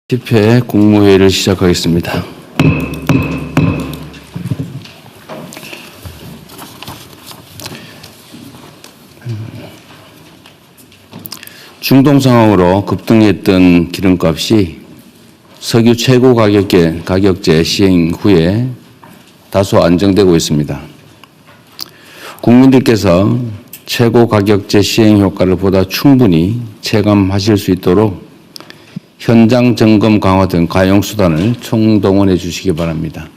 10회 국무회의를 시작하겠습니다. 중동 상황으로 급등했던 기름값이 석유 최고 가격제 시행 후에 다소 안정되고 있습니다. 국민들께서 최고 가격제 시행 효과를 보다 충분히 체감하실 수 있도록 현장 점검 강화 등 가용 수단을 총동원해 주시기 바랍니다.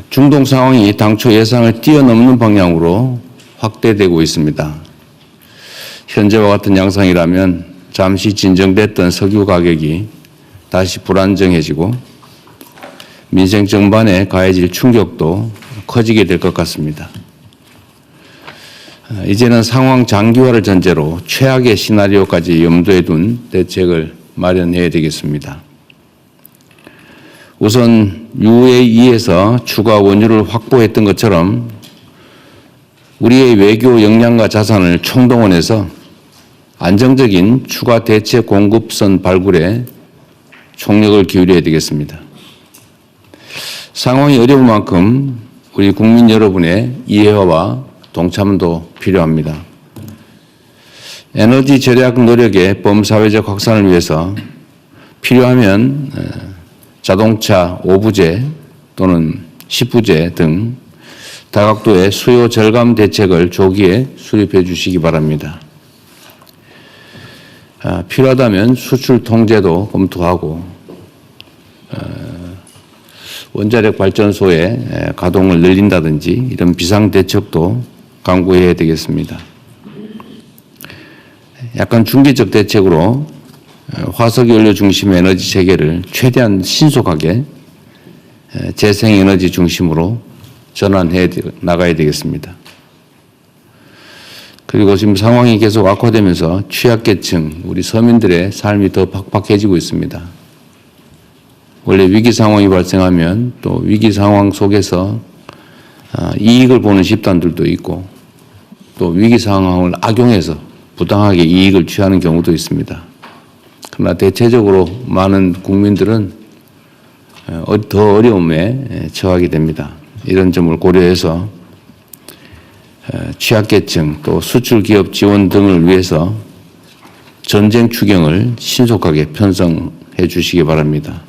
중동 상황이 당초 예상을 뛰어넘는 방향으로 확대되고 있습니다. 현재와 같은 양상이라면 잠시 진정됐던 석유 가격이 다시 불안정해지고 민생 전반에 가해질 충격도 커지게 될 것 같습니다. 이제는 상황 장기화를 전제로 최악의 시나리오까지 염두에 둔 대책을 마련해야 되겠습니다. 우선 UAE에서 추가 원유를 확보했던 것처럼 우리의 외교 역량과 자산을 총동원해서 안정적인 추가 대체 공급선 발굴에 총력을 기울여야 되겠습니다. 상황이 어려운 만큼 우리 국민 여러분의 이해와 동참도 필요합니다. 에너지 절약 노력의 범사회적 확산을 위해서 필요하면 자동차 5부제 또는 10부제 등 다각도의 수요 절감 대책을 조기에 수립해 주시기 바랍니다. 필요하다면 수출 통제도 검토하고 원자력 발전소의 가동을 늘린다든지 이런 비상 대책도 강구해야 되겠습니다. 약간 중기적 대책으로 화석연료 중심의 에너지 체계를 최대한 신속하게 재생에너지 중심으로 전환해 나가야 되겠습니다. 그리고 지금 상황이 계속 악화되면서 취약계층, 우리 서민들의 삶이 더 팍팍해지고 있습니다. 원래 위기 상황이 발생하면 또 위기 상황 속에서 이익을 보는 집단들도 있고 또 위기 상황을 악용해서 부당하게 이익을 취하는 경우도 있습니다. 그러나 대체적으로 많은 국민들은 더 어려움에 처하게 됩니다. 이런 점을 고려해서 취약계층 또 수출기업 지원 등을 위해서 전쟁 추경을 신속하게 편성해 주시기 바랍니다.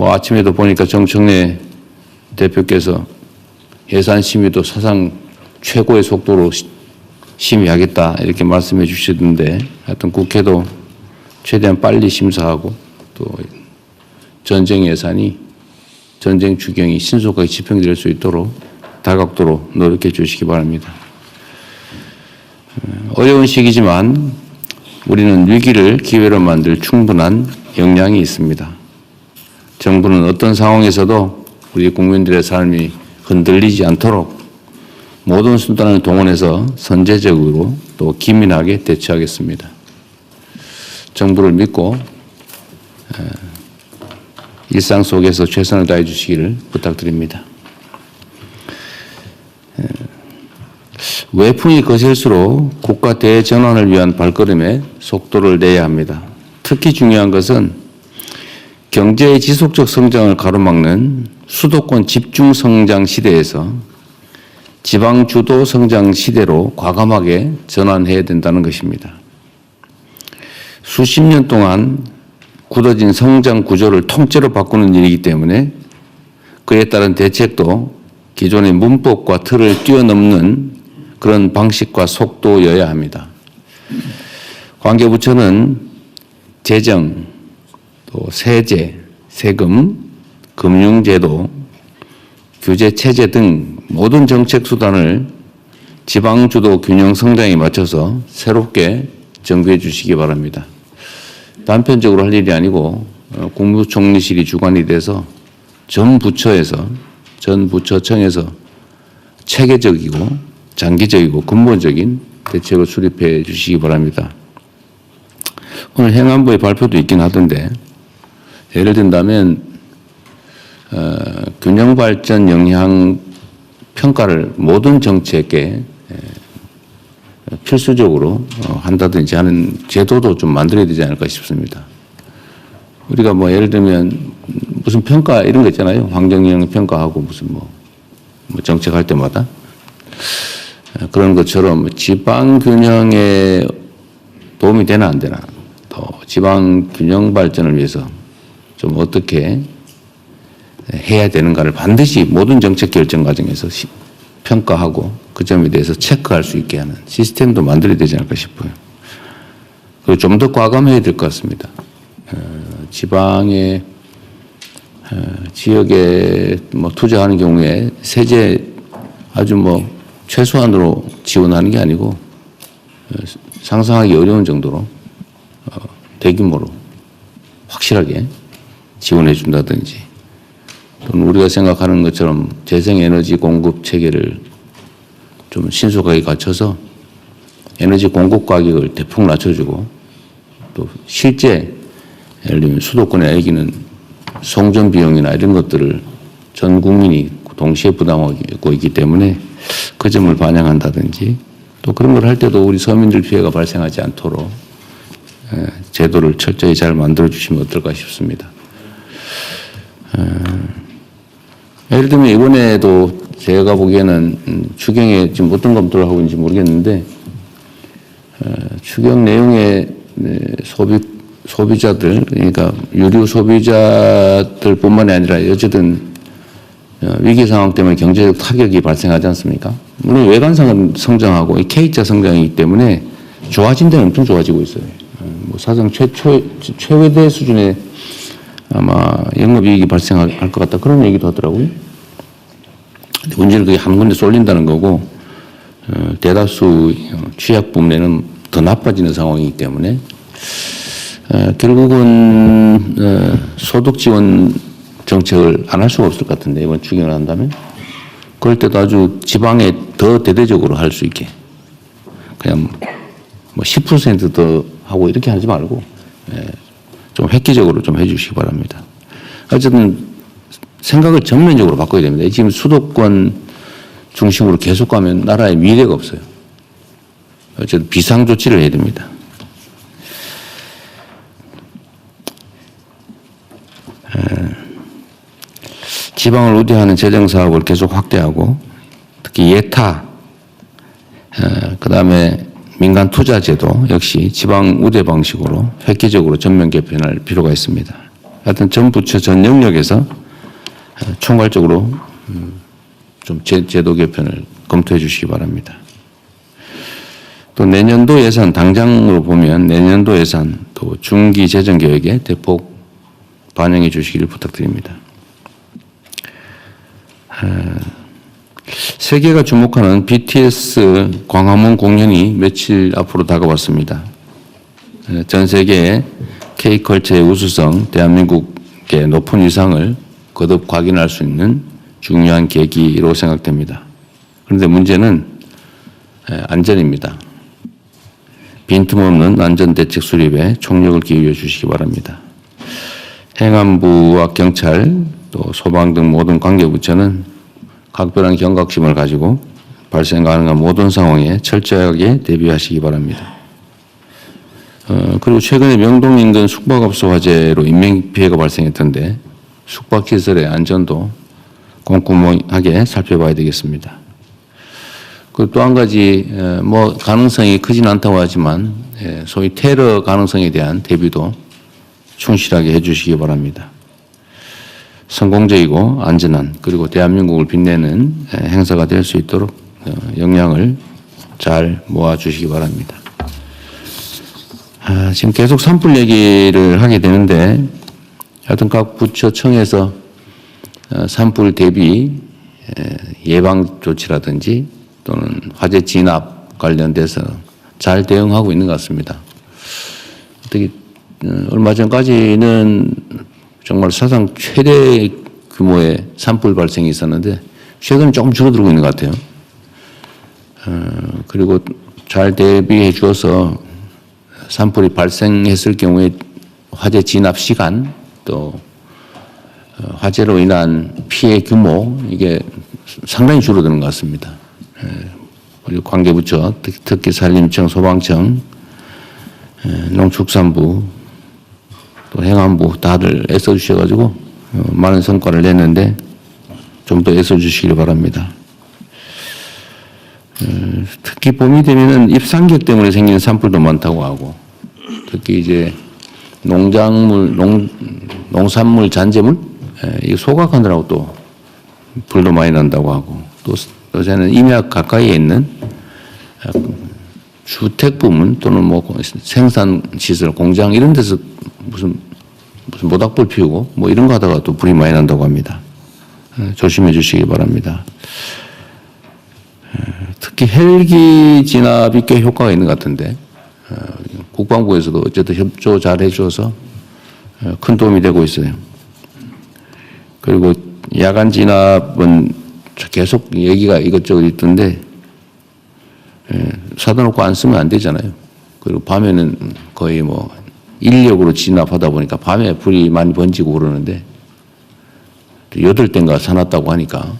아침에도 보니까 정청래 대표께서 예산 심의도 사상 최고의 속도로 심의하겠다 이렇게 말씀해 주시던데 하여튼 국회도 최대한 빨리 심사하고 또 전쟁 예산이 전쟁 추경이 신속하게 집행될 수 있도록 다각도로 노력해 주시기 바랍니다. 어려운 시기지만 우리는 위기를 기회로 만들 충분한 역량이 있습니다. 정부는 어떤 상황에서도 우리 국민들의 삶이 흔들리지 않도록 모든 수단을 동원해서 선제적으로 또 기민하게 대처하겠습니다. 정부를 믿고 일상 속에서 최선을 다해 주시기를 부탁드립니다. 외풍이 거셀수록 국가 대전환을 위한 발걸음에 속도를 내야 합니다. 특히 중요한 것은 경제의 지속적 성장을 가로막는 수도권 집중 성장 시대에서 지방 주도 성장 시대로 과감하게 전환해야 된다는 것입니다. 수십 년 동안 굳어진 성장 구조를 통째로 바꾸는 일이기 때문에 그에 따른 대책도 기존의 문법과 틀을 뛰어넘는 그런 방식과 속도여야 합니다. 관계부처는 재정, 또 세제, 세금, 금융제도, 규제체제 등 모든 정책 수단을 지방주도 균형 성장에 맞춰서 새롭게 정비해 주시기 바랍니다. 단편적으로 할 일이 아니고 국무총리실이 주관이 돼서 전 부처청에서 체계적이고 장기적이고 근본적인 대책을 수립해 주시기 바랍니다. 오늘 행안부의 발표도 있긴 하던데 예를 든다면 균형발전 영향 평가를 모든 정책에 필수적으로 한다든지 하는 제도도 좀 만들어야 되지 않을까 싶습니다. 우리가 뭐 예를 들면 무슨 평가 이런 거 있잖아요. 환경영향 평가하고 무슨 뭐 정책할 때마다 그런 것처럼 지방 균형에 도움이 되나 안 되나, 또 지방 균형 발전을 위해서 좀 어떻게 해야 되는가를 반드시 모든 정책 결정 과정에서 평가하고 그 점에 대해서 체크할 수 있게 하는 시스템도 만들어야 되지 않을까 싶어요. 그리고 좀 더 과감해야 될 것 같습니다. 지방의 지역에 뭐 투자하는 경우에 세제 아주 뭐 최소한으로 지원하는 게 아니고 상상하기 어려운 정도로 대규모로 확실하게 지원해 준다든지, 또는 우리가 생각하는 것처럼 재생에너지 공급 체계를 좀 신속하게 갖춰서 에너지 공급 가격을 대폭 낮춰주고, 또 실제 예를 들면 수도권에 애기는 송전 비용이나 이런 것들을 전 국민이 동시에 부담하고 있기 때문에 그 점을 반영한다든지, 또 그런 걸 할 때도 우리 서민들 피해가 발생하지 않도록 제도를 철저히 잘 만들어 주시면 어떨까 싶습니다. 예를 들면 이번에도 제가 보기에는 추경에 지금 어떤 검토를 하고 있는지 모르겠는데, 추경 내용에 소비자들, 그러니까 유류 소비자들뿐만이 아니라 어쨌든 위기 상황 때문에 경제적 타격이 발생하지 않습니까? 물론 외관상은 성장하고 K자 성장이기 때문에 좋아진 데는 엄청 좋아지고 있어요. 뭐 사상 최대 수준의 아마 영업이익이 발생할 것 같다, 그런 얘기도 하더라고요. 문제는 그게 한 군데 쏠린다는 거고, 대다수 취약 부문에는 더 나빠지는 상황이기 때문에 결국은 소득 지원 정책을 안 할 수가 없을 것 같은데, 이번 추경을 한다면 그럴 때도 아주 지방에 더 대대적으로 할 수 있게, 그냥 뭐 10% 더 하고 이렇게 하지 말고 좀 획기적으로 좀 해주시기 바랍니다. 어쨌든 생각을 전면적으로 바꿔야 됩니다. 지금 수도권 중심으로 계속 가면 나라의 미래가 없어요. 어쨌든 비상조치를 해야 됩니다. 지방을 우대하는 재정사업을 계속 확대하고, 특히 예타, 그 다음에 민간 투자 제도 역시 지방 우대 방식으로 획기적으로 전면 개편할 필요가 있습니다. 하여튼 전 부처 전 영역에서 총괄적으로 좀 제도 개편을 검토해 주시기 바랍니다. 또 내년도 예산, 당장으로 보면 내년도 예산 또 중기 재정 계획에 대폭 반영해 주시기를 부탁드립니다. 세계가 주목하는 BTS 광화문 공연이 며칠 앞으로 다가왔습니다. 전 세계의 K컬처의 우수성, 대한민국의 높은 위상을 거듭 확인할 수 있는 중요한 계기로 생각됩니다. 그런데 문제는 안전입니다. 빈틈없는 안전대책 수립에 총력을 기울여 주시기 바랍니다. 행안부와 경찰, 또 소방 등 모든 관계부처는 각별한 경각심을 가지고 발생 가능한 모든 상황에 철저하게 대비하시기 바랍니다. 그리고 최근에 명동 인근 숙박업소 화재로 인명피해가 발생했던데 숙박시설의 안전도 꼼꼼하게 살펴봐야 되겠습니다. 그 또 한 가지 뭐 가능성이 크진 않다고 하지만 소위 테러 가능성에 대한 대비도 충실하게 해주시기 바랍니다. 성공적이고 안전한, 그리고 대한민국을 빛내는 행사가 될 수 있도록 역량을 잘 모아주시기 바랍니다. 지금 계속 산불 얘기를 하게 되는데, 하여튼 각 부처청에서 산불 대비 예방 조치라든지 또는 화재 진압 관련돼서 잘 대응하고 있는 것 같습니다. 어떻게 얼마 전까지는 정말 사상 최대 규모의 산불 발생이 있었는데 최근에 조금 줄어들고 있는 것 같아요. 그리고 잘 대비해 주어서 산불이 발생했을 경우에 화재 진압 시간, 또 화재로 인한 피해 규모, 이게 상당히 줄어드는 것 같습니다. 우리 관계부처, 특히 산림청, 소방청, 농축산부, 또 행안부 다들 애써주셔가지고 많은 성과를 냈는데 좀 더 애써주시길 바랍니다. 특히 봄이 되면은 입상객 때문에 생기는 산불도 많다고 하고, 특히 이제 농산물 잔재물, 이 소각하느라고 또 불도 많이 난다고 하고, 또 요새는 임약 가까이에 있는 주택 부문 또는 뭐 생산 시설, 공장 이런 데서 무슨 모닥불 피우고 뭐 이런 거 하다가 또 불이 많이 난다고 합니다. 조심해 주시기 바랍니다. 특히 헬기 진압이 꽤 효과가 있는 것 같은데 국방부에서도 어쨌든 협조 잘 해줘서 큰 도움이 되고 있어요. 그리고 야간 진압은 계속 얘기가 이것저것 있던데 사다 놓고 안 쓰면 안 되잖아요. 그리고 밤에는 거의 뭐 인력으로 진압하다 보니까 밤에 불이 많이 번지고 그러는데 8대인가 사놨다고 하니까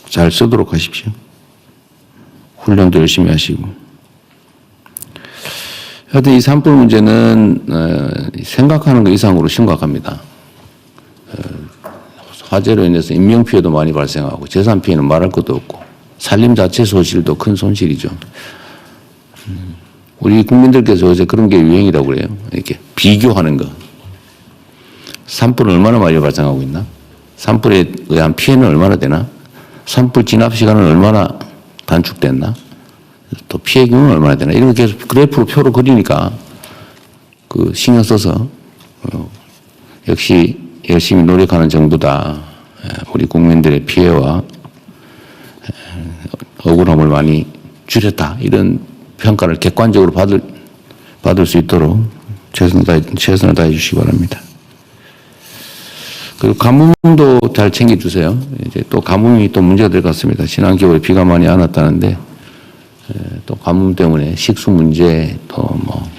잘 쓰도록 하십시오. 훈련도 열심히 하시고. 하여튼 이 산불 문제는 생각하는 것 이상으로 심각합니다. 화재로 인해서 인명피해도 많이 발생하고 재산피해는 말할 것도 없고 산림 자체 소실도 큰 손실이죠. 우리 국민들께서 요새 그런 게 유행이라고 그래요. 이렇게 비교하는 거. 산불은 얼마나 많이 발생하고 있나? 산불에 의한 피해는 얼마나 되나? 산불 진압 시간은 얼마나 단축됐나? 또 피해 규모는 얼마나 되나? 이런 거 계속 그래프로 표로 그리니까 신경 써서 역시 열심히 노력하는 정부다. 우리 국민들의 피해와 억울함을 많이 줄였다. 이런 평가를 객관적으로 받을 수 있도록 최선을 다해 주시기 바랍니다. 그리고 가뭄도 잘 챙겨주세요. 이제 또 가뭄이 또 문제가 될 것 같습니다. 지난 겨울에 비가 많이 안 왔다는데 또 가뭄 때문에 식수 문제 또 뭐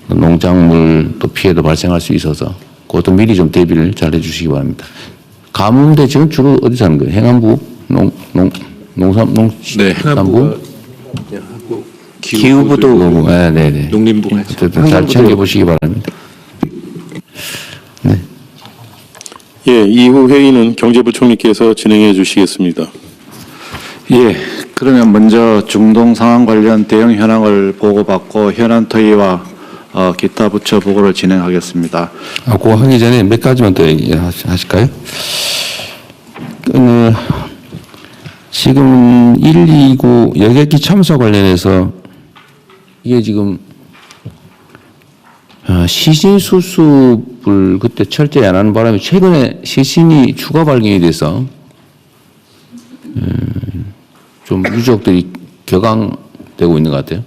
농작물 또 피해도 발생할 수 있어서 그것도 미리 좀 대비를 잘 해주시기 바랍니다. 가뭄대 지금 주로 어디서 하는 거예요? 행안부, 농산부, 기후부도, 네네. 농림부가 잘 챙겨보시기 바랍니다. 네. 예, 이후 회의는 경제부총리께서 진행해 주시겠습니다. 예, 그러면 먼저 중동 상황 관련 대응 현황을 보고받고 현안 토의와 기타 부처 보고를 진행하겠습니다. 그거 하기 전에 몇 가지만 더 얘기하실까요? 지금 129 여객기 참사 관련해서 이게 지금 시신 수습을 그때 철저히 안 하는 바람에 최근에 시신이 추가 발견이 돼서 좀 유족들이 격앙되고 있는 것 같아요.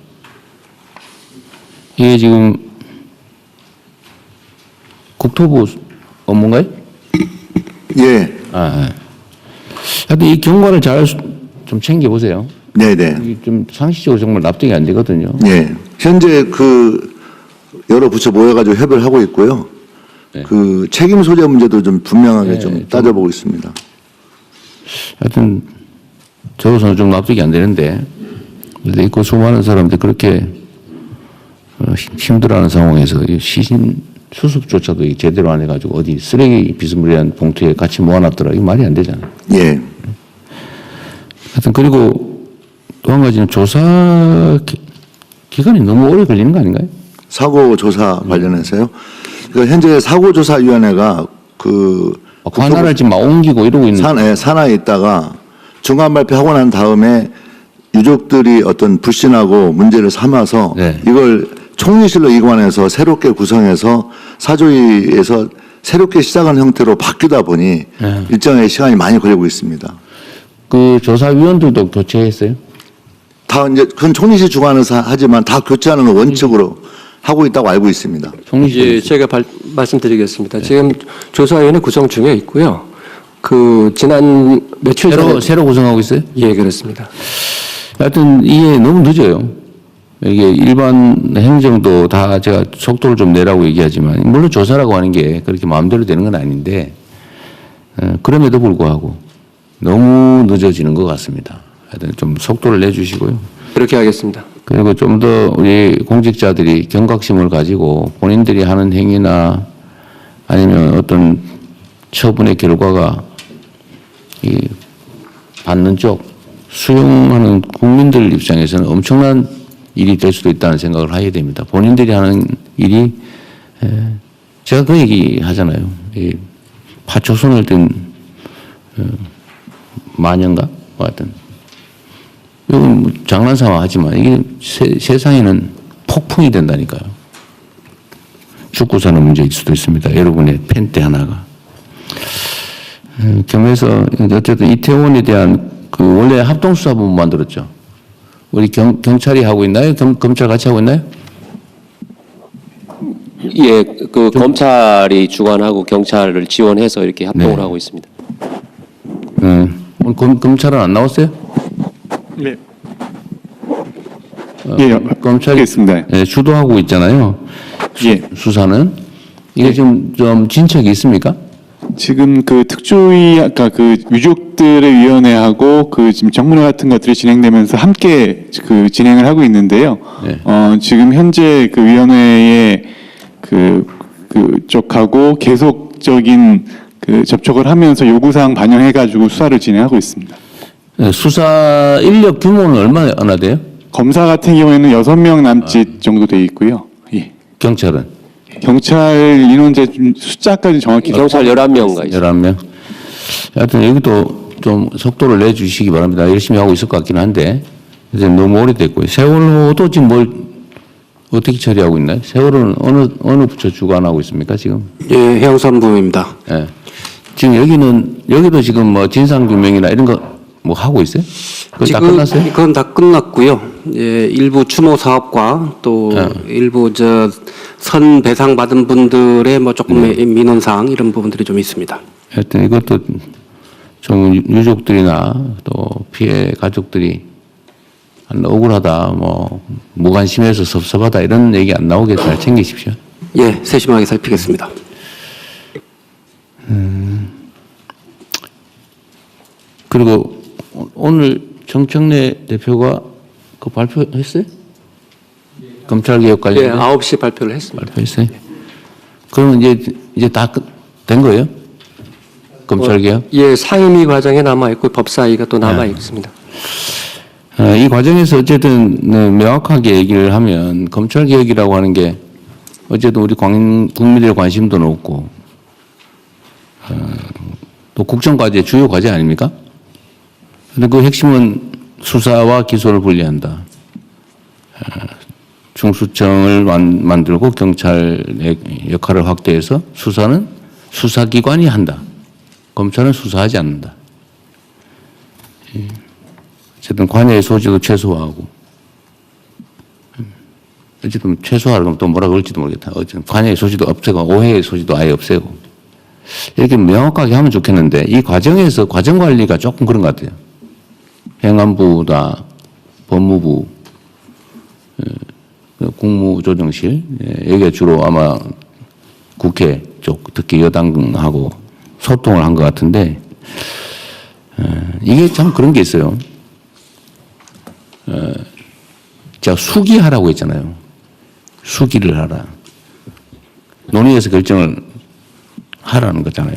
이게 지금 국토부 업무인가요? 예. 하여튼 이 경과를 잘 좀 챙겨보세요. 네네. 좀 상식적으로 정말 납득이 안 되거든요. 예. 현재 여러 부처 모여가지고 협의를 하고 있고요. 네. 책임 소재 문제도 좀 분명하게 네, 좀 따져보고 있습니다. 하여튼 저로서는 좀 납득이 안 되는데 근데 그 수많은 사람들이 그렇게 힘들어하는 상황에서 시신 수습조차도 제대로 안 해가지고 어디 쓰레기 비스무리한 봉투에 같이 모아놨더라. 이거 말이 안 되잖아요. 예. 하여튼 그리고 또 한 가지는 조사 기간이 너무 오래 걸리는 거 아닌가요? 사고 조사 관련해서요. 그러니까 현재 사고 조사위원회가 관할을 지금 막 옮기고 이러고 있는. 산하에 있다가 중간 발표하고 난 다음에 유족들이 어떤 불신하고 문제를 삼아서 네. 이걸 총리실로 이관해서 새롭게 구성해서 사조위에서 새롭게 시작한 형태로 바뀌다 보니 네. 일정의 시간이 많이 걸리고 있습니다. 그 조사위원들도 교체했어요? 다 이제 그건 총리실 주관에서 하지만 다 교체하는 걸 원칙으로 하고 있다고 알고 있습니다. 예, 제가 말씀드리겠습니다. 지금 조사위원회 구성 중에 있고요. 지난 며칠 전에 새로 구성하고 있어요? 예, 그렇습니다. 하여튼 이게 너무 늦어요. 이게 일반 행정도 다 제가 속도를 좀 내라고 얘기하지만 물론 조사라고 하는 게 그렇게 마음대로 되는 건 아닌데 그럼에도 불구하고 너무 늦어지는 것 같습니다. 하여튼 좀 속도를 내주시고요. 그렇게 하겠습니다. 그리고 좀 더 우리 공직자들이 경각심을 가지고 본인들이 하는 행위나 아니면 어떤 처분의 결과가 이 받는 쪽 수용하는 국민들 입장에서는 엄청난 일이 될 수도 있다는 생각을 하게 됩니다. 본인들이 하는 일이 제가 그 얘기 하잖아요. 이 파초손을 든 마녀인가? 뭐 하여튼 이건 뭐 장난삼아 하지만 이게 세상에는 폭풍이 된다니까요. 죽고 사는 문제일 수도 있습니다. 여러분의 펜대 하나가. 겸해서 어쨌든 이태원에 대한 그 원래 합동수사본부 만들었죠. 우리 경찰이 하고 있나요? 검찰 같이 하고 있나요? 예, 그 검찰이 주관하고 경찰을 지원해서 이렇게 합동을 네. 하고 있습니다. 오늘 검찰은 안 나왔어요? 네. 예, 검찰이 알겠습니다. 예, 주도하고 있잖아요. 예. 수사는 이게 지금 좀 진척이 있습니까? 지금 그 특조위 아까 그 유족들의 위원회하고 그 지금 정문회 같은 것들이 진행되면서 함께 그 진행을 하고 있는데요. 네. 지금 현재 그 위원회의 쪽하고 계속적인 그 접촉을 하면서 요구사항 반영해가지고 수사를 진행하고 있습니다. 예, 수사 인력 규모는 얼마나 돼요? 검사 같은 경우에는 6명 남짓 정도 돼 있고요. 예. 경찰은? 경찰 인원제 숫자까지 정확히 경찰 11명가 있습니다. 11명. 하여튼 여기도 좀 속도를 내주시기 바랍니다. 열심히 하고 있을 것 같긴 한데 이제 너무 오래됐고요. 세월호도 지금 뭘 어떻게 처리하고 있나요? 세월호는 어느 부처 주관하고 있습니까 지금? 예, 해양산부입니다. 예. 지금 여기도 지금 뭐 진상규명이나 이런 거 뭐 하고 있어요? 그거 다 끝났어요? 그건 다 끝났고요. 예, 일부 추모 사업과 또 일부 선 배상 받은 분들의 뭐 조금의 민원 사항 이런 부분들이 좀 있습니다. 하여튼 이것도 좀 유족들이나 또 피해 가족들이 한 억울하다, 뭐 무관심해서 섭섭하다 이런 얘기 안 나오게 잘 챙기십시오. 예, 세심하게 살피겠습니다. 그리고 오늘 정청래 대표가 그 발표했어요? 검찰개혁 예, 관련된 9시 발표를 했습니다. 발표했어요? 그러면 이제 다 된 거예요? 검찰개혁? 예, 상임위 과정에 남아 있고 법사위가 또 남아 있습니다. 이 과정에서 어쨌든 명확하게 얘기를 하면 검찰개혁이라고 하는 게 어쨌든 우리 국민들의 관심도 높고 또 국정과제 주요 과제 아닙니까? 근데 그 핵심은 수사와 기소를 분리한다. 중수청을 만들고 경찰의 역할을 확대해서 수사는 수사기관이 한다. 검찰은 수사하지 않는다. 어쨌든 관여의 소지도 최소화하고 어쨌든 최소화하면 또 뭐라 그럴지도 모르겠다. 어쨌든 관여의 소지도 없애고 오해의 소지도 아예 없애고 이렇게 명확하게 하면 좋겠는데 이 과정에서 과정 관리가 조금 그런 것 같아요. 행안부다 법무부 국무조정실 여기가 주로 아마 국회 쪽 특히 여당하고 소통을 한 것 같은데 이게 참 그런 게 있어요. 제가 수기하라고 했잖아요. 수기를 하라. 논의해서 결정을 하라는 거잖아요.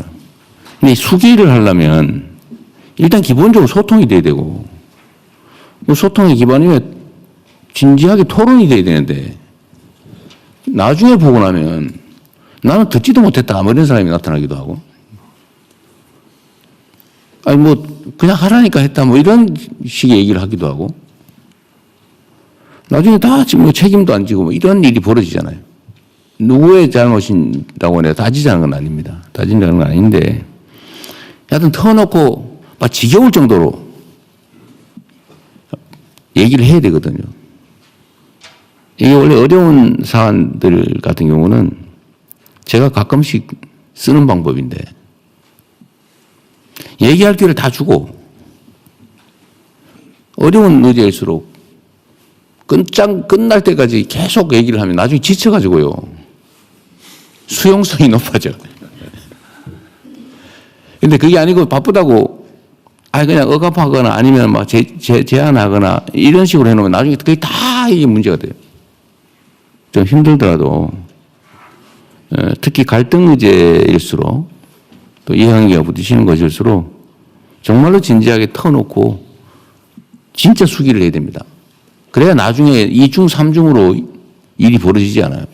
근데 수기를 하려면 일단 기본적으로 소통이 돼야 되고 그 소통의 기반이면 진지하게 토론이 돼야 되는데 나중에 보고 나면 나는 듣지도 못했다 뭐 이런 사람이 나타나기도 하고 아니 뭐 그냥 하라니까 했다 뭐 이런 식의 얘기를 하기도 하고 나중에 다 지금 뭐 책임도 안 지고 뭐 이런 일이 벌어지잖아요. 누구의 잘못이라고 내가 따지자는 건 아닙니다. 따진다는 건 아닌데 하여튼 터놓고 막 지겨울 정도로 얘기를 해야 되거든요. 이게 원래 어려운 사안들 같은 경우는 제가 가끔씩 쓰는 방법인데 얘기할 기회를 다 주고 어려운 문제일수록 끝날 때까지 계속 얘기를 하면 나중에 지쳐가지고요. 수용성이 높아져. 근데 그게 아니고 바쁘다고 그냥 억압하거나 아니면 막 제한하거나 이런 식으로 해놓으면 나중에 그게 다 이게 문제가 돼요. 좀 힘들더라도 특히 갈등 의제일수록 또 이해관계가 부딪히는 것일수록 정말로 진지하게 터놓고 진짜 수기를 해야 됩니다. 그래야 나중에 2중, 3중으로 일이 벌어지지 않아요.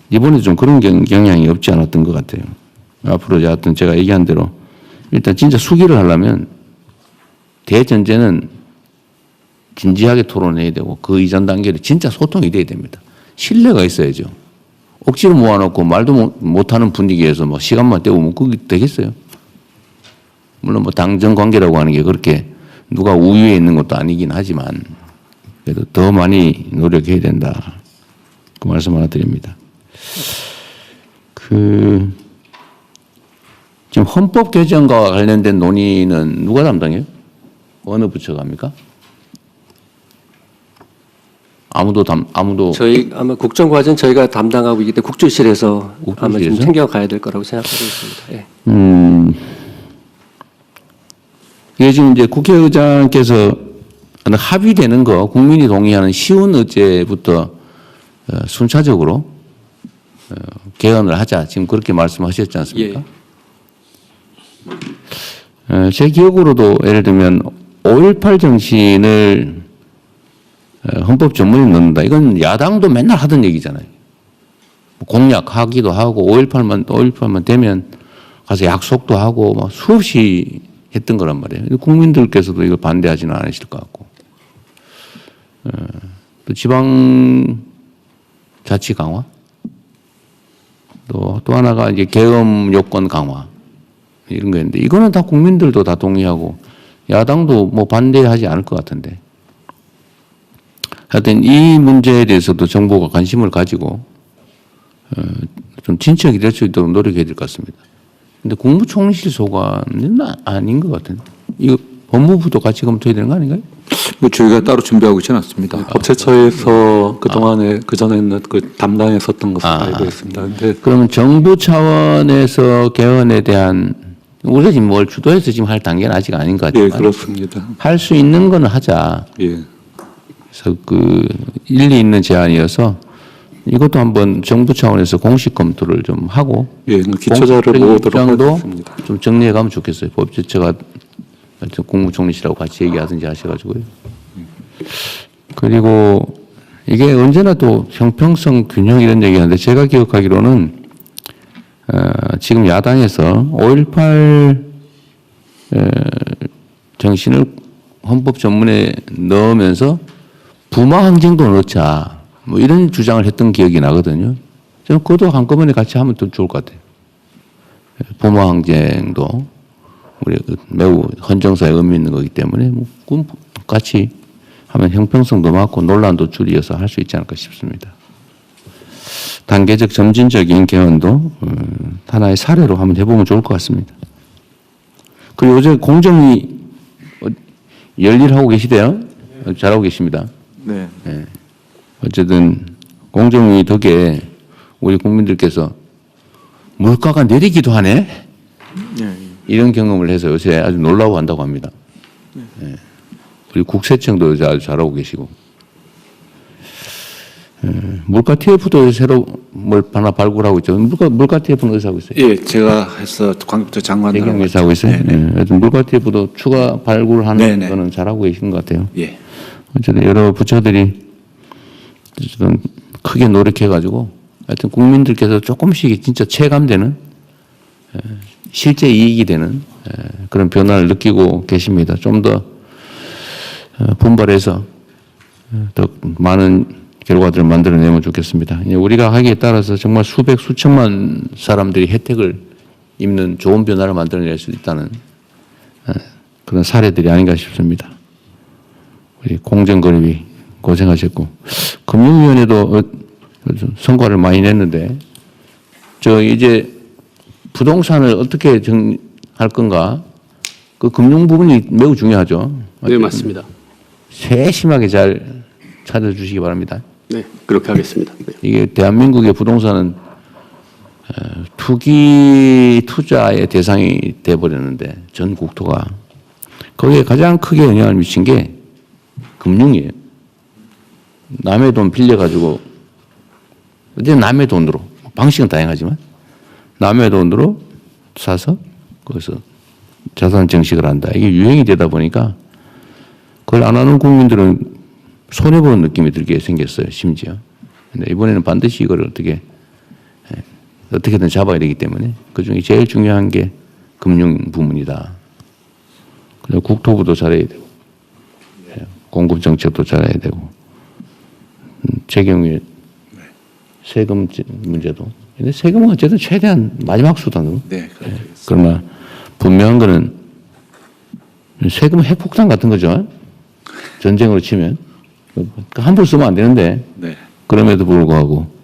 이번에 좀 그런 경향이 없지 않았던 것 같아요. 앞으로 하여튼 제가 얘기한 대로 일단 진짜 수기를 하려면 대전제는 진지하게 토론해야 되고 그 이전 단계를 진짜 소통이 돼야 됩니다. 신뢰가 있어야죠. 억지로 모아놓고 말도 못하는 분위기에서 뭐 시간만 때우면 그게 되겠어요? 물론 뭐 당정 관계라고 하는 게 그렇게 누가 우위에 있는 것도 아니긴 하지만 그래도 더 많이 노력해야 된다. 그 말씀 하나 드립니다. 지금 헌법 개정과 관련된 논의는 누가 담당해요? 어느 부처가 합니까? 아무도 저희 아마 국정과제는 저희가 담당하고 있기 때문에 국조실에서 아마 좀 국조실에서? 챙겨가야 될 거라고 생각하고 있습니다. 예. 이게 지금 이제 국회의장께서 합의되는 거 국민이 동의하는 쉬운 의제부터 순차적으로 개헌을 하자 지금 그렇게 말씀하셨지 않습니까? 제 기억으로도 예를 들면 5.18 정신을 헌법 전문에 넣는다. 이건 야당도 맨날 하던 얘기잖아요. 공약하기도 하고 5.18만 되면 가서 약속도 하고 막 수없이 했던 거란 말이에요. 국민들께서도 이걸 반대하지는 않으실 것 같고. 또 지방 자치 강화. 또 하나가 이제 계엄 요건 강화. 이런 거였는데 이거는 다 국민들도 다 동의하고 야당도 뭐 반대하지 않을 것 같은데. 하여튼 이 문제에 대해서도 정부가 관심을 가지고 좀 진척이 될 수 있도록 노력해야 될 것 같습니다. 근데 국무총리실 소관은 아닌 것 같은데. 이거 법무부도 같이 검토해야 되는 거 아닌가요? 뭐 저희가 따로 준비하고 있지는 않습니다. 법제처에서 그전에는 그 담당했었던 것으로 알고 있습니다. 근데 그러면 정부 차원에서 개헌에 대한 우리가 지금 뭘 주도해서 지금 할 단계는 아직 아닌 것 예, 같지만 그렇습니다. 할 수 있는 거는 하자. 예. 그래서 그 일리 있는 제안이어서 이것도 한번 정부 차원에서 공식 검토를 좀 하고 예, 기초자를 모으도록 입장도 하겠습니다. 좀 정리해 가면 좋겠어요. 법제처가 국무총리실하고 같이 얘기하든지 하셔가지고요. 그리고 이게 언제나 또 형평성 균형 이런 얘기하는데 제가 기억하기로는 지금 야당에서 5.18 정신을 헌법 전문에 넣으면서 부마 항쟁도 넣자 뭐 이런 주장을 했던 기억이 나거든요. 저는 그것도 한꺼번에 같이 하면 더 좋을 것 같아요. 부마 항쟁도 우리 매우 헌정사에 의미 있는 거기 때문에 뭐 같이 하면 형평성도 많고 논란도 줄이어서 할 수 있지 않을까 싶습니다. 단계적 점진적인 개헌도 하나의 사례로 한번 해보면 좋을 것 같습니다. 그리고 요새 공정위 열일하고 계시대요? 잘하고 계십니다. 네. 네. 어쨌든 공정위 덕에 우리 국민들께서 물가가 내리기도 하네? 예. 이런 경험을 해서 요새 아주 놀라워한다고 합니다. 네. 우리 국세청도 요새 아주 잘하고 계시고. 물가 TF도 새로 뭘 하나 발굴하고 있죠. 물가 TF는 어디서 하고 있어요? 예, 제가 해서 광복절 장관 대경에서 하고 있어요. 네. 하여튼 물가 TF도 추가 발굴하는 네네. 거는 잘하고 계신 것 같아요. 예. 어쨌든 여러 부처들이 좀 크게 노력해가지고 하여튼 국민들께서 조금씩 진짜 체감되는 실제 이익이 되는 그런 변화를 느끼고 계십니다. 좀 더 분발해서 더 많은 결과들을 만들어내면 좋겠습니다. 우리가 하기에 따라서 정말 수백 수천만 사람들이 혜택을 입는 좋은 변화를 만들어낼 수 있다는 그런 사례들이 아닌가 싶습니다. 우리 공정거래위 고생하셨고 금융위원회도 성과를 많이 냈는데 저 이제 부동산을 어떻게 정할 건가 그 금융 부분이 매우 중요하죠. 네, 맞습니다. 세심하게 잘 찾아주시기 바랍니다. 네, 그렇게 하겠습니다. 네. 이게 대한민국의 부동산은 투기 투자의 대상이 돼버렸는데 전 국토가 거기에 가장 크게 영향을 미친 게 금융이에요. 남의 돈 빌려가지고 어제 남의 돈으로 방식은 다양하지만 남의 돈으로 사서 거기서 자산 증식을 한다. 이게 유행이 되다 보니까 그걸 안 하는 국민들은 손해보는 느낌이 들게 생겼어요. 심지어. 근데 이번에는 반드시 이걸 어떻게든 잡아야 되기 때문에 그중에 제일 중요한 게 금융 부문이다. 그래서 국토부도 잘해야 되고 공급 정책도 잘해야 되고 제 경우에 세금 문제도. 근데 세금은 어쨌든 최대한 마지막 수단으로. 네, 그러나 분명한 거는 세금은 핵폭탄 같은 거죠. 전쟁으로 치면 함부로 쓰면 안 되는데 네. 그럼에도 불구하고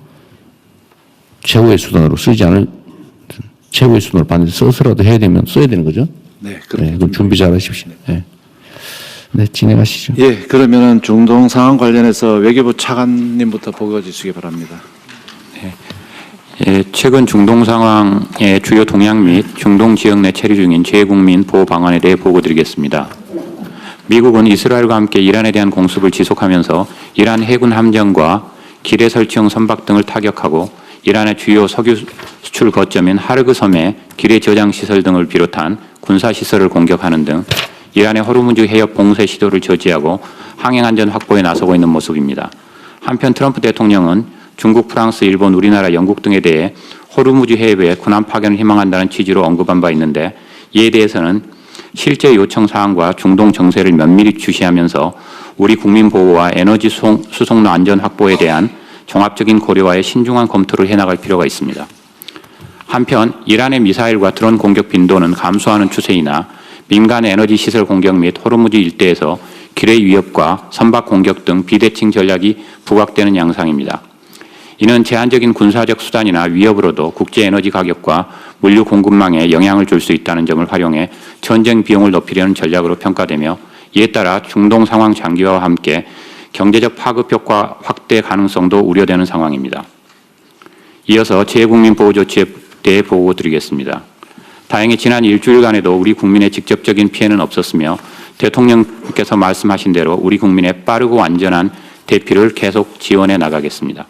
최후의 수단으로 쓰지 않을 최후의 수단으로 반드시 써서라도 해야 되면 써야 되는 거죠. 네, 네, 그럼 준비 잘 하십시오. 네. 네, 진행하시죠. 예, 그러면은 중동 상황 관련해서 외교부 차관님부터 보고 주시기 바랍니다. 예, 최근 중동 상황의 주요 동향 및 중동 지역 내 체류 중인 재국민 보호 방안에 대해 보고드리겠습니다. 미국은 이스라엘과 함께 이란에 대한 공습을 지속하면서 이란 해군 함정과 기뢰 설치용 선박 등을 타격하고 이란의 주요 석유 수출 거점인 하르그 섬의 기뢰 저장 시설 등을 비롯한 군사 시설을 공격하는 등 이란의 호르무즈 해협 봉쇄 시도를 저지하고 항행 안전 확보에 나서고 있는 모습입니다. 한편 트럼프 대통령은 중국, 프랑스, 일본, 우리나라, 영국 등에 대해 호르무즈 해협에 군함 파견을 희망한다는 취지로 언급한 바 있는데 이에 대해서는 실제 요청 사항과 중동 정세를 면밀히 주시하면서 우리 국민 보호와 에너지 수송로 안전 확보에 대한 종합적인 고려와의 신중한 검토를 해나갈 필요가 있습니다. 한편 이란의 미사일과 드론 공격 빈도는 감소하는 추세이나 민간 에너지 시설 공격 및 호르무즈 일대에서 기뢰 위협과 선박 공격 등 비대칭 전략이 부각되는 양상입니다. 이는 제한적인 군사적 수단이나 위협으로도 국제 에너지 가격과 물류 공급망에 영향을 줄 수 있다는 점을 활용해 전쟁 비용을 높이려는 전략으로 평가되며 이에 따라 중동 상황 장기화와 함께 경제적 파급 효과 확대 가능성도 우려되는 상황입니다. 이어서 재국민 보호 조치에 대해 보고 드리겠습니다. 다행히 지난 일주일간에도 우리 국민의 직접적인 피해는 없었으며 대통령께서 말씀하신 대로 우리 국민의 빠르고 안전한 대피를 계속 지원해 나가겠습니다.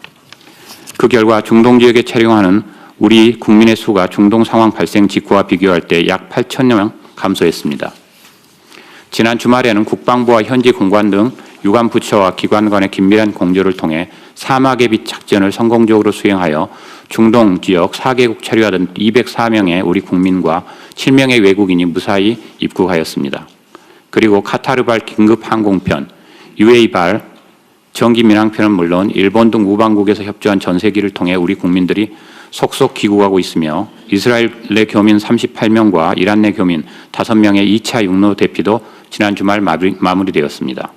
그 결과 중동 지역에 체류하는 우리 국민의 수가 중동 상황 발생 직후와 비교할 때 약 8,000명 감소했습니다. 지난 주말에는 국방부와 현지 공관 등 유관 부처와 기관 간의 긴밀한 공조를 통해 사막의 작전을 성공적으로 수행하여 중동 지역 4개국 체류하던 204명의 우리 국민과 7명의 외국인이 무사히 입국하였습니다. 그리고 카타르발 긴급 항공편, UA발 정기 민항편은 물론 일본 등 우방국에서 협조한 전세기를 통해 우리 국민들이 속속 귀국하고 있으며 이스라엘 내 교민 38명과 이란 내 교민 5명의 2차 육로 대피도 지난 주말 마무리되었습니다.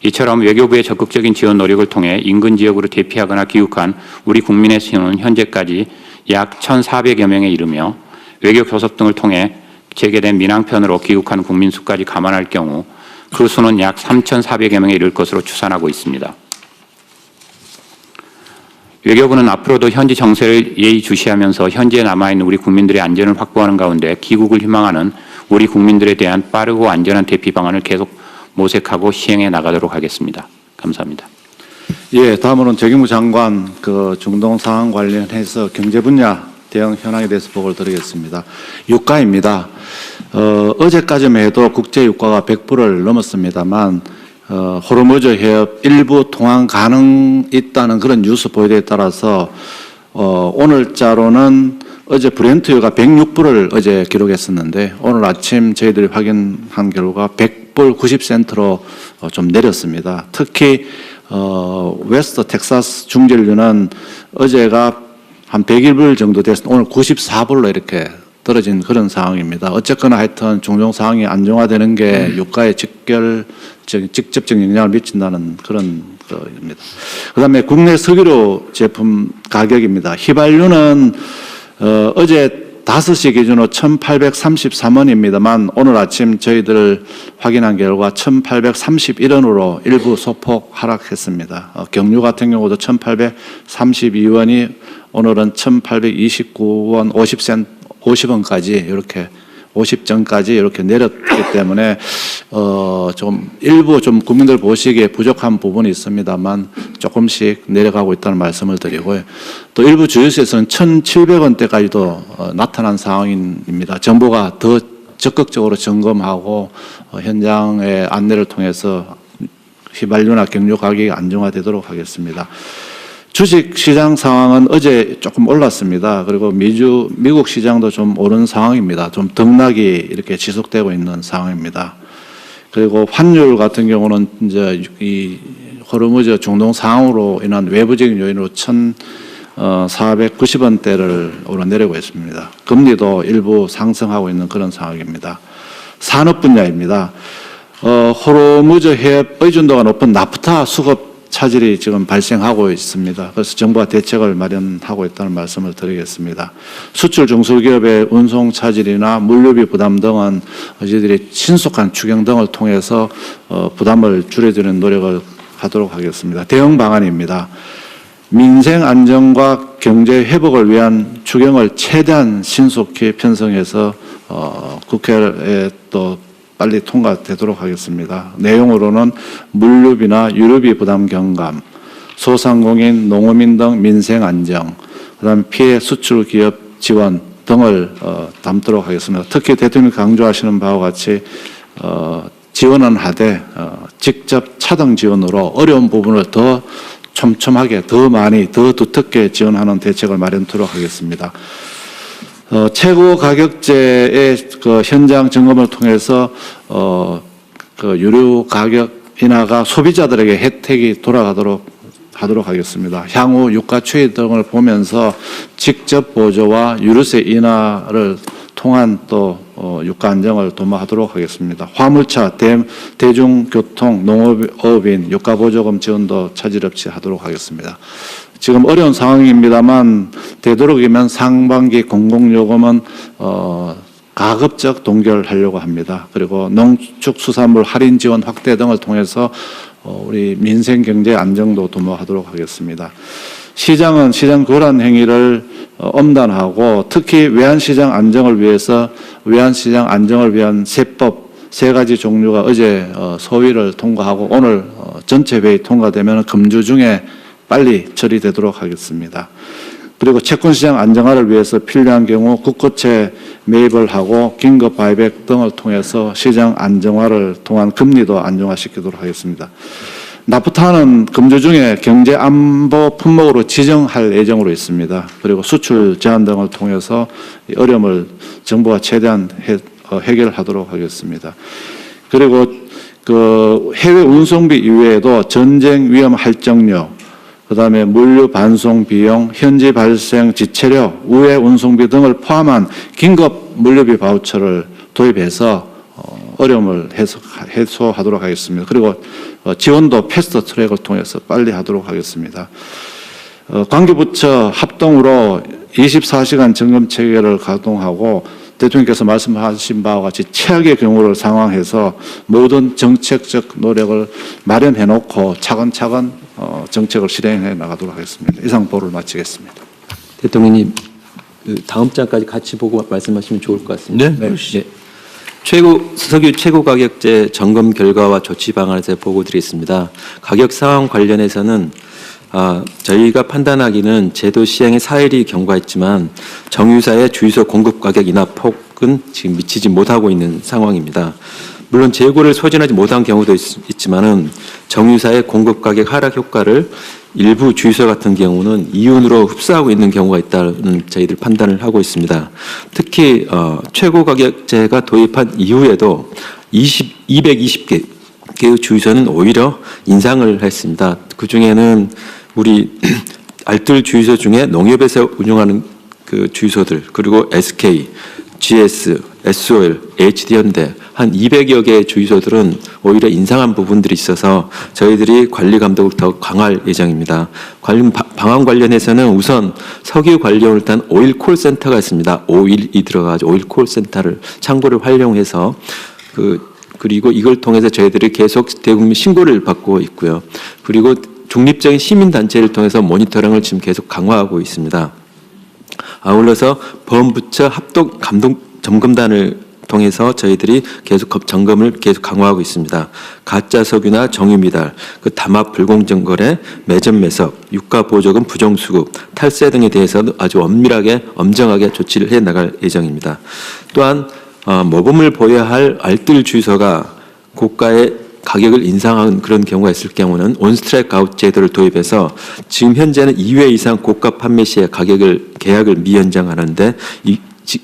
이처럼 외교부의 적극적인 지원 노력을 통해 인근 지역으로 대피하거나 귀국한 우리 국민의 수는 현재까지 약 1,400여 명에 이르며 외교 교섭 등을 통해 재개된 민항편으로 귀국한 국민 수까지 감안할 경우 그 수는 약 3,400여 명에 이를 것으로 추산하고 있습니다. 외교부는 앞으로도 현지 정세를 예의주시하면서 현지에 남아있는 우리 국민들의 안전을 확보하는 가운데 귀국을 희망하는 우리 국민들에 대한 빠르고 안전한 대피 방안을 계속 모색하고 시행해 나가도록 하겠습니다. 감사합니다. 예, 다음으로는 재경부 장관 그 중동 상황 관련해서 경제 분야 대응 현황에 대해서 보고를 드리겠습니다. 유가입니다. 어제까지만 해도 국제 유가가 100불을 넘었습니다만 호르무즈 해협 일부 통항 가능 있다는 그런 뉴스 보도에 따라서 오늘자로는 어제 브렌트유가 106불을 어제 기록했었는데 오늘 아침 저희들이 확인한 결과 100불 90센트로 좀 내렸습니다. 특히 웨스트 텍사스 중전류는 어제가 한 101불 정도 됐습니다. 오늘 94불로 이렇게 떨어진 그런 상황입니다. 어쨌거나 하여튼 중동 상황이 안정화되는 게 유가에 직접적 영향을 미친다는 그런 거입니다. 그다음에 국내 석유로 제품 가격입니다. 휘발유는 어제 5시 기준으로 1,833원입니다만 오늘 아침 저희들 확인한 결과 1,831원으로 일부 소폭 하락했습니다. 경유 같은 경우도 1,832원이 오늘은 1,829원 50원까지 이렇게 50전까지 이렇게 내렸기 때문에 좀 일부 좀 국민들 보시기에 부족한 부분이 있습니다만 조금씩 내려가고 있다는 말씀을 드리고요. 또 일부 주유소에서는 1,700원대까지도 나타난 상황입니다. 정부가 더 적극적으로 점검하고 현장의 안내를 통해서 휘발유나 경유 가격이 안정화되도록 하겠습니다. 주식 시장 상황은 어제 조금 올랐습니다. 그리고 미국 시장도 좀 오른 상황입니다. 좀 등락이 이렇게 지속되고 있는 상황입니다. 그리고 환율 같은 경우는 이제 이 호르무즈 중동 상황으로 인한 외부적인 요인으로 1,490원대를 오르내리고 있습니다. 금리도 일부 상승하고 있는 그런 상황입니다. 산업 분야입니다. 호르무즈 해협 의존도가 높은 나프타 수급 차질이 지금 발생하고 있습니다. 그래서 정부가 대책을 마련하고 있다는 말씀을 드리겠습니다. 수출 중소기업의 운송 차질이나 물류비 부담 등은 저희들이 신속한 추경 등을 통해서 부담을 줄여드리는 노력을 하도록 하겠습니다. 대응 방안입니다. 민생 안정과 경제 회복을 위한 추경을 최대한 신속히 편성해서 국회에 또 빨리 통과되도록 하겠습니다. 내용으로는 물류비나 유류비 부담 경감, 소상공인, 농어민 등 민생 안정, 그다음 피해 수출 기업 지원 등을 담도록 하겠습니다. 특히 대통령이 강조하시는 바와 같이 지원은 하되 직접 차등 지원으로 어려운 부분을 더 촘촘하게, 더 많이, 더 두텁게 지원하는 대책을 마련토록 하겠습니다. 최고 가격제의 그 현장 점검을 통해서 그 유류 가격 인하가 소비자들에게 혜택이 돌아가도록 하도록 하겠습니다. 향후 유가 추이 등을 보면서 직접 보조와 유류세 인하를 통한 또 유가 안정을 도모하도록 하겠습니다. 화물차, 대중교통, 농업인 유가 보조금 지원도 차질 없이 하도록 하겠습니다. 지금 어려운 상황입니다만 되도록이면 상반기 공공요금은 가급적 동결하려고 합니다. 그리고 농축수산물 할인 지원 확대 등을 통해서 우리 민생 경제 안정도 도모하도록 하겠습니다. 시장은 시장 교란 행위를 엄단하고 특히 외환시장 안정을 위해서 외환시장 안정을 위한 세법 3가지 종류가 어제 소위를 통과하고 오늘 전체 회의 통과되면 금주 중에 빨리 처리되도록 하겠습니다. 그리고 채권시장 안정화를 위해서 필요한 경우 국고채 매입을 하고 긴급 바이백 등을 통해서 시장 안정화를 통한 금리도 안정화시키도록 하겠습니다. 나프타는 금주 중에 경제 안보 품목으로 지정할 예정으로 있습니다. 그리고 수출 제한 등을 통해서 어려움을 정부가 최대한 해결하도록 하겠습니다. 그리고 그 해외 운송비 이외에도 전쟁 위험 할정력, 그다음에 물류 반송 비용, 현지 발생 지체료, 우회 운송비 등을 포함한 긴급 물류비 바우처를 도입해서 어려움을 해소하도록 하겠습니다. 그리고 지원도 패스트 트랙을 통해서 빨리 하도록 하겠습니다. 관계부처 합동으로 24시간 점검 체계를 가동하고 대통령께서 말씀하신 바와 같이 최악의 경우를 상황해서 모든 정책적 노력을 마련해 놓고 차근차근 정책을 실행해 나가도록 하겠습니다. 이상 보를 마치겠습니다. 대통령님, 그 다음 장까지 같이 보고 말씀하시면 좋을 것 같습니다. 네, 네. 석유 최고 가격제 점검 결과와 조치 방안에 대해 보고 드리겠습니다. 가격 상황 관련해서는 저희가 판단하기는 제도 시행에 사일이 경과했지만 정유사의 주유소 공급 가격 인하 폭은 지금 미치지 못하고 있는 상황입니다. 물론 재고를 소진하지 못한 경우도 있지만은 정유사의 공급 가격 하락 효과를 일부 주유소 같은 경우는 이윤으로 흡수하고 있는 경우가 있다는 저희들 판단을 하고 있습니다. 특히 최고 가격제가 도입한 이후에도 220개 주유소는 오히려 인상을 했습니다. 그 중에는 우리 알뜰 주유소 중에 농협에서 운영하는 그 주유소들, 그리고 SK, GS, SOL, HD현대 한 200여 개의 주유소들은 오히려 인상한 부분들이 있어서 저희들이 관리 감독을 더 강화할 예정입니다. 관련 방안 관련해서는 우선 석유 관련을 일단 오일 콜센터가 있습니다. 오일이 들어가서 오일 콜센터를 창고를 활용해서 그리고 이걸 통해서 저희들이 계속 대국민 신고를 받고 있고요. 그리고 중립적인 시민단체를 통해서 모니터링을 지금 계속 강화하고 있습니다. 아울러서 범부처 합동 감독 점검단을 통해서 저희들이 계속 점검을 계속 강화하고 있습니다. 가짜 석유나 정유 미달, 담합 불공정 거래, 매점 매석, 유가 보조금 부정 수급, 탈세 등에 대해서도 아주 엄밀하게 엄정하게 조치를 해 나갈 예정입니다. 또한 모범을 보여야 할 알뜰 주유소가 고가의 가격을 인상한 그런 경우가 있을 경우는 온스트라이크 아웃 제도를 도입해서 지금 현재는 2회 이상 고가 판매 시에 계약을 미연장하는데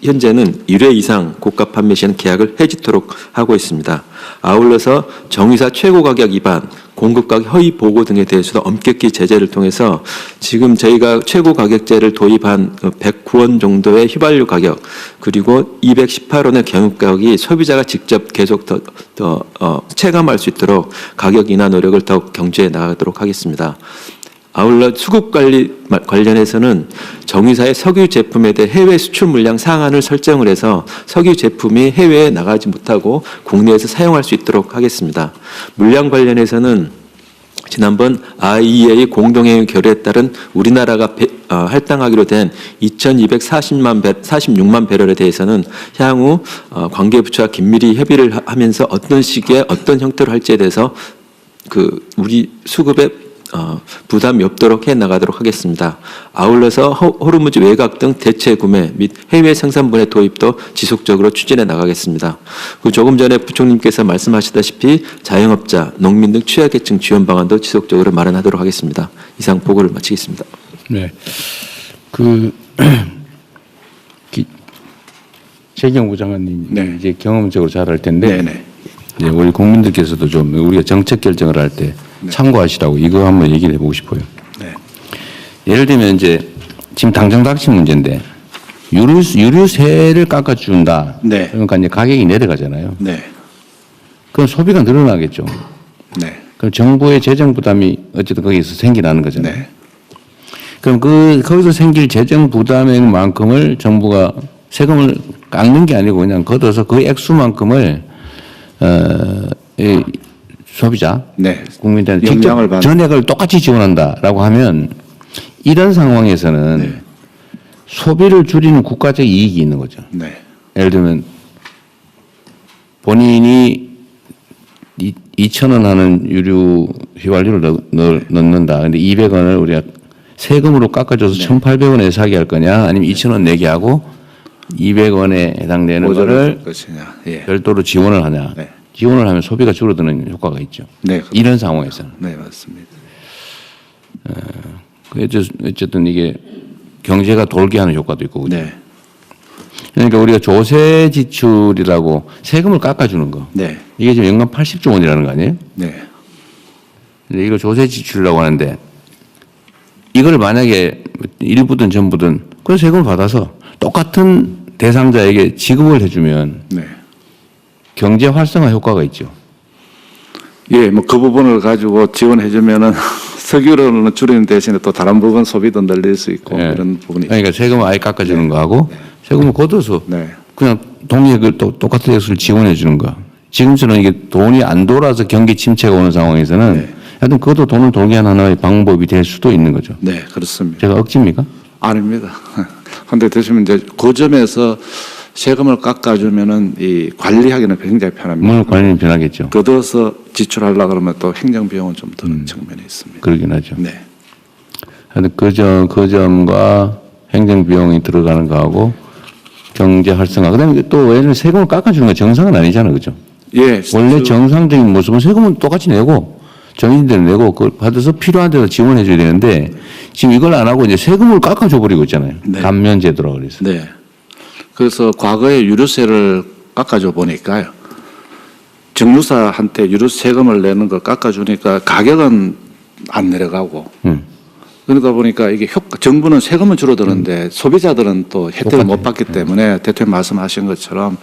현재는 1회 이상 고가 판매 시에는 계약을 해지토록 하고 있습니다. 아울러서 정유사 최고 가격 위반, 공급 가격 허위 보고 등에 대해서도 엄격히 제재를 통해서 지금 저희가 최고 가격제를 도입한 109원 정도의 휘발유 가격 그리고 218원의 경유 가격이 소비자가 직접 계속 더 체감할 수 있도록 가격 인하 노력을 더욱 경주해 나가도록 하겠습니다. 아울러 수급 관리 관련해서는 정유사의 석유 제품에 대해 해외 수출 물량 상한을 설정을 해서 석유 제품이 해외에 나가지 못하고 국내에서 사용할 수 있도록 하겠습니다. 물량 관련해서는 지난번 IEA 공동회의 결의에 따른 우리나라가 할당하기로 된 2,246만 배럴에 대해서는 향후 관계부처와 긴밀히 협의를 하면서 어떤 시기에 어떤 형태로 할지에 대해서 우리 수급에 부담이 없도록 해 나가도록 하겠습니다. 아울러서 호르무즈 외곽 등 대체 구매 및 해외 생산분의 도입도 지속적으로 추진해 나가겠습니다. 조금 전에 부총님께서 말씀하시다시피 자영업자, 농민 등 취약계층 지원 방안도 지속적으로 마련하도록 하겠습니다. 이상 보고를 마치겠습니다. 네. 최경부 장관님 네. 이제 경험적으로 잘 알 텐데 네네. 이제 우리 국민들께서도 좀 우리가 정책 결정을 할 때 참고하시라고 이거 한번 얘기를 해보고 싶어요. 네. 예를 들면 이제 지금 당장 닥친 문제인데 유류세를 깎아준다. 네. 그러니까 이제 가격이 내려가잖아요. 네. 그럼 소비가 늘어나겠죠. 네. 그럼 정부의 재정 부담이 어쨌든 거기서 생기나는 거잖아요. 네. 그럼 거기서 생길 재정 부담액만큼을 정부가 세금을 깎는 게 아니고 그냥 걷어서 그 액수만큼을 이 소비자, 네. 국민들한테 영향을 직접 받는. 전액을 똑같이 지원한다라고 하면 이런 상황에서는 네. 소비를 줄이는 국가적 이익이 있는 거죠. 네. 예를 들면 본인이 2,000원 하는 유류 휘발유를 넣는다. 근데 200원을 우리가 세금으로 깎아줘서 1,800원에 사게 할 거냐, 아니면 2,000원 내게 하고 200원에 해당되는 거를 것이냐. 예. 별도로 지원을 하냐. 네. 지원을 하면 소비가 줄어드는 효과가 있죠. 네. 이런 상황에서는. 네, 맞습니다. 어쨌든 이게 경제가 돌게 하는 효과도 있고. 그죠? 네. 그러니까 우리가 조세 지출이라고 세금을 깎아주는 거. 네. 이게 지금 연간 80조 원이라는 거 아니에요? 네. 근데 이걸 조세 지출이라고 하는데 이걸 만약에 일부든 전부든 그 세금을 받아서 똑같은 대상자에게 지급을 해주면 네. 경제 활성화 효과가 있죠. 예, 뭐 그 부분을 가지고 지원해주면은 석유로는 줄이는 대신에 또 다른 부분 소비도 늘릴 수 있고 예. 그런 부분이 그러니까 세금을 아예 깎아주는 거하고 세금을 걷어서 네. 그냥 동일하게 똑같은 액수를 지원해 주는 거. 지금처럼 이게 돈이 안 돌아서 경기 침체가 오는 상황에서는 네. 하여튼 그것도 돈을 돌게 하는 하나의 방법이 될 수도 있는 거죠. 네, 그렇습니다. 제가 억지입니까? 아닙니다. 그런데 대신에 이제 그 점에서 세금을 깎아주면은 이 관리하기는 굉장히 편합니다. 물 관리는 변하겠죠. 걷어서 지출하려고 그러면 또 행정 비용은 좀 드는 측면이 있습니다. 그러긴 하죠. 네. 하여튼 그 점과 행정 비용이 들어가는 거하고 경제 활성화. 그다음에 또 왜냐면 세금을 깎아주는 건 정상은 아니잖아요, 그죠? 예. 원래 정상적인 모습은 세금은 똑같이 내고 정인대로 내고 그걸 받아서 필요한 데서 지원해 줘야 되는데 지금 이걸 안 하고 이제 세금을 깎아줘 버리고 있잖아요. 네. 감면 제도라고 그래서. 네. 그래서 과거에 유류세를 깎아줘 보니까요. 정유사한테 유류 세금을 내는 걸 깎아주니까 가격은 안 내려가고 그러다 보니까 이게 정부는 세금은 줄어드는데 소비자들은 또 혜택을 못 받기 때문에 대통령 말씀하신 것처럼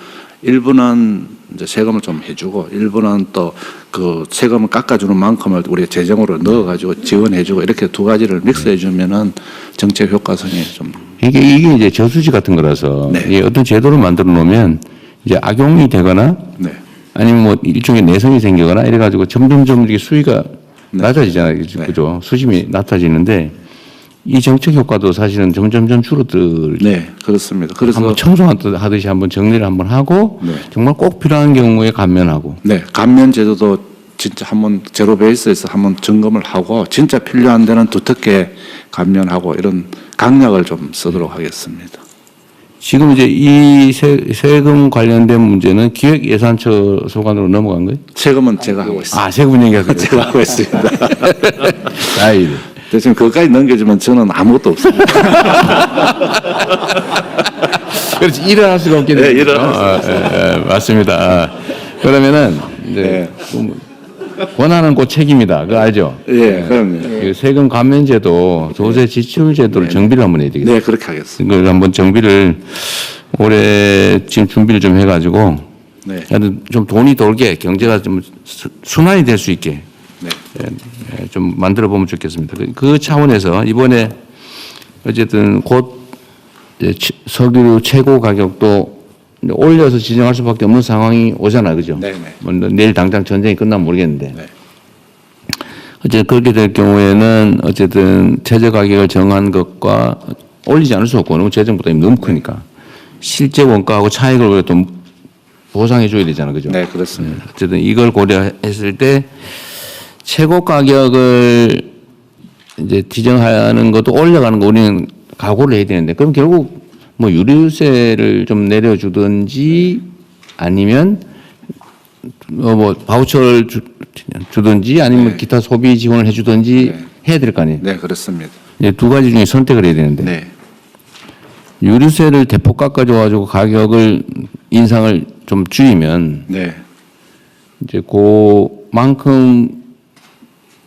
일부는 이제 세금을 좀 해주고 일부는 또 그 세금을 깎아주는 만큼을 우리 재정으로 넣어가지고 지원해주고 이렇게 두 가지를 믹스해주면은 정책 효과성이 좀 이게 이제 저수지 같은 거라서 네. 이게 어떤 제도를 만들어 놓으면 이제 악용이 되거나 네. 아니면 뭐 일종의 내성이 생기거나 이래가지고 점점점 이게 수위가 네. 낮아지잖아요. 그죠? 수심이 낮아지는데 이 정책 효과도 사실은 점점점 줄어들. 네, 그렇습니다. 그래서 한번 청소하듯이 한번 정리를 한번 하고 네. 정말 꼭 필요한 경우에 감면하고. 네, 감면 제도도 진짜 한번 제로 베이스에서 한번 점검을 하고 진짜 필요한 데는 두텁게 감면하고 이런 강약을 좀 쓰도록 하겠습니다. 지금 이제 이 세금 관련된 문제는 기획예산처 소관으로 넘어간 거예요? 세금은 제가 하고 있습니다. 아, 세금 얘기하세요. 제가 하고 있습니다. 아이. 대신 그것까지 넘겨주면 저는 아무것도 없습니다. 그렇지, 일어날 수가 없게 되죠. 네, 일어날 수가 없어요. 맞습니다. 아, 그러면은, 이제, 네. 권한은 곧 책임이다. 그거 알죠? 예, 그럼요. 그 세금 감면제도, 조세 지출 제도를 정비를 한번 해야 되겠다. 네, 그렇게 하겠습니다. 그걸 한번 정비를 올해 지금 준비를 좀 해가지고, 네. 하여튼 좀 돈이 돌게 경제가 좀 순환이 될 수 있게 네. 좀 만들어 보면 좋겠습니다. 그 차원에서 이번에 어쨌든 곧 이제 석유 최고 가격도 올려서 지정할 수밖에 없는 상황이 오잖아요, 그죠? 네, 네. 뭐 내일 당장 전쟁이 끝나면 모르겠는데. 네. 어쨌든 그렇게 될 경우에는 어쨌든 최저 가격을 정한 것과 올리지 않을 수 없고 너무 재정 부담이 너무 크니까 실제 원가하고 차익을 또 보상해 줘야 되잖아요, 그죠? 네, 그렇습니다. 어쨌든 이걸 고려했을 때 최고 가격을 이제 지정하는 것도 올려가는 거 우리는 각오를 해야 되는데 그럼 결국 뭐 유류세를 좀 내려주든지 아니면 뭐 바우처를 주든지 아니면 네. 기타 소비 지원을 해주든지 네. 해야 될 거 아니에요. 네, 그렇습니다. 이제 두 가지 중에 선택을 해야 되는데 네. 유류세를 대폭 깎아줘가지고 가격을 인상을 좀 줄이면 네. 이제 그만큼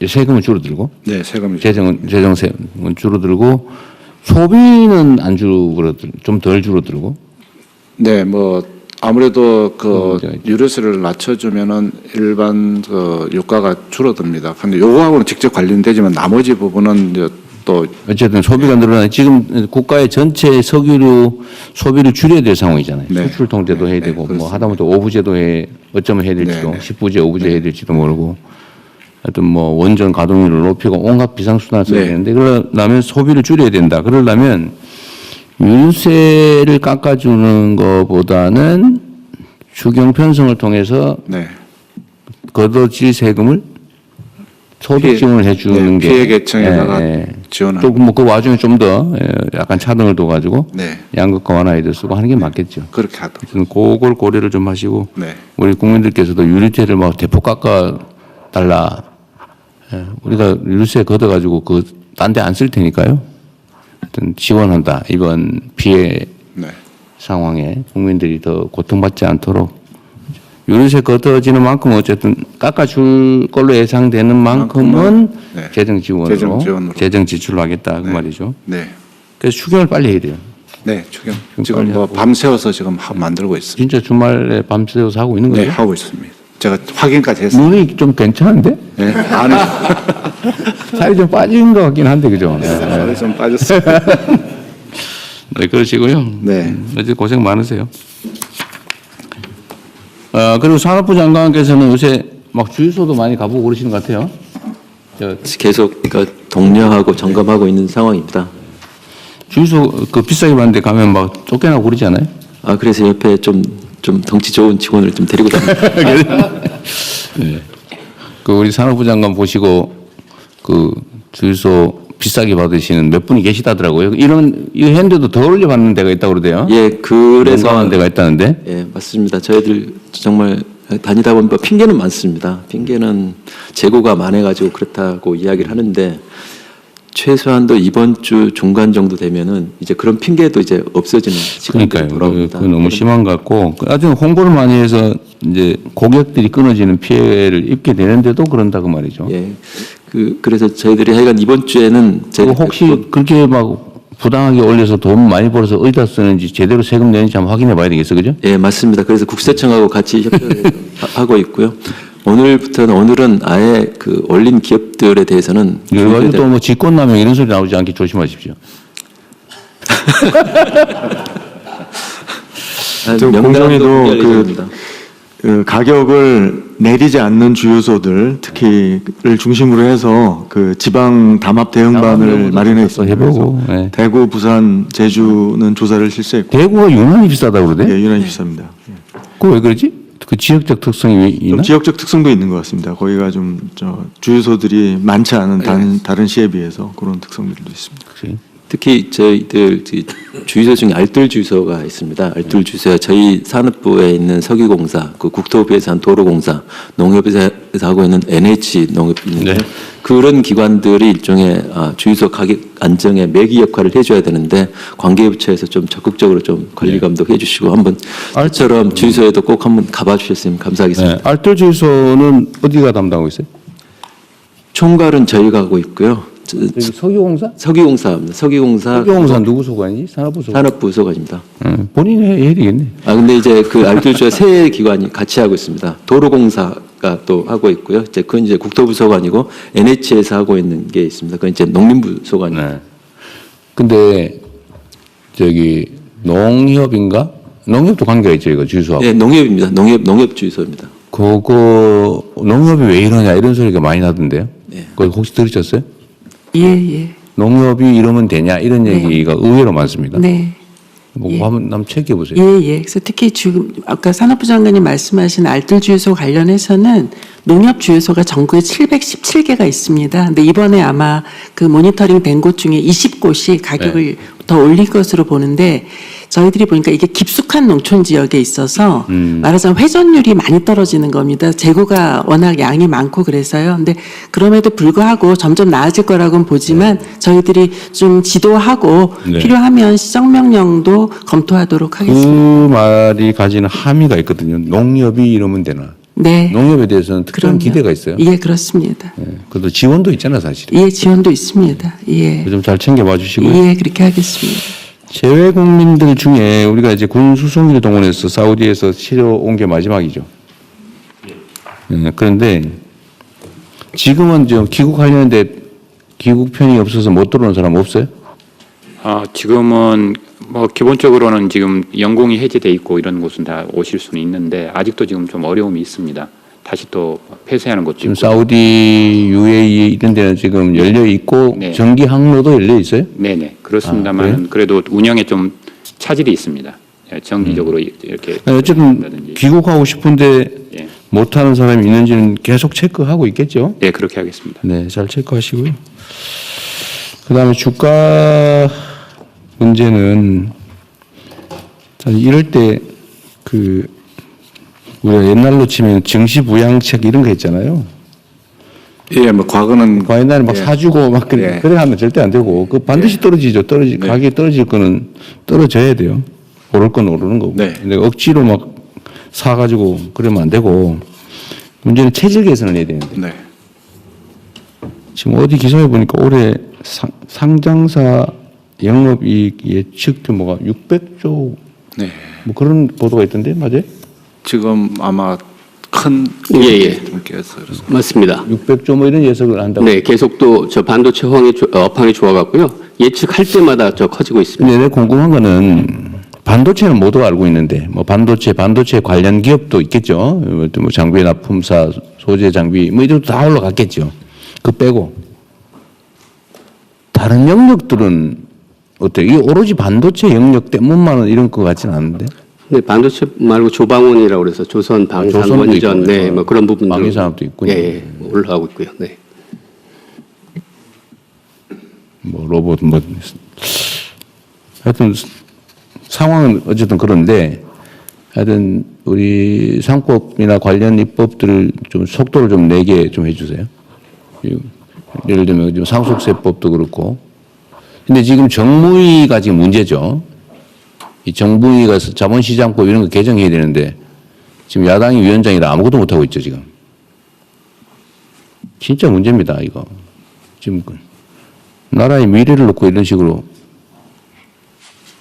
세금은 줄어들고 네, 세금이 재정세금은 줄어들고 소비는 안 줄어들 좀 덜 줄어들고 네, 뭐 아무래도 그 이제 유류세를 낮춰주면은 일반 그 유가가 줄어듭니다. 근데 요거하고는 직접 관련되지만 나머지 부분은 이제 또 어쨌든 소비가 늘어나 지금 국가의 전체 석유류 소비를 줄여야 될 상황이잖아요. 네. 수출 통제도 네, 해야 네, 되고 뭐 그렇습니다. 하다못해 오부제도 어쩌면 해야 될지도 네, 네. 10부제, 5부제 해야 될지도 모르고 하여튼 뭐 원전 가동률을 높이고 온갖 비상수단을 써야 네. 되는데 그러려면 소비를 줄여야 된다. 그러려면 유류세를 깎아주는 것보다는 추경 편성을 통해서 네. 걷어질 세금을 소득 지원을 해주는 게 피해 계층에다가 지원하는 조금 뭐 그 와중에 좀 더 약간 차등을 둬가지고 네. 양극화 완화에도 쓰고 하는 게 맞겠죠. 그렇게 하도록. 하여튼 그걸 고려를 좀 하시고 네. 우리 국민들께서도 유류세를 막 대폭 깎아 달라. 우리가 유류세 걷어가지고 그 딴 데 안 쓸 테니까요. 하여튼 지원한다. 이번 피해 네. 상황에 국민들이 더 고통받지 않도록 유류세 걷어지는 만큼 어쨌든 깎아줄 걸로 예상되는 만큼은 네. 재정 지원으로 재정 재정 지출을 하겠다 그 네. 말이죠. 네. 그래서 추경을 빨리 해야 돼요. 네, 추경. 빨리 지금 뭐 하고. 밤새워서 지금 만들고 있습니다. 진짜 주말에 밤새워서 하고 있는 네, 거죠? 하고 있습니다. 제가 확인까지 했습니다. 눈이 좀 괜찮은데? 네, 안에 살이 좀 빠진 것 같긴 한데 그죠? 살이 좀 빠졌어요. 네, 그러시고요. 네. 어제 고생 많으세요. 그리고 산업부 장관께서는 요새 막 주유소도 많이 가보고 그러시는 것 같아요. 계속 그러니까 독려하고 점검하고 있는 상황입니다. 주유소 그 비싸게 받는데 가면 막 쫓겨나고 그러지 않아요? 아 그래서 옆에 좀 덩치 좋은 직원을 좀 데리고 다닙니다. 네. 그 우리 산업부 장관 보시고 그 주유소 비싸게 받으시는 몇 분이 계시다더라고요. 이거 했는데도 더 올려받는 데가 있다고 그러대요. 예, 그래서 농가하는 데가 있다는데. 예, 맞습니다. 저희들 정말 다니다 보면 핑계는 많습니다. 핑계는 재고가 많아가지고 그렇다고 이야기를 하는데 최소한도 이번 주 중간 정도 되면은 이제 그런 핑계도 이제 없어지는 시간이 그러니까요. 돌아옵니다. 그 너무 심한 것 같고 아주 홍보를 많이 해서 이제 고객들이 끊어지는 피해를 입게 되는데도 그런다고 말이죠. 예, 그래서 저희들이 하여간 이번 주에는 그거 혹시 그렇게 막 부당하게 올려서 돈 많이 벌어서 어디다 쓰는지 제대로 세금 내는지 한번 확인해 봐야 되겠어, 그죠? 예, 맞습니다. 그래서 국세청하고 같이 협력을 하고 있고요. 오늘은 아예 그 올린 기업들에 대해서는 여러 가지 또 뭐 직권남용 이런 소리 나오지 않게 조심하십시오. 공정위도 그 가격을 내리지 않는 주유소들 특히를 중심으로 해서 그 지방 담합 대응반을 마련했습니다. 해보고, 그래서 네. 대구, 부산, 제주는 조사를 실시했고 대구가 유난히 비싸다고 그러대? 예, 유난히 비쌉니다. 그거 왜 그러지? 그 지역적 특성이 왜 있나? 좀 지역적 특성도 있는 것 같습니다. 거기가 좀 주유소들이 많지 않은 다른 시에 비해서 그런 특성들도 있습니다. 그치? 특히 저희들 주유소 중에 알뜰 주유소가 있습니다. 알뜰 주유소가 저희 산업부에 있는 석유공사, 그 국토부에서 한 도로공사, 농협에서 하고 있는 NH 농협이 있는데 네. 그런 기관들이 일종의 주유소 가격 안정에 매기 역할을 해줘야 되는데 관계부처에서 좀 적극적으로 좀 관리 감독해 주시고 한번 저처럼 주유소에도 꼭 한번 가봐 주셨으면 감사하겠습니다. 네. 알뜰 주유소는 어디가 담당하고 있어요? 총괄은 저희가 하고 있고요. 여기 석유공사? 석유공사입니다. 석유공사 누구 소관이지? 산업부 소관? 산업부 소관입니다. 본인이 해야 되겠네. 근데 이제 그 알뜰주가 세 기관이 같이 하고 있습니다. 도로공사가 또 하고 있고요. 이제 그건 이제 국토부 소관이고 NH에서 하고 있는 게 있습니다. 그건 이제 농림부 소관입니다. 네. 근데 저기 농협인가? 농협도 관계가 있죠, 이거 주유소하고. 네, 농협입니다. 농협 주유소입니다. 그거 농협이 왜 이러냐 이런 소리가 많이 나던데요. 네. 그거 혹시 들으셨어요? 예. 농협이 이러면 되냐 이런 네. 얘기가 의외로 많습니다. 네. 뭐 예. 한번 체크해보세요. 예. 그래서 특히 지금 아까 산업부 장관님 말씀하신 알뜰 주유소 관련해서는 농협 주유소가 전국에 717개가 있습니다. 근데 이번에 아마 그 모니터링 된 곳 중에 20곳이 가격을 더 올릴 것으로 보는데 저희들이 보니까 이게 깊숙한 농촌 지역에 있어서 말하자면 회전율이 많이 떨어지는 겁니다. 재고가 워낙 양이 많고 그래서요. 근데 그럼에도 불구하고 점점 나아질 거라고는 보지만 저희들이 좀 지도하고 네. 필요하면 시정명령도 검토하도록 하겠습니다. 그 말이 가지는 함의가 있거든요. 농협이 이러면 되나? 네. 농협에 대해서는 특별한 그럼요. 기대가 있어요. 예, 그렇습니다. 네. 그래도 지원도 있잖아 사실. 예, 지원도 있습니다. 예. 좀 잘 챙겨봐 주시고요. 예, 그렇게 하겠습니다. 재외 국민들 중에 우리가 이제 군 수송기를 동원해서 사우디에서 치료 온 게 마지막이죠. 네, 그런데 지금은 좀 귀국하려는데 귀국 편이 없어서 못 들어오는 사람 없어요? 지금은 뭐 기본적으로는 지금 영공이 해제돼 있고 이런 곳은 다 오실 수는 있는데 아직도 지금 좀 어려움이 있습니다. 다시 또 폐쇄하는 것도 지금 있고. 사우디, UAE 이런 데는 지금 열려 있고 네. 전기 항로도 열려 있어요? 네네 그렇습니다만 그래요? 그래도 운영에 좀 차질이 있습니다. 예, 정기적으로 이렇게 어쨌든 한다든지. 귀국하고 싶은데 예. 못하는 사람이 있는지는 계속 체크하고 있겠죠? 예, 그렇게 하겠습니다. 네, 잘 체크하시고요. 그다음에 주가 문제는 자, 이럴 때 우리가 옛날로 치면 증시부양책 이런 거 있잖아요. 예, 뭐 과거는 옛날에 막 예. 사주고 막 그래 하면 절대 안 되고 그 반드시 떨어지죠. 가격이 떨어질 거는 떨어져야 돼요. 오를 건 오르는 거고. 네. 근데 억지로 막 사가지고 그러면 안 되고 문제는 체질 개선을 해야 되는데 네. 지금 어디 기사에 보니까 올해 상장사 영업이익 예측 규모가 600조 네. 뭐 그런 보도가 있던데 맞아요? 지금 아마 큰 예. 분께서 그래서 맞습니다. 600조 뭐 이런 예측을 한다고. 네, 계속 또 저 반도체 업황이 좋아갖고요. 예측할 때마다 저 커지고 있습니다. 근데 내가 궁금한 거는 반도체는 모두가 알고 있는데 뭐 반도체 관련 기업도 있겠죠. 뭐 장비 납품사, 소재 장비 뭐 이런 다 올라갔겠죠. 그 빼고 다른 영역들은 어때요? 이게 오로지 반도체 영역 때문만 이런 것 같지는 않은데. 네, 반도체 말고 조방원이라고 그래서 조선 방산 조선도 원전 있고, 네, 뭐 그런 부분들 방위산업도 있군요. 예, 올라가고 있고요. 네. 뭐 로봇 뭐 하여튼 상황은 어쨌든 그런데 하여튼 우리 상법이나 관련 입법들을 좀 속도를 좀 내게 좀 해주세요. 예를 들면 지금 상속세법도 그렇고. 근데 지금 정무위가 지금 문제죠. 이 정부위가 자본시장법 이런 거 개정해야 되는데 지금 야당이 위원장이라 아무것도 못하고 있죠 지금. 진짜 문제입니다, 이거. 지금 나라의 미래를 놓고 이런 식으로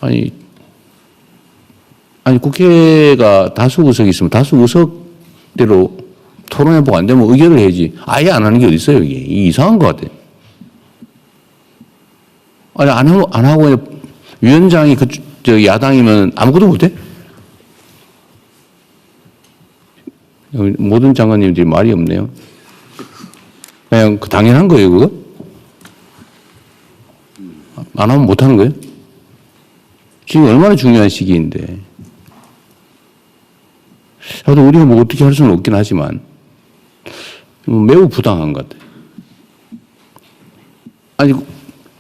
아니 국회가 다수 의석이 있으면 다수 의석대로 토론해보고 안 되면 의결을 해야지. 아예 안 하는 게 어디 있어요, 이게. 이상한 것 같아. 아니 안 하고 그냥 위원장이 저 야당이면 아무것도 못해? 모든 장관님들이 말이 없네요. 그냥 당연한 거예요, 그거? 안 하면 못 하는 거예요? 지금 얼마나 중요한 시기인데. 하여튼 우리가 뭐 어떻게 할 수는 없긴 하지만 매우 부당한 것 같아요. 아니,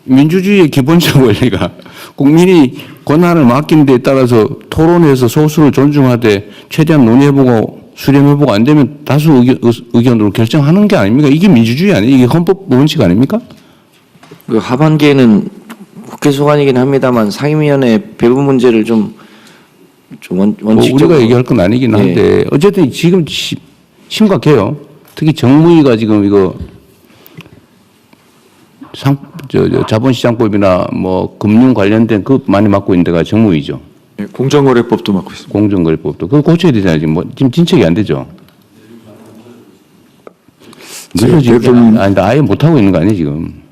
민주주의의 기본적 원리가 국민이 권한을 맡긴 데에 따라서 토론해서 소수를 존중하되 최대한 논의해보고 수렴해보고 안 되면 다수 의견으로 결정하는 게 아닙니까? 이게 민주주의 아니에요? 이게 헌법 원칙 아닙니까? 그 하반기에는 국회 소관이긴 합니다만 상임위원회 배분 문제를 좀 원칙적으로 우리가 얘기할 건 아니긴 한데 어쨌든 지금 심각해요. 특히 정무위가 지금 이거 자본시장법이나 뭐 금융 관련된 그 많이 맡고 있는 데가 정무위죠. 공정거래법도 맡고 있습니다. 공정거래법도 그거 고쳐야 되잖아요. 지금 진척이 안 되죠. 아니 아예 못 하고 있는 거 아니에요 지금.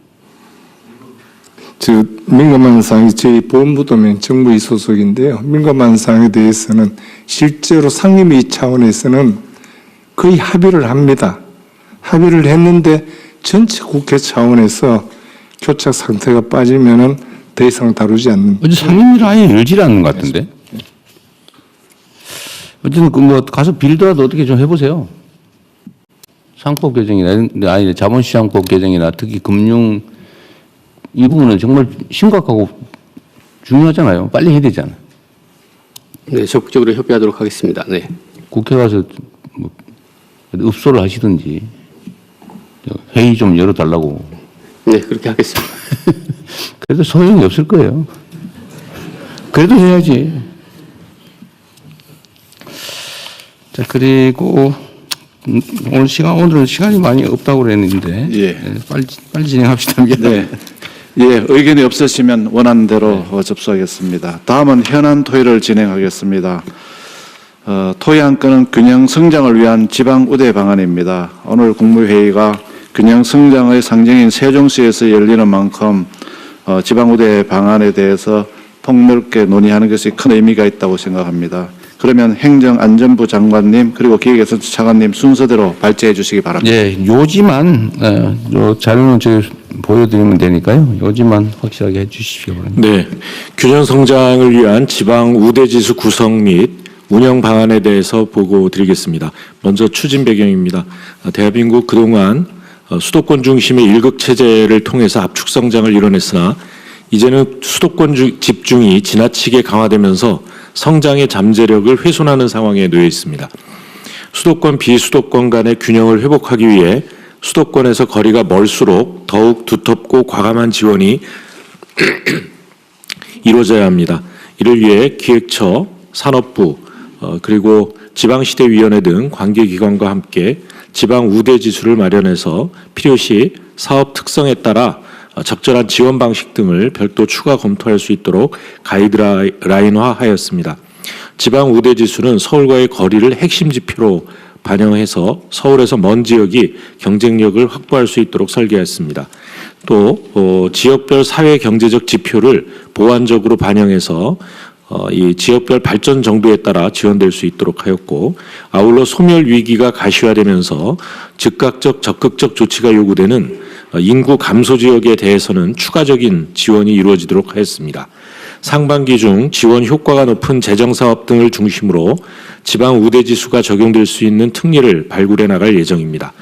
민감한 사항이 저희 보훈부도면 정부위 소속인데요. 민감한 사항에 대해서는 실제로 상임위 차원에서는 거의 합의를 합니다. 합의를 했는데 전체 국회 차원에서 교착 상태가 빠지면은 더 이상 다루지 않는. 어제 상임위를 아예 열지 않는 것 같은데. 어쨌든 뭐 가서 빌더라도 어떻게 좀 해보세요. 상법 개정이나 아니 자본시장법 개정이나 특히 금융 이 부분은 정말 심각하고 중요하잖아요. 빨리 해야 되잖아요. 네, 적극적으로 협의하도록 하겠습니다. 네. 국회 가서 뭐 읍소를 하시든지 회의 좀 열어달라고. 네, 그렇게 하겠습니다. 그래도 소용이 없을 거예요. 그래도 해야지. 자, 그리고 오늘은 시간이 많이 없다고 그랬는데 빨리 진행합시다. 네. 예, 의견이 없으시면 원하는 대로 접수하겠습니다. 다음은 현안 토의를 진행하겠습니다. 토의 한 건은 균형 성장을 위한 지방 우대 방안입니다. 오늘 국무회의가 균형 성장의 상징인 세종시에서 열리는 만큼 지방 우대 방안에 대해서 폭넓게 논의하는 것이 큰 의미가 있다고 생각합니다. 그러면 행정안전부 장관님 그리고 기획예산처 차관님 순서대로 발제해 주시기 바랍니다. 예, 요지만 자료는 제가 보여드리면 되니까요. 요지만 확실하게 해주십시오. 네, 균형 성장을 위한 지방 우대지수 구성 및 운영 방안에 대해서 보고 드리겠습니다. 먼저 추진 배경입니다. 대한민국 그동안 수도권 중심의 일극 체제를 통해서 압축 성장을 이뤄냈으나 이제는 수도권 집중이 지나치게 강화되면서 성장의 잠재력을 훼손하는 상황에 놓여 있습니다. 수도권 비수도권 간의 균형을 회복하기 위해 수도권에서 거리가 멀수록 더욱 두텁고 과감한 지원이 이루어져야 합니다. 이를 위해 기획처, 산업부, 그리고 지방시대위원회 등 관계기관과 함께 지방 우대지수를 마련해서 필요시 사업 특성에 따라 적절한 지원 방식 등을 별도 추가 검토할 수 있도록 가이드라인화하였습니다. 지방 우대지수는 서울과의 거리를 핵심 지표로 반영해서 서울에서 먼 지역이 경쟁력을 확보할 수 있도록 설계했습니다. 또 지역별 사회 경제적 지표를 보완적으로 반영해서 이 지역별 발전 정도에 따라 지원될 수 있도록 하였고, 아울러 소멸 위기가 가시화되면서 즉각적 적극적 조치가 요구되는 인구 감소 지역에 대해서는 추가적인 지원이 이루어지도록 하였습니다. 상반기 중 지원 효과가 높은 재정사업 등을 중심으로 지방 우대지수가 적용될 수 있는 특례를 발굴해 나갈 예정입니다.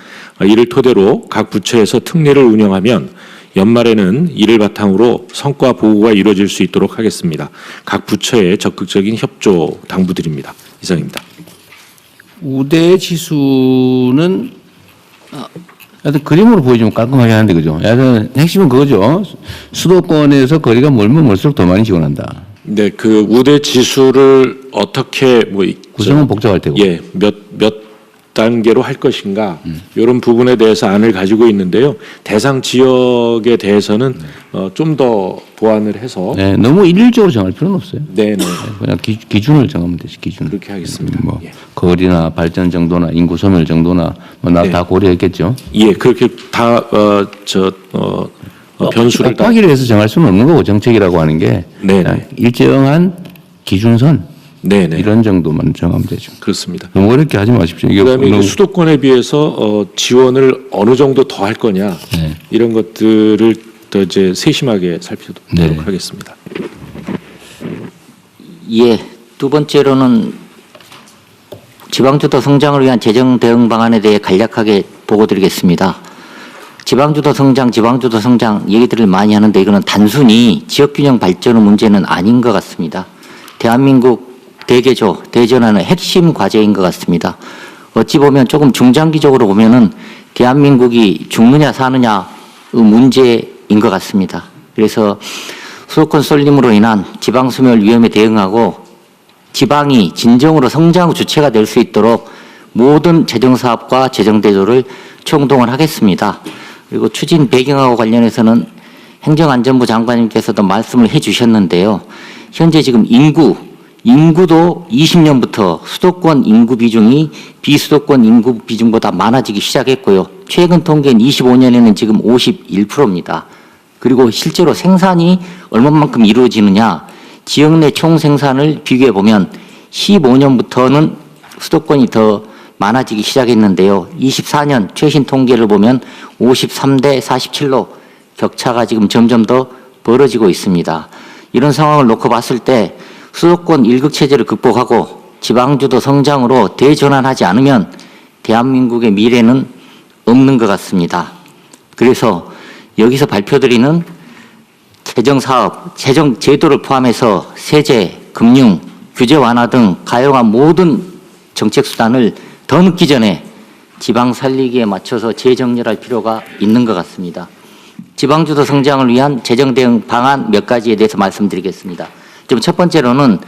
이를 토대로 각 부처에서 특례를 운영하면 연말에는 이를 바탕으로 성과 보고가 이루어질 수 있도록 하겠습니다. 각 부처의 적극적인 협조 당부드립니다. 이상입니다. 우대지수는 하여튼 그림으로 보여주면 깔끔하게 하는데 그죠? 하여튼 핵심은 그거죠. 수도권에서 거리가 멀면 멀수록 더 많이 지원한다. 네, 그 우대 지수를 어떻게 구성은 복잡할 테고. 몇 단계로 할 것인가 이런 부분에 대해서 안을 가지고 있는데요. 대상 지역에 대해서는 좀 더 보완을 해서 네, 너무 일률적으로 정할 필요는 없어요. 네네 그냥 기준을 정하면 되지. 기준. 그렇게 하겠습니다. 뭐 예. 거리나 발전 정도나 인구 소멸 정도나 뭐 나 다 고려했겠죠. 예, 그렇게 다 변수를 다 곱하기를 해서 정할 수는 없는 거고 정책이라고 하는 게 네네. 그냥 일정한 기준선 네네 이런 정도만 정하면 되죠. 그렇습니다. 너무 어렵게 하지 마십시오. 이게 그다음에 너무- 이제 수도권에 비해서 지원을 어느 정도 더 할 거냐 네. 이런 것들을 더 이제 세심하게 살펴보도록 네. 하겠습니다. 예, 두 번째로는 지방주도 성장을 위한 재정 대응 방안에 대해 간략하게 보고드리겠습니다. 지방주도 성장 얘기들을 많이 하는데 이거는 단순히 지역균형 발전의 문제는 아닌 것 같습니다. 대한민국 대개조, 대전환의 핵심 과제인 것 같습니다. 어찌 보면 조금 중장기적으로 보면은 대한민국이 죽느냐 사느냐의 문제인 것 같습니다. 그래서 수도권 쏠림으로 인한 지방 소멸 위험에 대응하고 지방이 진정으로 성장 주체가 될 수 있도록 모든 재정사업과 재정대조를 총동원 하겠습니다. 그리고 추진 배경하고 관련해서는 행정안전부 장관님께서도 말씀을 해주셨는데요. 현재 지금 인구도 20년부터 수도권 인구 비중이 비수도권 인구 비중보다 많아지기 시작했고요. 최근 통계는 25년에는 지금 51%입니다. 그리고 실제로 생산이 얼마만큼 이루어지느냐, 지역 내 총 생산을 비교해 보면 15년부터는 수도권이 더 많아지기 시작했는데요. 24년 최신 통계를 보면 53대 47로 격차가 지금 점점 더 벌어지고 있습니다. 이런 상황을 놓고 봤을 때 수도권 일극체제를 극복하고 지방주도 성장으로 대전환하지 않으면 대한민국의 미래는 없는 것 같습니다. 그래서 여기서 발표드리는 재정사업, 재정제도를 포함해서 세제, 금융, 규제 완화 등 가용한 모든 정책수단을 더 늦기 전에 지방 살리기에 맞춰서 재정렬할 필요가 있는 것 같습니다. 지방주도 성장을 위한 재정 대응 방안 몇 가지에 대해서 말씀드리겠습니다. 지금 첫 번째로는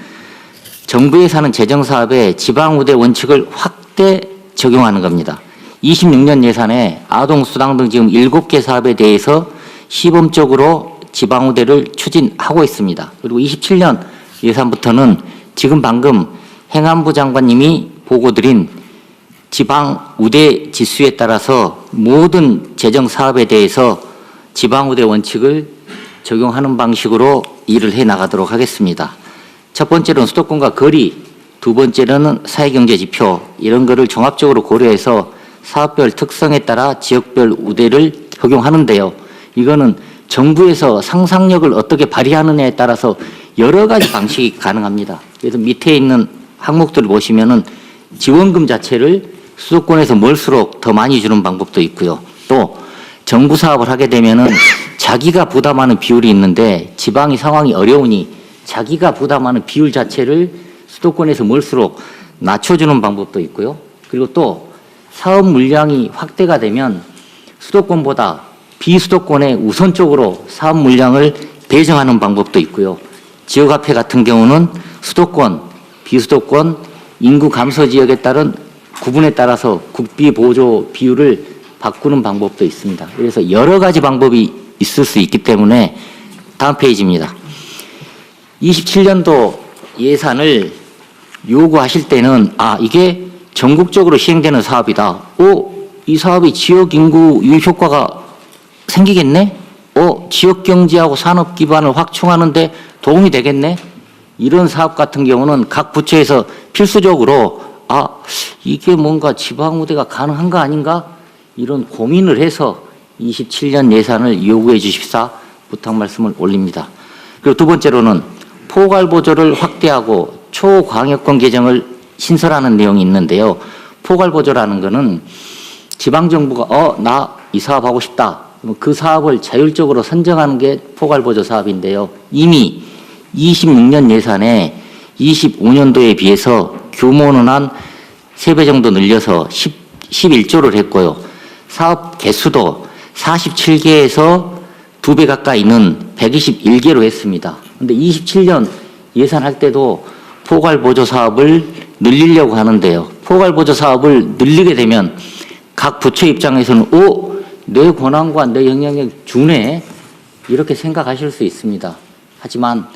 정부에서 하는 재정사업에 지방우대 원칙을 확대 적용하는 겁니다. 26년 예산에 아동수당 등 지금 7개 사업에 대해서 시범적으로 지방우대를 추진하고 있습니다. 그리고 27년 예산부터는 지금 방금 행안부 장관님이 보고드린 지방우대 지수에 따라서 모든 재정사업에 대해서 지방우대 원칙을 적용하는 방식으로 일을 해 나가도록 하겠습니다. 첫 번째로는 수도권과 거리, 두 번째로는 사회경제지표 이런 거를 종합적으로 고려해서 사업별 특성에 따라 지역별 우대를 적용하는데요. 이거는 정부에서 상상력을 어떻게 발휘하느냐에 따라서 여러 가지 방식이 가능합니다. 그래서 밑에 있는 항목들을 보시면은 지원금 자체를 수도권에서 멀수록 더 많이 주는 방법도 있고요. 또 정부 사업을 하게 되면은 자기가 부담하는 비율이 있는데 지방이 상황이 어려우니 자기가 부담하는 비율 자체를 수도권에서 멀수록 낮춰주는 방법도 있고요. 그리고 또 사업 물량이 확대가 되면 수도권보다 비수도권에 우선적으로 사업 물량을 배정하는 방법도 있고요. 지역화폐 같은 경우는 수도권, 비수도권, 인구 감소 지역에 따른 구분에 따라서 국비 보조 비율을 바꾸는 방법도 있습니다. 그래서 여러 가지 방법이 있을 수 있기 때문에 다음 페이지입니다. 27년도 예산을 요구하실 때는 이게 전국적으로 시행되는 사업이다. 이 사업이 지역 인구 유입 효과가 생기겠네? 지역 경제하고 산업 기반을 확충하는데 도움이 되겠네? 이런 사업 같은 경우는 각 부처에서 필수적으로 이게 뭔가 지방우대가 가능한 거 아닌가? 이런 고민을 해서 27년 예산을 요구해 주십사 부탁 말씀을 올립니다. 그리고 두 번째로는 포괄보조를 확대하고 초광역권 개정을 신설하는 내용이 있는데요. 포괄보조라는 거는 지방정부가 나 이 사업 하고 싶다. 그 사업을 자율적으로 선정하는 게 포괄보조 사업인데요. 이미 26년 예산에 25년도에 비해서 규모는 한 3배 정도 늘려서 11조를 했고요. 사업 개수도 47개에서 2배 가까이는 121개로 했습니다. 그런데 27년 예산할 때도 포괄보조 사업을 늘리려고 하는데요. 포괄보조 사업을 늘리게 되면 각 부처 입장에서는 내 권한과 내 영향력 주네 이렇게 생각하실 수 있습니다. 하지만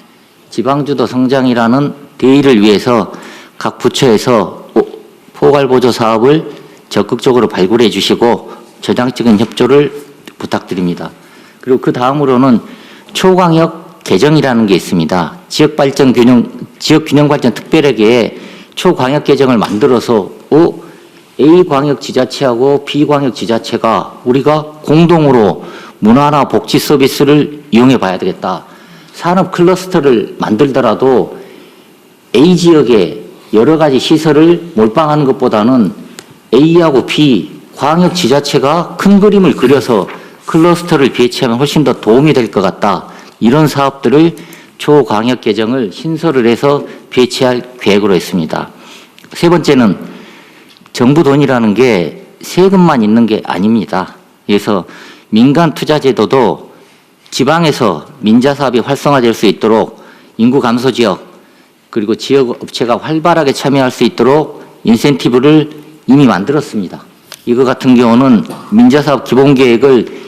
지방주도 성장이라는 대의를 위해서 각 부처에서 포괄보조 사업을 적극적으로 발굴해 주시고 저장적인 협조를 부탁드립니다. 그리고 그 다음으로는 초광역 개정이라는 게 있습니다. 지역균형발전 특별회계에 초광역 개정을 만들어서 A광역지자체하고 B광역지자체가 우리가 공동으로 문화나 복지 서비스를 이용해 봐야 되겠다. 산업 클러스터를 만들더라도 A 지역에 여러 가지 시설을 몰빵하는 것보다는 A하고 B 광역지자체가 큰 그림을 그려서 클러스터를 배치하면 훨씬 더 도움이 될 것 같다. 이런 사업들을 초광역 개정을 신설을 해서 배치할 계획으로 했습니다. 세 번째는 정부 돈이라는 게 세금만 있는 게 아닙니다. 그래서 민간 투자 제도도 지방에서 민자 사업이 활성화될 수 있도록 인구 감소 지역 그리고 지역 업체가 활발하게 참여할 수 있도록 인센티브를 이미 만들었습니다. 이거 같은 경우는 민자 사업 기본 계획을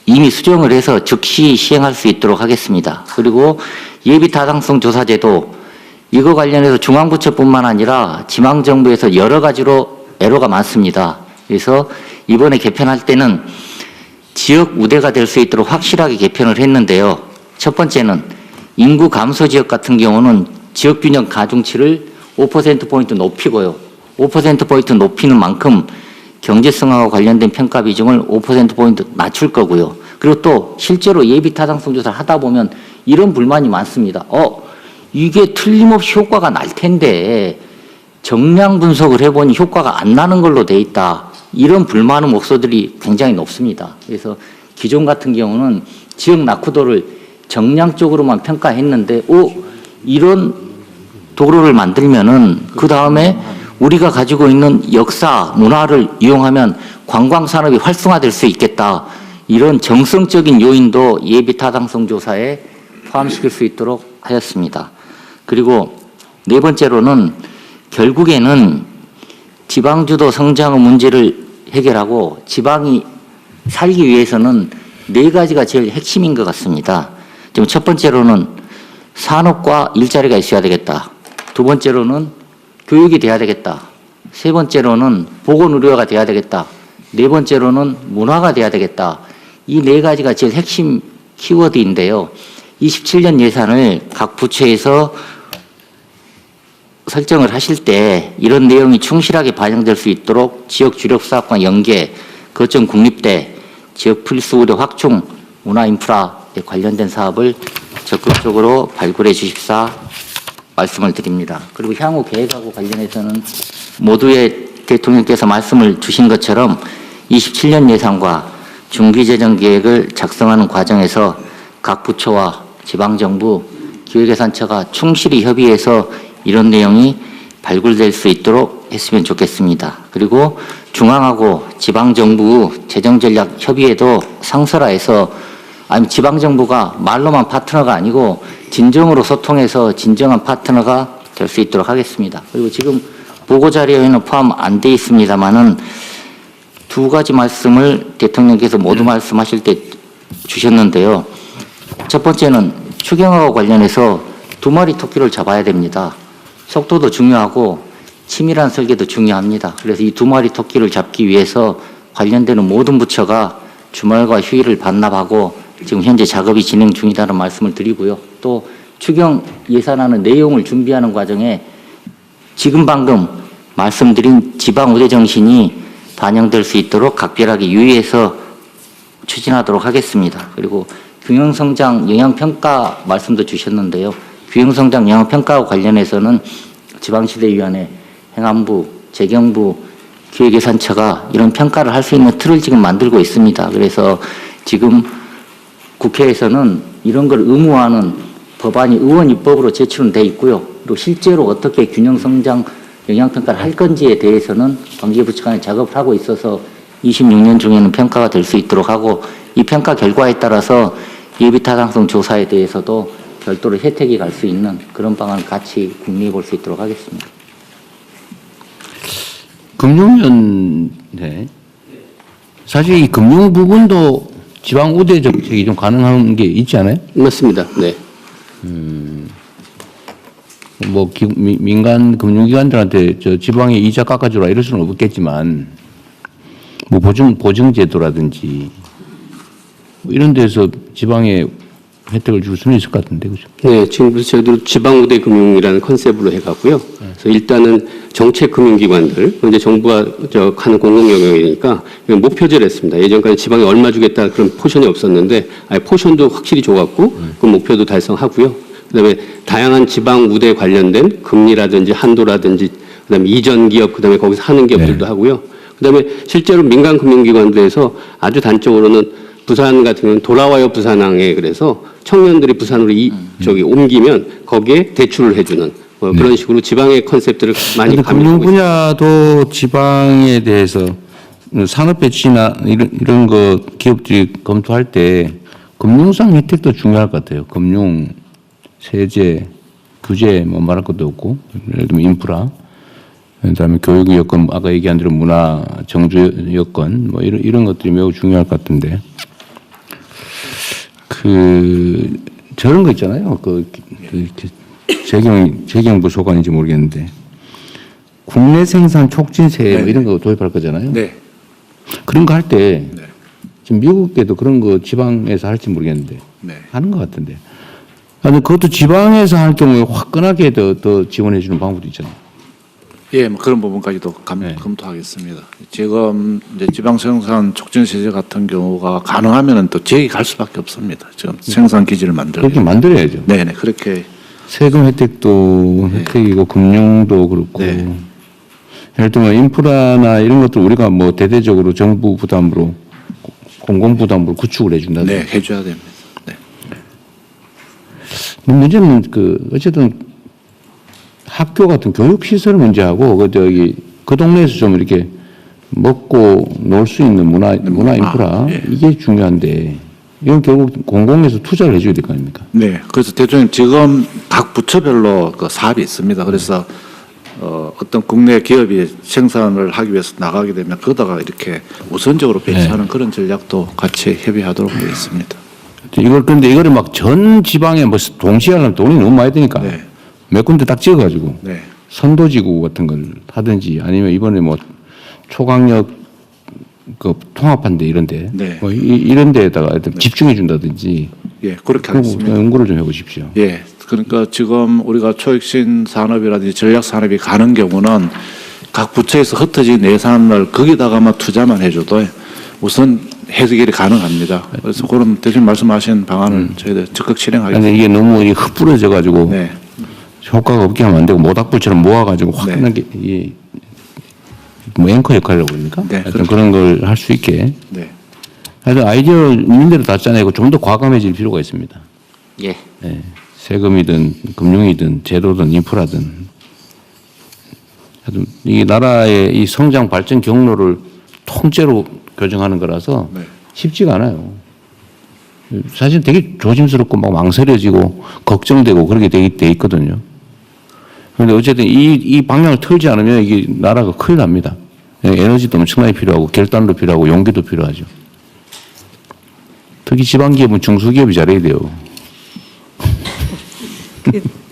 이미 수정을 해서 즉시 시행할 수 있도록 하겠습니다. 그리고 예비 타당성 조사 제도 이거 관련해서 중앙부처뿐만 아니라 지방정부에서 여러 가지로 애로가 많습니다. 그래서 이번에 개편할 때는 지역 우대가 될 수 있도록 확실하게 개편을 했는데요. 첫 번째는 인구 감소 지역 같은 경우는 지역균형 가중치를 5%포인트 높이고요. 5%포인트 높이는 만큼 경제성하고 관련된 평가 비중을 5%포인트 낮출 거고요. 그리고 또 실제로 예비 타당성 조사를 하다 보면 이런 불만이 많습니다. 이게 틀림없이 효과가 날 텐데 정량 분석을 해보니 효과가 안 나는 걸로 돼 있다. 이런 불만의 목소들이 굉장히 높습니다. 그래서 기존 같은 경우는 지역 낙후도를 정량적으로만 평가했는데 이런 도로를 만들면은 그 다음에 우리가 가지고 있는 역사, 문화를 이용하면 관광산업이 활성화될 수 있겠다. 이런 정성적인 요인도 예비 타당성 조사에 포함시킬 수 있도록 하였습니다. 그리고 네 번째로는 결국에는 지방주도 성장의 문제를 해결하고 지방이 살기 위해서는 네 가지가 제일 핵심인 것 같습니다. 지금 첫 번째로는 산업과 일자리가 있어야 되겠다. 두 번째로는 교육이 돼야 되겠다. 세 번째로는 보건의료가 돼야 되겠다. 네 번째로는 문화가 돼야 되겠다. 이 네 가지가 제일 핵심 키워드인데요. 27년 예산을 각 부처에서 설정을 하실 때 이런 내용이 충실하게 반영될 수 있도록 지역 주력 사업과 연계, 거점 국립대, 지역 필수 의료 확충, 문화 인프라에 관련된 사업을 적극적으로 발굴해 주십사 말씀을 드립니다. 그리고 향후 계획하고 관련해서는 모두의 대통령께서 말씀을 주신 것처럼 27년 예산과 중기재정 계획을 작성하는 과정에서 각 부처와 지방정부, 기획예산처가 충실히 협의해서 이런 내용이 발굴될 수 있도록 했으면 좋겠습니다. 그리고 중앙하고 지방정부 재정전략 협의회도 상설화해서 지방정부가 말로만 파트너가 아니고 진정으로 소통해서 진정한 파트너가 될 수 있도록 하겠습니다. 그리고 지금 보고자료에는 포함 안 돼 있습니다만은 두 가지 말씀을 대통령께서 모두 말씀하실 때 주셨는데요. 첫 번째는 추경하고 관련해서 두 마리 토끼를 잡아야 됩니다. 속도도 중요하고 치밀한 설계도 중요합니다. 그래서 이 두 마리 토끼를 잡기 위해서 관련되는 모든 부처가 주말과 휴일을 반납하고 지금 현재 작업이 진행 중이다는 말씀을 드리고요. 또 추경 예산안의 내용을 준비하는 과정에 지금 방금 말씀드린 지방 우대 정신이 반영될 수 있도록 각별하게 유의해서 추진하도록 하겠습니다. 그리고 균형성장 영향평가 말씀도 주셨는데요. 균형성장 영향평가와 관련해서는 지방시대위원회, 행안부, 재경부, 기획예산처가 이런 평가를 할 수 있는 틀을 지금 만들고 있습니다. 그래서 지금 국회에서는 이런 걸 의무화하는 법안이 의원 입법으로 제출은 돼 있고요. 그리고 실제로 어떻게 균형성장 영향평가를 할 건지에 대해서는 관계부처 간에 작업을 하고 있어서 26년 중에는 평가가 될 수 있도록 하고 이 평가 결과에 따라서 예비타당성 조사에 대해서도 별도로 혜택이 갈 수 있는 그런 방안을 같이 궁리해 볼 수 있도록 하겠습니다. 금융위원회 사실 이 금융 부분도 지방 우대 정책이 좀 가능한 게 있지 않아요? 맞습니다. 네. 뭐 민간 금융기관들한테 저 지방에 이자 깎아주라 이럴 수는 없겠지만 뭐 보증 제도라든지 뭐 이런 데서 지방에 혜택을 줄 수는 있을 것 같은데 그죠? 네, 지금부터 저희도 지방우대 금융이라는 컨셉으로 해가고요. 그래서 일단은 정책 금융기관들, 이제 정부가 하는 공공 영역이니까 목표제를 했습니다. 예전까지 지방에 얼마 주겠다 그런 포션이 없었는데, 아예 포션도 확실히 줘갖고 그 목표도 달성하고요. 그다음에 다양한 지방 우대 관련된 금리라든지 한도라든지, 그다음에 이전 기업, 그다음에 거기서 하는 기업들도 하고요. 그다음에 실제로 민간 금융기관들에서 아주 단적으로는 부산 같은 경우는 돌아와요 부산항에 그래서 청년들이 부산으로 옮기면 거기에 대출을 해주는 그런 식으로 지방의 컨셉들을 많이 금융 분야도 지방에 대해서 산업 배치나 이런 거 기업들이 검토할 때 금융상 혜택도 중요할 것 같아요. 금융, 세제, 규제 뭐 말할 것도 없고 예를 들면 인프라, 그다음에 교육 여건, 아까 얘기한 대로 문화, 정주 여건 뭐 이런 것들이 매우 중요할 것 같은데. 저런 거 있잖아요. 재경부 소관인지 모르겠는데 국내 생산 촉진세 뭐 이런 거 도입할 거잖아요. 네. 그런 거 할 때 지금 미국에도 그런 거 지방에서 할지 모르겠는데 하는 것 같은데. 근데 그것도 지방에서 할 경우에 화끈하게 더 지원해 주는 방법도 있잖아요. 예, 뭐 그런 부분까지도 검토하겠습니다. 지금 이제 지방 생산 촉진 세제 같은 경우가 가능하면은 또 지역이 갈 수밖에 없습니다. 지금 생산 기지를 만들고 그렇게 만들어야죠. 네네 그렇게 세금 혜택도 혜택이고 금융도 그렇고 예를 들면 인프라나 이런 것들 우리가 뭐 대대적으로 정부 부담으로 공공 부담으로 구축을 해준다. 네, 해줘야 됩니다. 네. 문제는 어쨌든. 학교 같은 교육 시설 문제하고 그 동네에서 좀 이렇게 먹고 놀 수 있는 문화 인프라 이게 중요한데 이건 결국 공공에서 투자를 해줘야 될 거 아닙니까? 네, 그래서 대통령 지금 각 부처별로 그 사업이 있습니다. 그래서 어떤 국내 기업이 생산을 하기 위해서 나가게 되면 거기다가 이렇게 우선적으로 배치하는 그런 전략도 같이 협의하도록 되어 있습니다. 그런데 이거를 막 전 지방에 뭐 동시에 하려면 돈이 너무 많이 드니까. 몇 군데 딱 찍어가지고 선도지구 같은 걸 하든지 아니면 이번에 뭐 초강력 그 통합한데 이런데 뭐 이런 데에다가 집중해 준다든지 그렇게 하겠습니다. 연구를 좀 해보십시오. 예, 그러니까 지금 우리가 초혁신 산업이라든지 전략 산업이 가는 경우는 각 부처에서 흩어진 예산을 거기다가만 투자만 해줘도 우선 해결이 가능합니다. 그래서 그런 대신 말씀하신 방안을 저희들 적극 실행하겠습니다. 이게 너무 흩뿌려져 가지고. 효과가 없게 하면 안 되고 모닥불처럼 모아가지고 화끈하게 뭐 앵커 역할이라고 그럽니까? 하여튼 그런 걸 할 수 있게. 하여튼 아이디어 있는 대로 다 짜내고 좀 더 과감해질 필요가 있습니다. 예. 세금이든 금융이든 제도든 인프라든 하여튼 이 나라의 이 성장 발전 경로를 통째로 교정하는 거라서 쉽지가 않아요. 사실 되게 조심스럽고 막 망설여지고 걱정되고 그렇게 돼 있거든요. 그런데 어쨌든 이 방향을 틀지 않으면 이게 나라가 큰일 납니다. 에너지도 엄청나게 필요하고 결단도 필요하고 용기도 필요하죠. 특히 지방기업은 중소기업이 잘해야 돼요.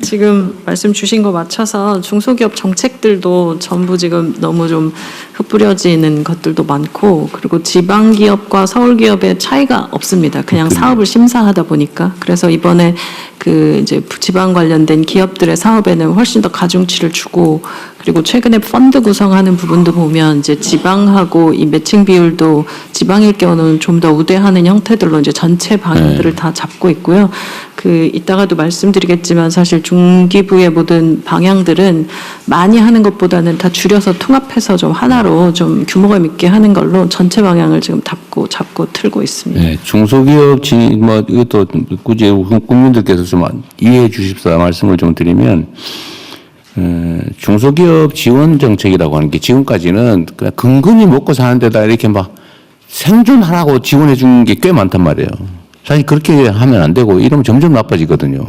지금 말씀 주신 거 맞춰서 중소기업 정책들도 전부 지금 너무 좀 흩뿌려지는 것들도 많고 그리고 지방기업과 서울기업의 차이가 없습니다. 그냥 사업을 심사하다 보니까 그래서 이번에 그 이제 지방 관련된 기업들의 사업에는 훨씬 더 가중치를 주고 그리고 최근에 펀드 구성하는 부분도 보면 이제 지방하고 이 매칭 비율도 지방일 경우는 좀 더 우대하는 형태들로 이제 전체 방향들을 다 잡고 있고요. 이따가도 말씀드리겠지만 사실 중기부의 모든 방향들은 많이 하는 것보다는 다 줄여서 통합해서 좀 하나로 좀 규모감 있게 하는 걸로 전체 방향을 지금 잡고 틀고 있습니다. 네, 중소기업 뭐 이것도 굳이 국민들께서 좀 이해해 주십사 말씀을 좀 드리면 중소기업 지원 정책이라고 하는 게 지금까지는 그냥 근근히 먹고 사는 데다 이렇게 막 생존하라고 지원해 준 게 꽤 많단 말이에요. 사실 그렇게 하면 안 되고 이러면 점점 나빠지거든요.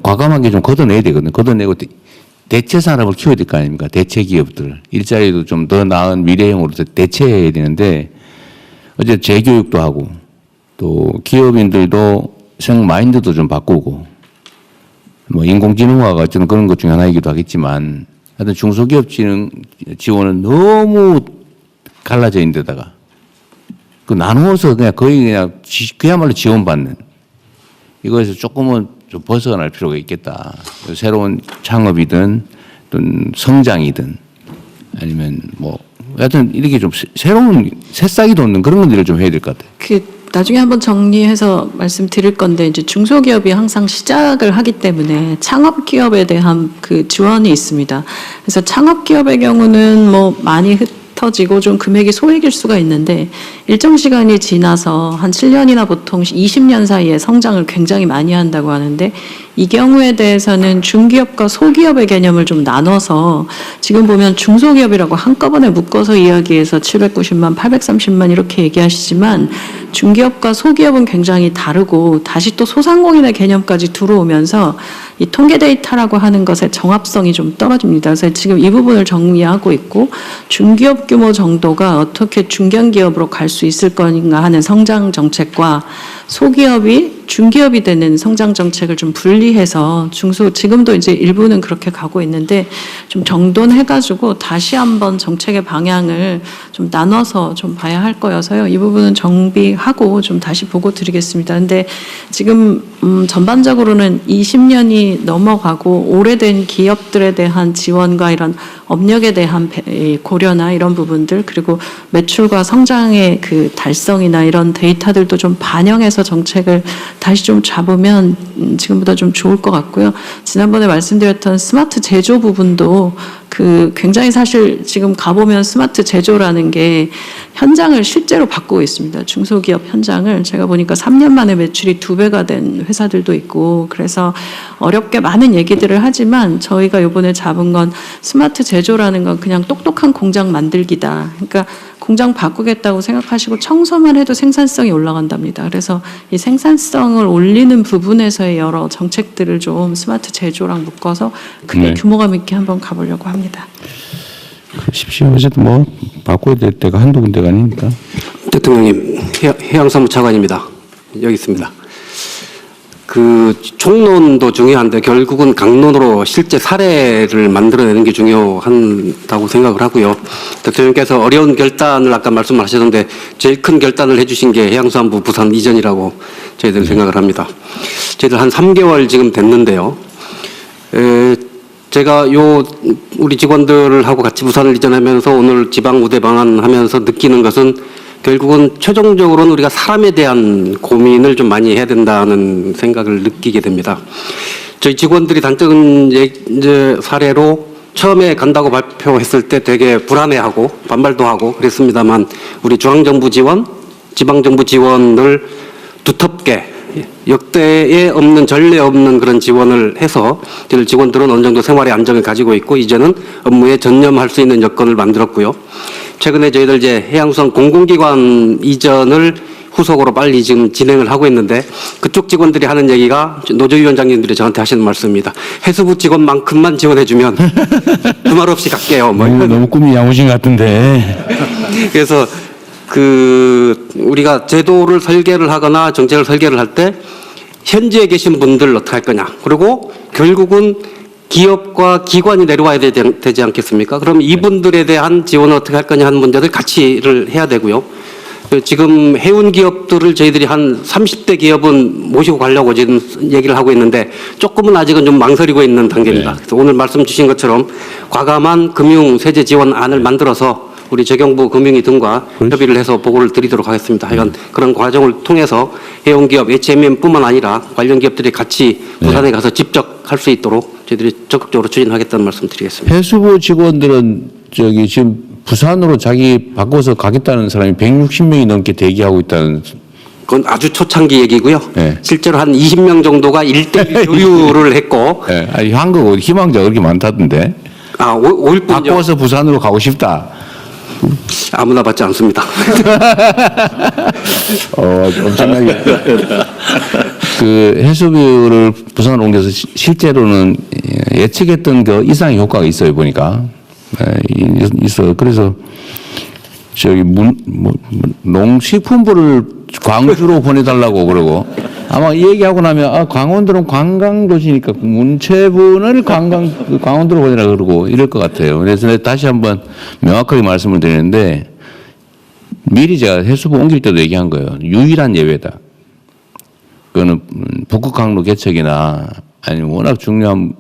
과감하게 좀 걷어내야 되거든요. 걷어내고 대체 산업을 키워야 될 거 아닙니까? 대체 기업들. 일자리도 좀 더 나은 미래형으로 대체해야 되는데 어제 재교육도 하고 또 기업인들도 생 마인드도 좀 바꾸고 뭐 인공지능화가 저는 그런 것 중에 하나이기도 하겠지만 하여튼 중소기업 지원은 너무 갈라져 있는 데다가 그 나누어서 그냥 거의 그냥 그야말로 지원받는 이거에서 조금은 좀 벗어날 필요가 있겠다. 새로운 창업이든 또는 성장이든 아니면 뭐 하여튼 이렇게 좀 새로운 새싹이 돋는 그런 일을 좀 해야 될 것 같아요. 나중에 한번 정리해서 말씀드릴 건데 이제 중소기업이 항상 시작을 하기 때문에 창업기업에 대한 그 지원이 있습니다. 그래서 창업기업의 경우는 뭐 많이 흩어지고 좀 금액이 소액일 수가 있는데 일정 시간이 지나서 한 7년이나 보통 20년 사이에 성장을 굉장히 많이 한다고 하는데 이 경우에 대해서는 중기업과 소기업의 개념을 좀 나눠서 지금 보면 중소기업이라고 한꺼번에 묶어서 이야기해서 790만, 830만 이렇게 얘기하시지만 중기업과 소기업은 굉장히 다르고 다시 또 소상공인의 개념까지 들어오면서 이 통계 데이터라고 하는 것의 정합성이 좀 떨어집니다. 그래서 지금 이 부분을 정리하고 있고 중기업 규모 정도가 어떻게 중견기업으로 갈 수 있을 건가 하는 성장 정책과 소기업이 중기업이 되는 성장 정책을 좀 분리해서 지금도 이제 일부는 그렇게 가고 있는데 좀 정돈해가지고 다시 한번 정책의 방향을 좀 나눠서 좀 봐야 할 거여서요. 이 부분은 정비하고 좀 다시 보고 드리겠습니다. 근데 지금 전반적으로는 20년이 넘어가고 오래된 기업들에 대한 지원과 이런 업력에 대한 고려나 이런 부분들 그리고 매출과 성장의 그 달성이나 이런 데이터들도 좀 반영해서 정책을 다시 좀 잡으면 지금보다 좀 좋을 것 같고요. 지난번에 말씀드렸던 스마트 제조 부분도 그 굉장히 사실 지금 가보면 스마트 제조라는 게 현장을 실제로 바꾸고 있습니다. 중소기업 현장을 제가 보니까 3년 만에 매출이 2배가 된 회사들도 있고 그래서 어렵게 많은 얘기들을 하지만 저희가 이번에 잡은 건 스마트 제조라는 건 그냥 똑똑한 공장 만들기다. 그러니까 공장 바꾸겠다고 생각하시고 청소만 해도 생산성이 올라간답니다. 그래서 이 생산성을 올리는 부분에서의 여러 정책들을 좀 스마트 제조랑 묶어서 크게 규모감 있게 한번 가보려고 합니다. 십시오. 어쨌든 뭐 바꿔야 될 때가 한두 군데가 아니니까. 대통령님, 해양사무 차관입니다. 여기 있습니다. 그 총론도 중요한데 결국은 강론으로 실제 사례를 만들어내는 게 중요하다고 생각을 하고요. 대통령께서 어려운 결단을 아까 말씀하셨는데 제일 큰 결단을 해주신 게 해양수산부 부산 이전이라고 저희들은 생각을 합니다. 저희들 한 3개월 지금 됐는데요. 제가 우리 직원들하고 같이 부산을 이전하면서 오늘 지방 우대 방안 하면서 느끼는 것은 결국은 최종적으로는 우리가 사람에 대한 고민을 좀 많이 해야 된다는 생각을 느끼게 됩니다. 저희 직원들이 단적인 이제 사례로 처음에 간다고 발표했을 때 되게 불안해하고 반발도 하고 그랬습니다만 우리 중앙정부 지원, 지방정부 지원을 두텁게 역대에 없는 전례 없는 그런 지원을 해서 저희 직원들은 어느 정도 생활의 안정을 가지고 있고 이제는 업무에 전념할 수 있는 여건을 만들었고요. 최근에 저희들 이제 해양수산 공공기관 이전을 후속으로 빨리 지금 진행을 하고 있는데 그쪽 직원들이 하는 얘기가 노조위원장님들이 저한테 하시는 말씀입니다. 해수부 직원만큼만 지원해주면 두말 없이 갈게요. 뭐 너무 꿈이 야무진 것 같은데. 그래서 우리가 제도를 설계를 하거나 정책을 설계를 할 때 현지에 계신 분들 어떻게 할 거냐. 그리고 결국은 기업과 기관이 내려와야 되지 않겠습니까? 그럼 이분들에 대한 지원을 어떻게 할 거냐 하는 문제들 같이를 해야 되고요. 지금 해운 기업들을 저희들이 한 30대 기업은 모시고 가려고 지금 얘기를 하고 있는데 조금은 아직은 좀 망설이고 있는 단계입니다. 그래서 오늘 말씀 주신 것처럼 과감한 금융 세제 지원안을 만들어서 우리 재경부 금융위 등과 협의를 해서 보고를 드리도록 하겠습니다. 하여간 그런 과정을 통해서 해운기업, HMM뿐만 아니라 관련 기업들이 같이 부산에 가서 직접 할 수 있도록 저희들이 적극적으로 추진하겠다는 말씀 드리겠습니다. 해수부 직원들은 지금 부산으로 자기 바꿔서 가겠다는 사람이 160명이 넘게 대기하고 있다는. 그건 아주 초창기 얘기고요. 네. 실제로 한 20명 정도가 1대1 교류를 했고. 네. 아니, 한국 희망자가 그렇게 많다던데. 올 뿐요. 바꿔서 부산으로 가고 싶다. 아무나 받지 않습니다. 엄청나게. 그 해수부를 부산으로 옮겨서 실제로는 예측했던 그 이상의 효과가 있어요, 보니까. 있어요. 그래서 저기 농식품부를 광주로 보내달라고 그러고 아마 이 얘기하고 나면 강원도는 관광도시니까 문체부를 강원도로 보내라 그러고 이럴 것 같아요. 그래서 다시 한번 명확하게 말씀을 드리는데 미리 제가 해수부 옮길 때도 얘기한 거예요. 유일한 예외다. 그거는 북극 항로 개척이나 아니면 워낙 중요한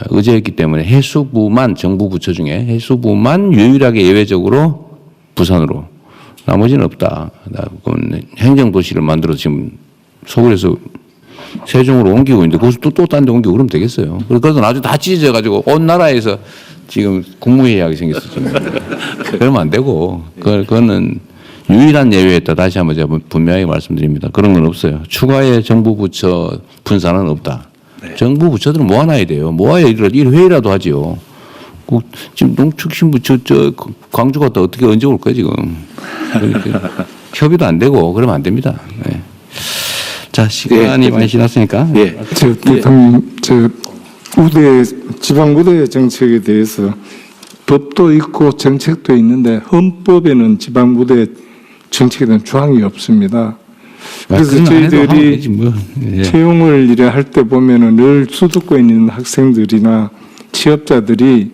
의제였기 때문에 해수부만 정부 부처 중에 해수부만 유일하게 예외적으로 부산으로 나머지는 없다. 그건 행정도시를 만들어 지금 서울에서 세종으로 옮기고 있는데 거기서 또 딴 데 옮기고 그러면 되겠어요. 그래서 나중에 다 찢어져가지고 온 나라에서 지금 국무회의하게 생겼어. 지금. 그러면 안 되고 그거는 유일한 예외였다. 다시 한번 제가 분명히 말씀드립니다. 그런 건 없어요. 추가의 정부 부처 분산은 없다. 정부 부처들은 모아놔야 돼요. 모아야 일 회의라도 하지요. 지금 농축신부 저 광주 갔다 어떻게 언제 올 거야 지금. 협의도 안 되고 그러면 안 됩니다. 네. 자 시간이 많이 지났으니까. 저 대통령 지방 우대 정책에 대해서 법도 있고 정책도 있는데 헌법에는 지방 우대 정책에 대한 조항이 없습니다. 그래서 저희들이 채용을 이래 할 때 보면은 늘 수도권에 있는 학생들이나 취업자들이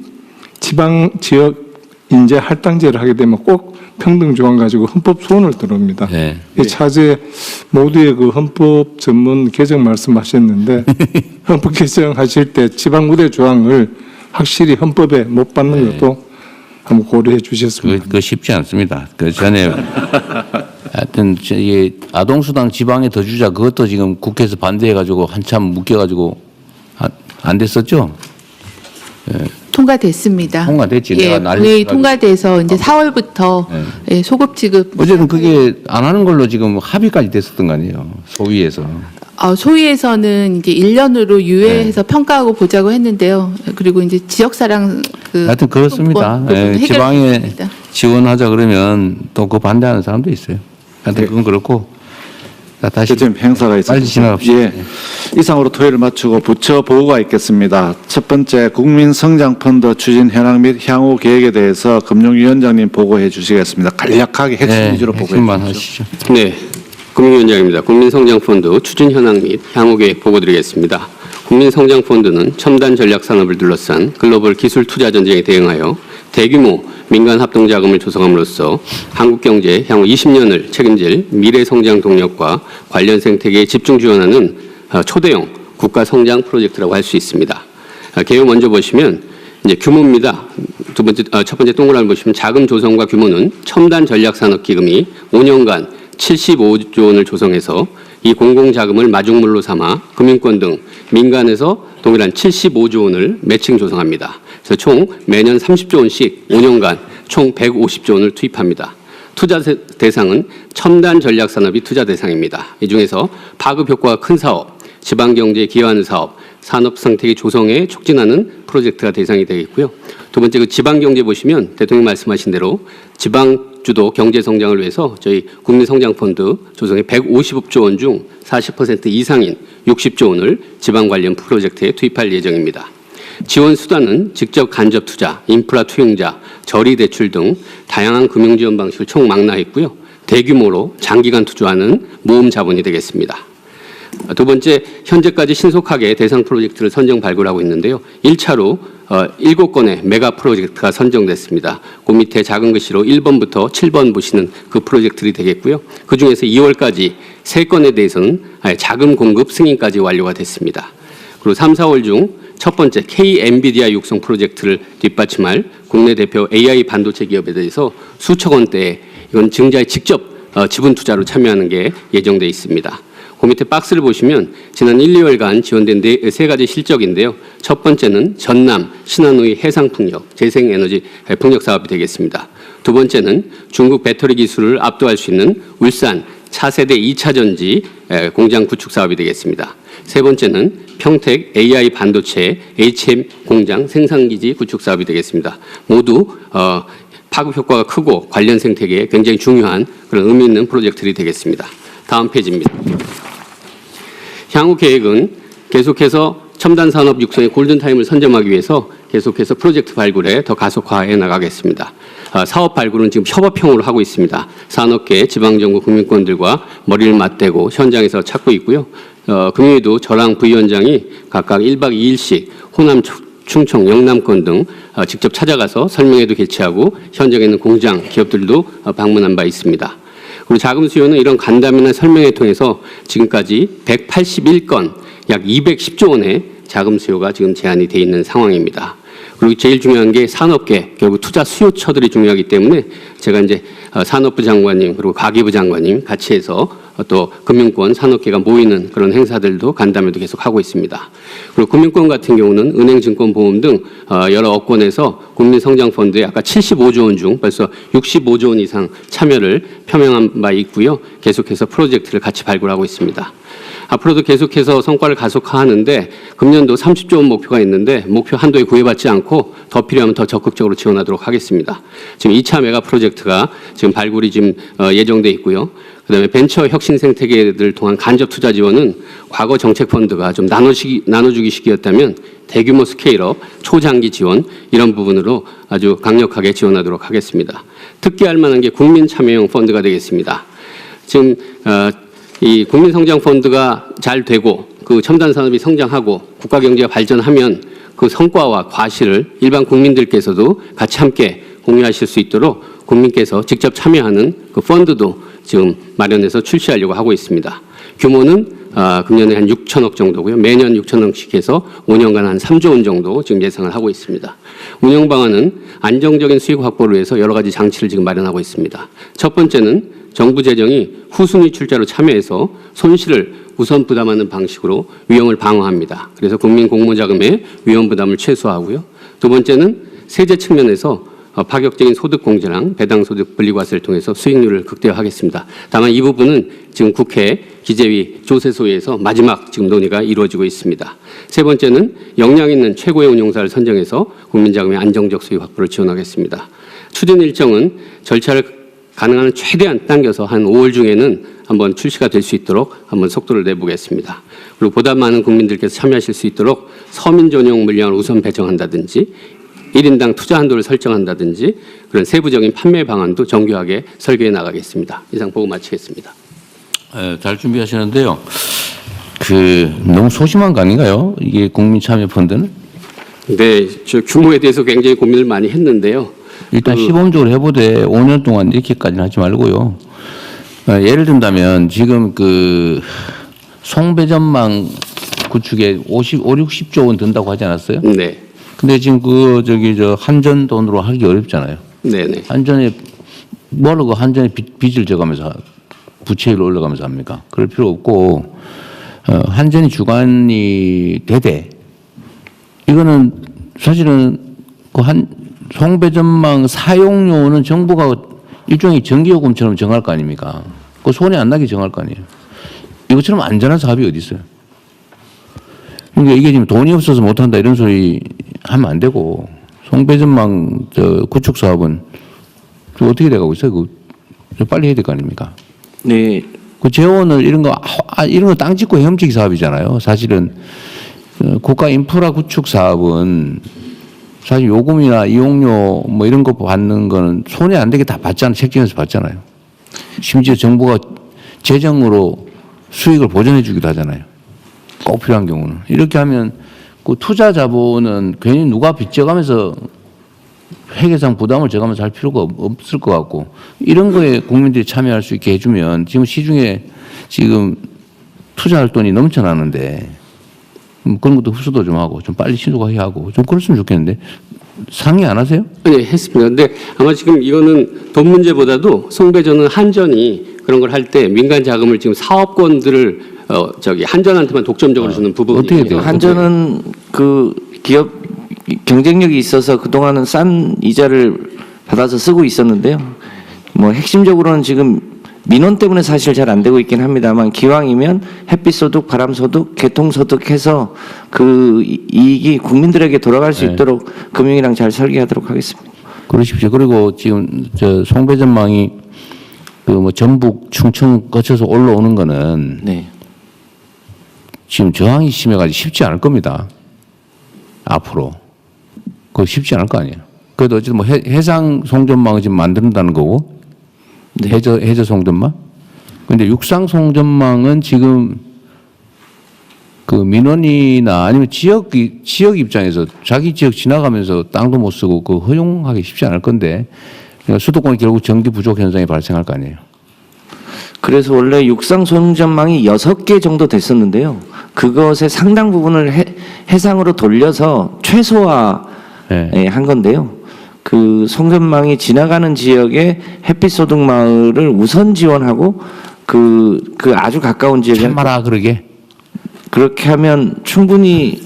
지역 인재 할당제를 하게 되면 꼭 평등 조항 가지고 헌법 소원을 들어옵니다. 차제 모두의 그 헌법 전문 개정 말씀하셨는데 헌법 개정하실 때 지방 우대 조항을 확실히 헌법에 못 받는 것도 한번 고려해 주셨습니다. 그거 쉽지 않습니다. 그 전에 하여튼 이 아동수당 지방에 더 주자 그것도 지금 국회에서 반대해가지고 한참 묶여가지고 안 됐었죠? 통과됐습니다. 통과됐지. 예, 네, 통과돼서 이제 4월부터 예, 소급 지급. 어제는 그게 안 하는 걸로 지금 합의까지 됐었던 거 아니에요? 소위에서. 소위에서는 이제 1년으로 유예해서 평가하고 보자고 했는데요. 그리고 이제 지역사랑 하여튼 그렇습니다. 지방에 지원하자 그러면 또 그 반대하는 사람도 있어요. 하여튼 그건 그렇고. 자, 다시 지금 행사가 있습니다. 빨리 지나갑시다. 이상으로 토의를 마치고 부처 보고가 있겠습니다. 첫 번째 국민성장펀드 추진 현황 및 향후 계획에 대해서 금융위원장님 보고해 주시겠습니다. 간략하게 핵심 위주로 보고해 주시죠. 네, 금융위원장입니다. 국민성장펀드 추진 현황 및 향후 계획 보고 드리겠습니다. 국민성장펀드는 첨단 전략산업을 둘러싼 글로벌 기술 투자 전쟁에 대응하여 대규모 민간 합동자금을 조성함으로써 한국 경제 향후 20년을 책임질 미래 성장 동력과 관련 생태계에 집중 지원하는 초대형 국가 성장 프로젝트라고 할 수 있습니다. 개요 먼저 보시면 이제 규모입니다. 첫 번째 동그라미 보시면 자금 조성과 규모는 첨단 전략 산업 기금이 5년간 75조 원을 조성해서 이 공공자금을 마중물로 삼아 금융권 등 민간에서 동일한 75조 원을 매칭 조성합니다. 그래서 총 매년 30조 원씩 5년간 총 150조 원을 투입합니다. 투자 대상은 첨단 전략 산업이 투자 대상입니다. 이 중에서 파급 효과가 큰 사업, 지방경제에 기여하는 사업, 산업 생태계 조성에 촉진하는 프로젝트가 대상이 되겠고요. 두 번째 그 지방경제 보시면 대통령 말씀하신 대로 지방 주도 경제 성장을 위해서 저희 국민성장펀드 조성에 150조 원 중 40% 이상인 60조 원을 지방 관련 프로젝트에 투입할 예정입니다. 지원 수단은 직접 간접 투자, 인프라 투용자, 저리 대출 등 다양한 금융 지원 방식을 총망라했고요. 대규모로 장기간 투자하는 모금 자본이 되겠습니다. 두 번째, 현재까지 신속하게 대상 프로젝트를 선정 발굴하고 있는데요. 1차로 7건의 메가 프로젝트가 선정됐습니다. 그 밑에 작은 글씨로 1번부터 7번 보시는 그 프로젝트들이 되겠고요. 그중에서 2월까지 3건에 대해서는 자금 공급 승인까지 완료가 됐습니다. 그리고 3, 4월 중 첫 번째 K-엔비디아 육성 프로젝트를 뒷받침할 국내 대표 AI 반도체 기업에 대해서 수천 원대의 이건 증자에 직접 지분 투자로 참여하는 게 예정돼 있습니다. 그 밑에 박스를 보시면 지난 1, 2월간 지원된 세 가지 실적인데요. 첫 번째는 전남 신안우의 해상풍력, 재생에너지 풍력 사업이 되겠습니다. 두 번째는 중국 배터리 기술을 압도할 수 있는 울산 차세대 2차 전지 공장 구축 사업이 되겠습니다. 세 번째는 평택 AI 반도체 HM 공장 생산기지 구축 사업이 되겠습니다. 모두 파급 효과가 크고 관련 생태계에 굉장히 중요한 그런 의미 있는 프로젝트들이 되겠습니다. 다음 페이지입니다. 향후 계획은 계속해서 첨단 산업 육성의 골든타임을 선점하기 위해서 계속해서 프로젝트 발굴에 더 가속화해 나가겠습니다. 사업 발굴은 지금 협업형으로 하고 있습니다. 산업계, 지방정부, 국민권들과 머리를 맞대고 현장에서 찾고 있고요. 금요일도 저랑 부위원장이 각각 1박 2일씩 호남, 충청, 영남권 등 직접 찾아가서 설명회도 개최하고 현장에 있는 공장, 기업들도 방문한 바 있습니다. 그리고 자금 수요는 이런 간담회나 설명회 통해서 지금까지 181건, 약 210조 원의 자금 수요가 지금 제한이 돼 있는 상황입니다. 그리고 제일 중요한 게 산업계, 결국 투자 수요처들이 중요하기 때문에 제가 이제 산업부 장관님 그리고 가계부 장관님 같이 해서 또 금융권, 산업계가 모이는 그런 행사들도 간담회도 계속 하고 있습니다. 그리고 금융권 같은 경우는 은행, 증권, 보험 등 여러 업권에서 국민성장펀드에 아까 75조 원 중 벌써 65조 원 이상 참여를 표명한 바 있고요. 계속해서 프로젝트를 같이 발굴하고 있습니다. 앞으로도 계속해서 성과를 가속화하는데 금년도 30조 원 목표가 있는데 목표 한도에 구애받지 않고 더 필요하면 더 적극적으로 지원하도록 하겠습니다. 지금 2차 메가 프로젝트가 지금 발굴이 지금 예정돼 있고요. 그다음에 벤처 혁신 생태계를 통한 간접 투자 지원은 과거 정책 펀드가 좀 나눠주기 식이었다면 대규모 스케일업, 초장기 지원 이런 부분으로 아주 강력하게 지원하도록 하겠습니다. 특기할 만한 게 국민 참여형 펀드가 되겠습니다. 지금 이 국민성장펀드가 잘 되고 그 첨단 산업이 성장하고 국가 경제가 발전하면 그 성과와 과실을 일반 국민들께서도 같이 함께 공유하실 수 있도록 국민께서 직접 참여하는 그 펀드도 지금 마련해서 출시하려고 하고 있습니다. 규모는 금년에 한 6천억 정도고요. 매년 6천억씩 해서 5년간 한 3조 원 정도 지금 예상을 하고 있습니다. 운영 방안은 안정적인 수익 확보를 위해서 여러 가지 장치를 지금 마련하고 있습니다. 첫 번째는 정부 재정이 후순위 출자로 참여해서 손실을 우선 부담하는 방식으로 위험을 방어합니다. 그래서 국민 공모자금의 위험 부담을 최소화하고요. 두 번째는 세제 측면에서 파격적인 소득 공제랑 배당 소득 분리과세를 통해서 수익률을 극대화하겠습니다. 다만 이 부분은 지금 국회 기재위 조세소위에서 마지막 지금 논의가 이루어지고 있습니다. 세 번째는 역량 있는 최고의 운용사를 선정해서 국민자금의 안정적 수익 확보를 지원하겠습니다. 추진 일정은 절차를 가능한 최대한 당겨서 한 5월 중에는 한번 출시가 될 수 있도록 한번 속도를 내보겠습니다. 그리고 보다 많은 국민들께서 참여하실 수 있도록 서민 전용 물량을 우선 배정한다든지 1인당 투자 한도를 설정한다든지 그런 세부적인 판매 방안도 정교하게 설계해 나가겠습니다. 이상 보고 마치겠습니다. 잘 준비하시는데요. 너무 소심한 거 아닌가요? 이게 국민참여펀드는? 네, 저 규모에 대해서 굉장히 고민을 많이 했는데요. 일단 시범적으로 해보되 5년 동안 이렇게까지는 하지 말고요. 예를 든다면 지금 송배전망 구축에 60조 원 든다고 하지 않았어요? 네. 근데 지금 한전 돈으로 하기 어렵잖아요. 네네. 한전에 뭐라고 한전에 빚을 져가면서 부채율 올라가면서 합니까? 그럴 필요 없고 한전이 주관이 되되 이거는 사실은 송배전망 사용료는 정부가 일종의 전기요금처럼 정할 거 아닙니까? 그 손해 안 나게 정할 거 아니에요. 이것처럼 안전한 사업이 어디 있어요? 그러니까 이게 지금 돈이 없어서 못한다 이런 소리 하면 안 되고 송배전망 구축 사업은 어떻게 돼가고 있어요? 빨리 해야 될 거 아닙니까? 네. 그 재원을 이런 거 땅 짓고 헤엄치기 사업이잖아요. 사실은 국가 인프라 구축 사업은 사실 요금이나 이용료 뭐 이런 거 받는 거는 손해 안 되게 다 받잖아요. 책정해서 받잖아요. 심지어 정부가 재정으로 수익을 보전해 주기도 하잖아요. 꼭 필요한 경우는. 이렇게 하면 그 투자 자본은 괜히 누가 빚져가면서 회계상 부담을 져가면서 할 필요가 없을 것 같고 이런 거에 국민들이 참여할 수 있게 해주면 지금 시중에 지금 투자할 돈이 넘쳐나는데 그런 것도 흡수도 좀 하고 좀 빨리 신속하게 하고 좀 그랬으면 좋겠는데 상의 안 하세요? 네, 했습니다. 근데 아마 지금 이거는 돈 문제보다도 송배전은 한전이 그런 걸 할 때 민간 자금을 지금 사업권들을 한전한테만 독점적으로 주는 부분이 어떻게 돼요? 한전은 그 기업 경쟁력이 있어서 그동안은 싼 이자를 받아서 쓰고 있었는데요. 뭐 핵심적으로는 지금 민원 때문에 사실 잘 안 되고 있긴 합니다만 기왕이면 햇빛소득, 바람소득, 개통소득 해서 그 이익이 국민들에게 돌아갈 수 있도록 금융이랑 잘 설계하도록 하겠습니다. 그러십시오. 그리고 지금 송배전망이 전북, 충청 거쳐서 올라오는 거는 지금 저항이 심해가지고 쉽지 않을 겁니다. 앞으로. 그거 쉽지 않을 거 아니에요. 그래도 어쨌든 뭐 해상 송전망을 지금 만든다는 거고, 해저 송전망. 근데 육상 송전망은 지금 그 민원이나 아니면 지역 입장에서 자기 지역 지나가면서 땅도 못 쓰고 그 허용하기 쉽지 않을 건데, 수도권이 결국 전기 부족 현상이 발생할 거 아니에요. 그래서 원래 육상 송전망이 6개 정도 됐었는데요. 그것의 상당 부분을 해상으로 돌려서 최소화 한 건데요. 그 송전망이 지나가는 지역에 햇빛 소득 마을을 우선 지원하고 그 아주 가까운 지역에 참마라 그러게. 그렇게 하면 충분히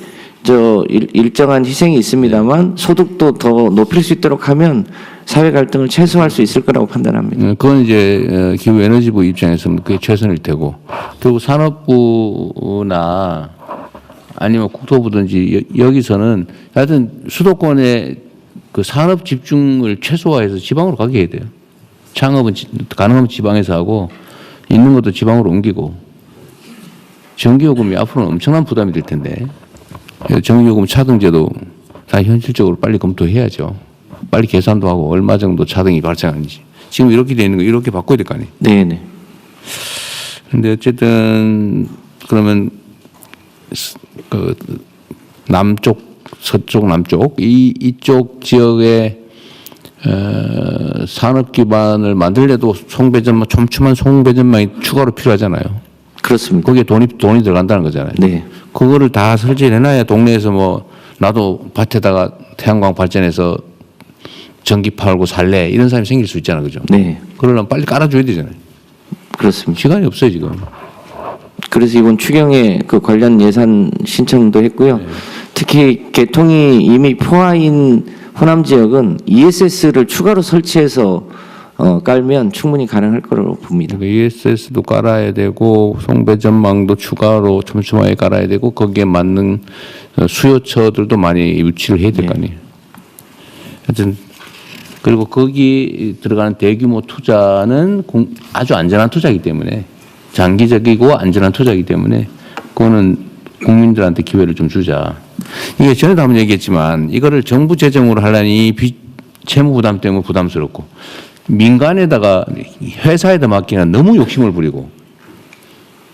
일정한 희생이 있습니다만 소득도 더 높일 수 있도록 하면 사회 갈등을 최소화할 수 있을 거라고 판단합니다. 그건 이제 기후에너지부 입장에서는 그게 최선일 테고, 그리고 산업부나 아니면 국토부든지 여기서는 하여튼 수도권의 그 산업 집중을 최소화해서 지방으로 가게 해야 돼요. 창업은 가능하면 지방에서 하고 있는 것도 지방으로 옮기고. 전기요금이 앞으로는 엄청난 부담이 될 텐데, 전기요금 차등제도 다 현실적으로 빨리 검토해야죠. 빨리 계산도 하고 얼마 정도 차등이 발생하는지. 지금 이렇게 돼 있는 거 이렇게 바꿔야 될 거 아니에요. 네네. 근데 어쨌든 그러면 그 남쪽, 서쪽, 남쪽 이쪽 지역에 산업 기반을 만들려도 송배전망, 촘촘한 송배전망이 추가로 필요하잖아요. 그렇습니다. 거기에 돈이 들어간다는 거잖아요. 네. 그거를 다 설치해놔야 동네에서 뭐 나도 밭에다가 태양광 발전해서 전기 팔고 살래 이런 사람이 생길 수 있잖아요, 그죠? 네. 그러려면 빨리 깔아줘야 되잖아요. 그렇습니다. 시간이 없어요 지금. 그래서 이번 추경에 그 관련 예산 신청도 했고요. 네. 특히 개통이 이미 포화인 호남 지역은 ESS를 추가로 설치해서 깔면 충분히 가능할 거라고 봅니다. ESS도 깔아야 되고 송배전망도 추가로 촘촘하게 깔아야 되고 거기에 맞는 수요처들도 많이 유치를 해야 될 거 아니에요. 하여튼 그리고 거기 들어가는 대규모 투자는 아주 안전한 투자이기 때문에 장기적이고 안전한 투자이기 때문에 그거는 국민들한테 기회를 좀 주자. 이게 전에도 한번 얘기했지만 이거를 정부 재정으로 하려니 채무 부담 때문에 부담스럽고 민간에다가 회사에다 맡기는 너무 욕심을 부리고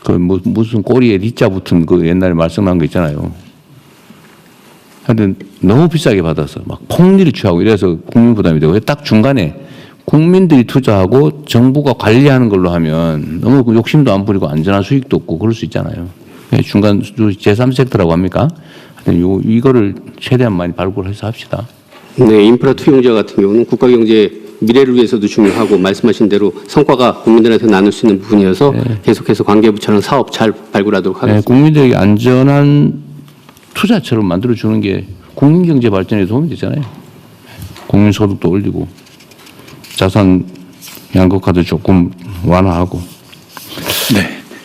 그 무슨 꼬리에 리자 붙은 그 옛날에 말씀한 거 있잖아요. 하여튼 너무 비싸게 받아서 막 폭리를 취하고 이래서 국민 부담이 되고 딱 중간에 국민들이 투자하고 정부가 관리하는 걸로 하면 너무 욕심도 안 부리고 안전한 수익도 없고 그럴 수 있잖아요. 중간 제3섹터라고 합니까? 하여튼 이거를 최대한 많이 발굴해서 합시다. 네, 인프라 투용자 같은 경우는 국가 경제 미래를 위해서도 중요하고 말씀하신 대로 성과가 국민들한테 나눌 수 있는 부분이어서 계속해서 관계부처랑 사업 잘 발굴하도록 하겠습니다. 네, 국민들에게 안전한 투자처럼 만들어주는 게 국민경제 발전에 도움이 되잖아요. 국민소득도 올리고 자산 양극화도 조금 완화하고.